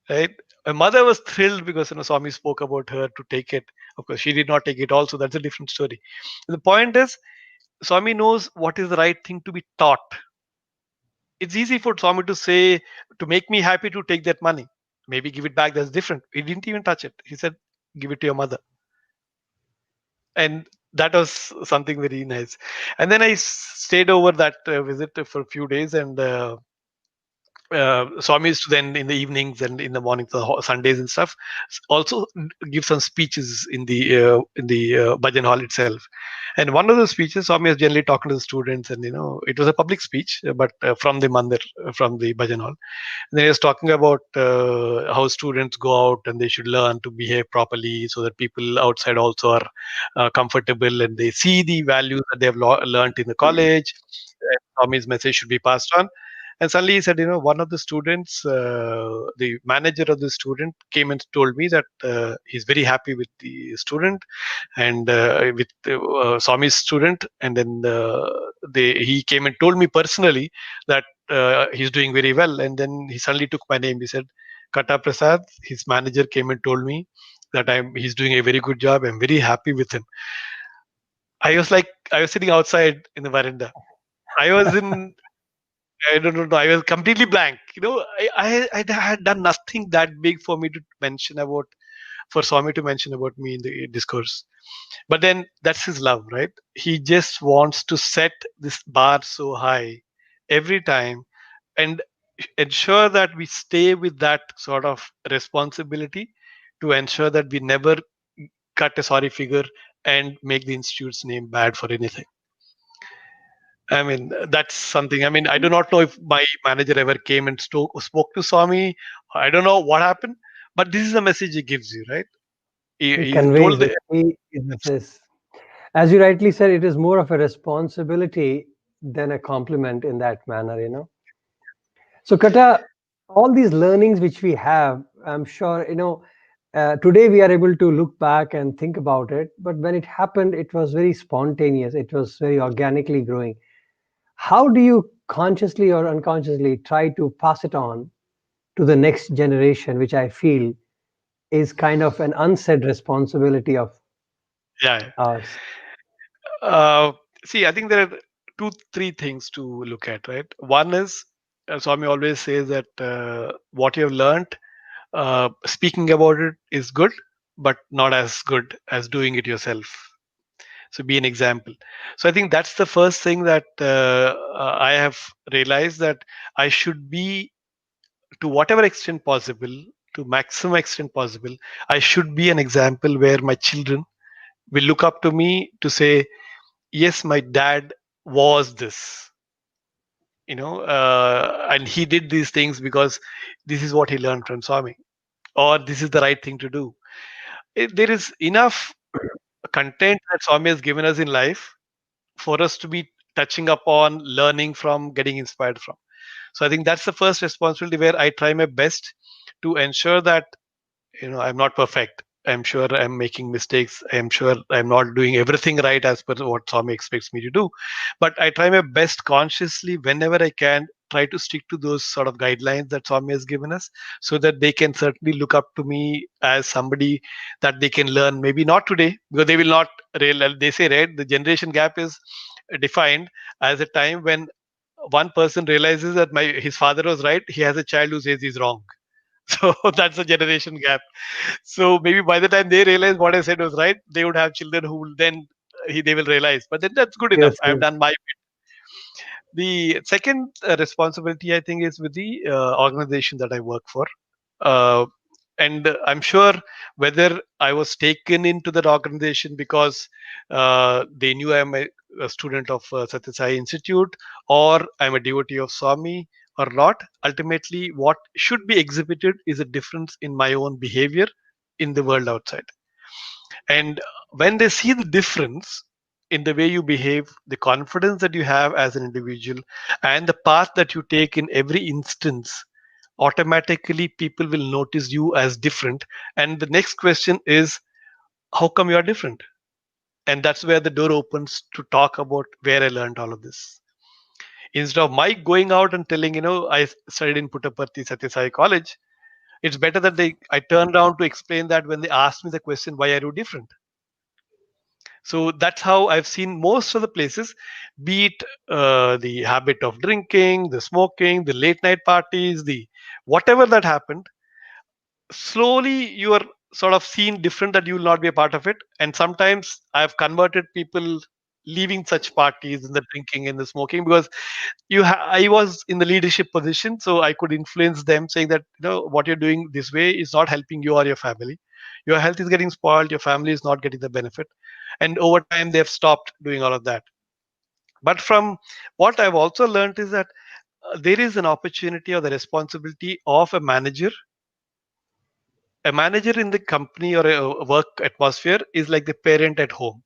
Right? My mother was thrilled because Swami spoke about her to take it. Of course, she did not take it also. That's a different story. The point is, Swami knows what is the right thing to be taught. It's easy for Swami to say, to make me happy, to take that money. Maybe give it back. That's different. He didn't even touch it. He said, give it to your mother. And that was something very nice. And then I stayed over that visit for a few days, and Swami used to then in the evenings and in the mornings, Sundays and stuff, also give some speeches in the bhajan hall itself. And one of the speeches, Swami was generally talking to the students, and it was a public speech, but from the mandir, from the bhajan hall. And then he was talking about how students go out and they should learn to behave properly, so that people outside also are comfortable and they see the values that they have learned in the college. And Swami's message should be passed on. And suddenly he said, one of the students, the manager of the student came and told me that he's very happy with the student and with Swami's student. And then he came and told me personally that he's doing very well. And then he suddenly took my name. He said, Katta Prasad, his manager came and told me that he's doing a very good job. I'm very happy with him. I was sitting outside in the veranda. I was in, I don't know, I was completely blank. I had done nothing that big for me to mention about, for Swami to mention about me in the discourse. But then that's his love, right? He just wants to set this bar so high every time and ensure that we stay with that sort of responsibility to ensure that we never cut a sorry figure and make the institute's name bad for anything. I mean, that's something. I mean, I do not know if my manager ever came and spoke to Swami. I don't know what happened, but this is the message he gives you, right? He He told conveys it. the. He insists. As you rightly said, it is more of a responsibility than a compliment in that manner. So, Kata, all these learnings which we have, I'm sure, today we are able to look back and think about it. But when it happened, it was very spontaneous, it was very organically growing. How do you consciously or unconsciously try to pass it on to the next generation, which I feel is kind of an unsaid responsibility of Yeah. ours? Uh, See, I think there are two, three things to look at, right? One is, Swami always says that what you have learned, speaking about it is good, but not as good as doing it yourself. So be an example. So I think that's the first thing that I have realized, that I should be, to whatever extent possible, to maximum extent possible, I should be an example where my children will look up to me to say, yes, my dad was this, and he did these things because this is what he learned from Swami, or this is the right thing to do. There is enough content that Swami has given us in life for us to be touching upon, learning from, getting inspired from. So I think that's the first responsibility, where I try my best to ensure that, I'm not perfect. I'm sure I'm making mistakes. I'm sure I'm not doing everything right as per what Swami expects me to do. But I try my best consciously, whenever I can, try to stick to those sort of guidelines that Swami has given us, so that they can certainly look up to me as somebody that they can learn. Maybe not today, because they will not realize. They say, right, the generation gap is defined as a time when one person realizes that his father was right. He has a child who says he's wrong. So that's a generation gap. So maybe by the time they realize what I said was right, they would have children who will then, they will realize. But then that's good enough. Yes, I've yes. done my. The second responsibility, I think, is with the organization that I work for. Uh, and I'm sure, whether I was taken into that organization because they knew I'm a student of Satya Sai Institute, or I'm a devotee of Swami, or not, ultimately, what should be exhibited is a difference in my own behavior in the world outside. And when they see the difference in the way you behave, the confidence that you have as an individual, and the path that you take in every instance, automatically people will notice you as different. And the next question is, how come you are different? And that's where the door opens to talk about where I learned all of this. Instead of my going out and telling, I studied in Puttaparthi Satya Sai College, it's better that I turn around to explain that when they ask me the question, why are you different? So that's how I've seen most of the places, be it the habit of drinking, the smoking, the late night parties, the whatever that happened. Slowly, you are sort of seen different, that you will not be a part of it. And sometimes I've converted people leaving such parties and the drinking and the smoking, because I was in the leadership position, so I could influence them, saying that, what you're doing this way is not helping you or your family. Your health is getting spoiled, your family is not getting the benefit. And over time, they've stopped doing all of that. But from what I've also learned is that there is an opportunity or the responsibility of a manager in the company or a work atmosphere is like the parent at home.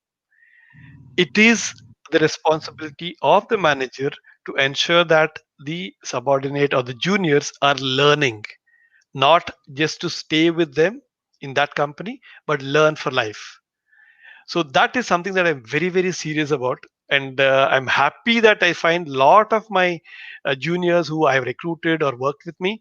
It is the responsibility of the manager to ensure that the subordinate or the juniors are learning, not just to stay with them in that company, but learn for life. So that is something that I'm very very serious about, and I'm happy that I find a lot of my juniors who I have recruited or worked with me,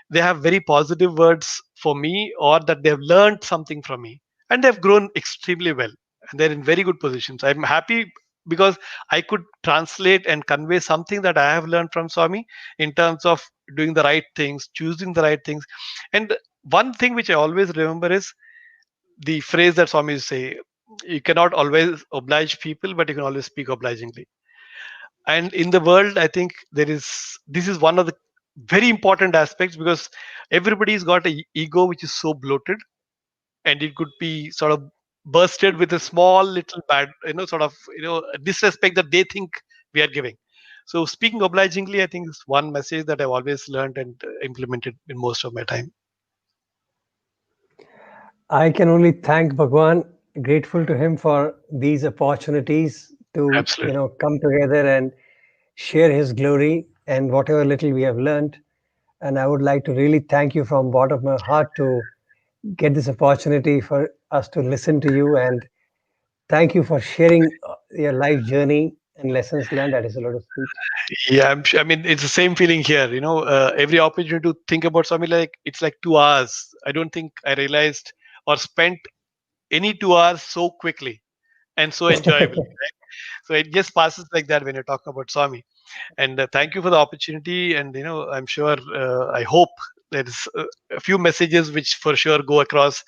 they have very positive words for me, or that they have learned something from me, and they've grown extremely well, and they're in very good positions. I'm happy because I could translate and convey something that I have learned from Swami in terms of doing the right things, choosing the right things. And one thing which I always remember is the phrase that Swami say: you cannot always oblige people, but you can always speak obligingly. And in the world, I think this is one of the very important aspects, because everybody's got a ego which is so bloated, and it could be sort of bursted with a small little bad, sort of, disrespect that they think we are giving. So speaking obligingly, I think, is one message that I've always learned and implemented in most of my time. I can only thank Bhagwan, grateful to him for these opportunities to, Absolutely. come together and share his glory and whatever little we have learned. And I would like to really thank you from bottom of my heart to get this opportunity for us to listen to you, and thank you for sharing your life journey and lessons learned. That is a lot of sweet. Yeah, I'm sure. I mean, it's the same feeling here. Every opportunity to think about something, like it's like 2 hours. I don't think I realized or spent any 2 hours so quickly and so enjoyably. So it just passes like that when you talk about Swami. And thank you for the opportunity. And I'm sure, I hope there is a few messages which for sure go across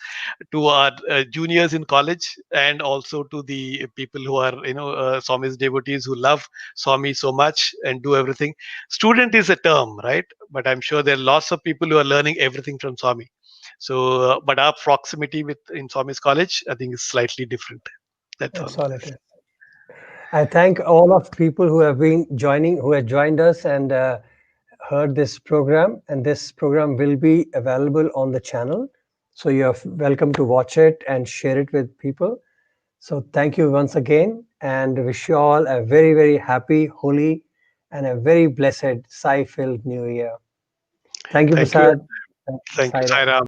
to our juniors in college, and also to the people who are, Swami's devotees, who love Swami so much and do everything. Student is a term, right? But I'm sure there are lots of people who are learning everything from Swami. So but our proximity with in Swami's college, I think, is slightly different. That's all. That's all it is. I thank all of people who have been joining, who have joined us and heard this program. And this program will be available on the channel. So you're welcome to watch it and share it with people. So thank you once again, and wish you all a very, very happy, holy, and a very blessed, Sai filled New Year. Thank you, Thank you. Prasad. Thank you, Sai Ram. Sairam.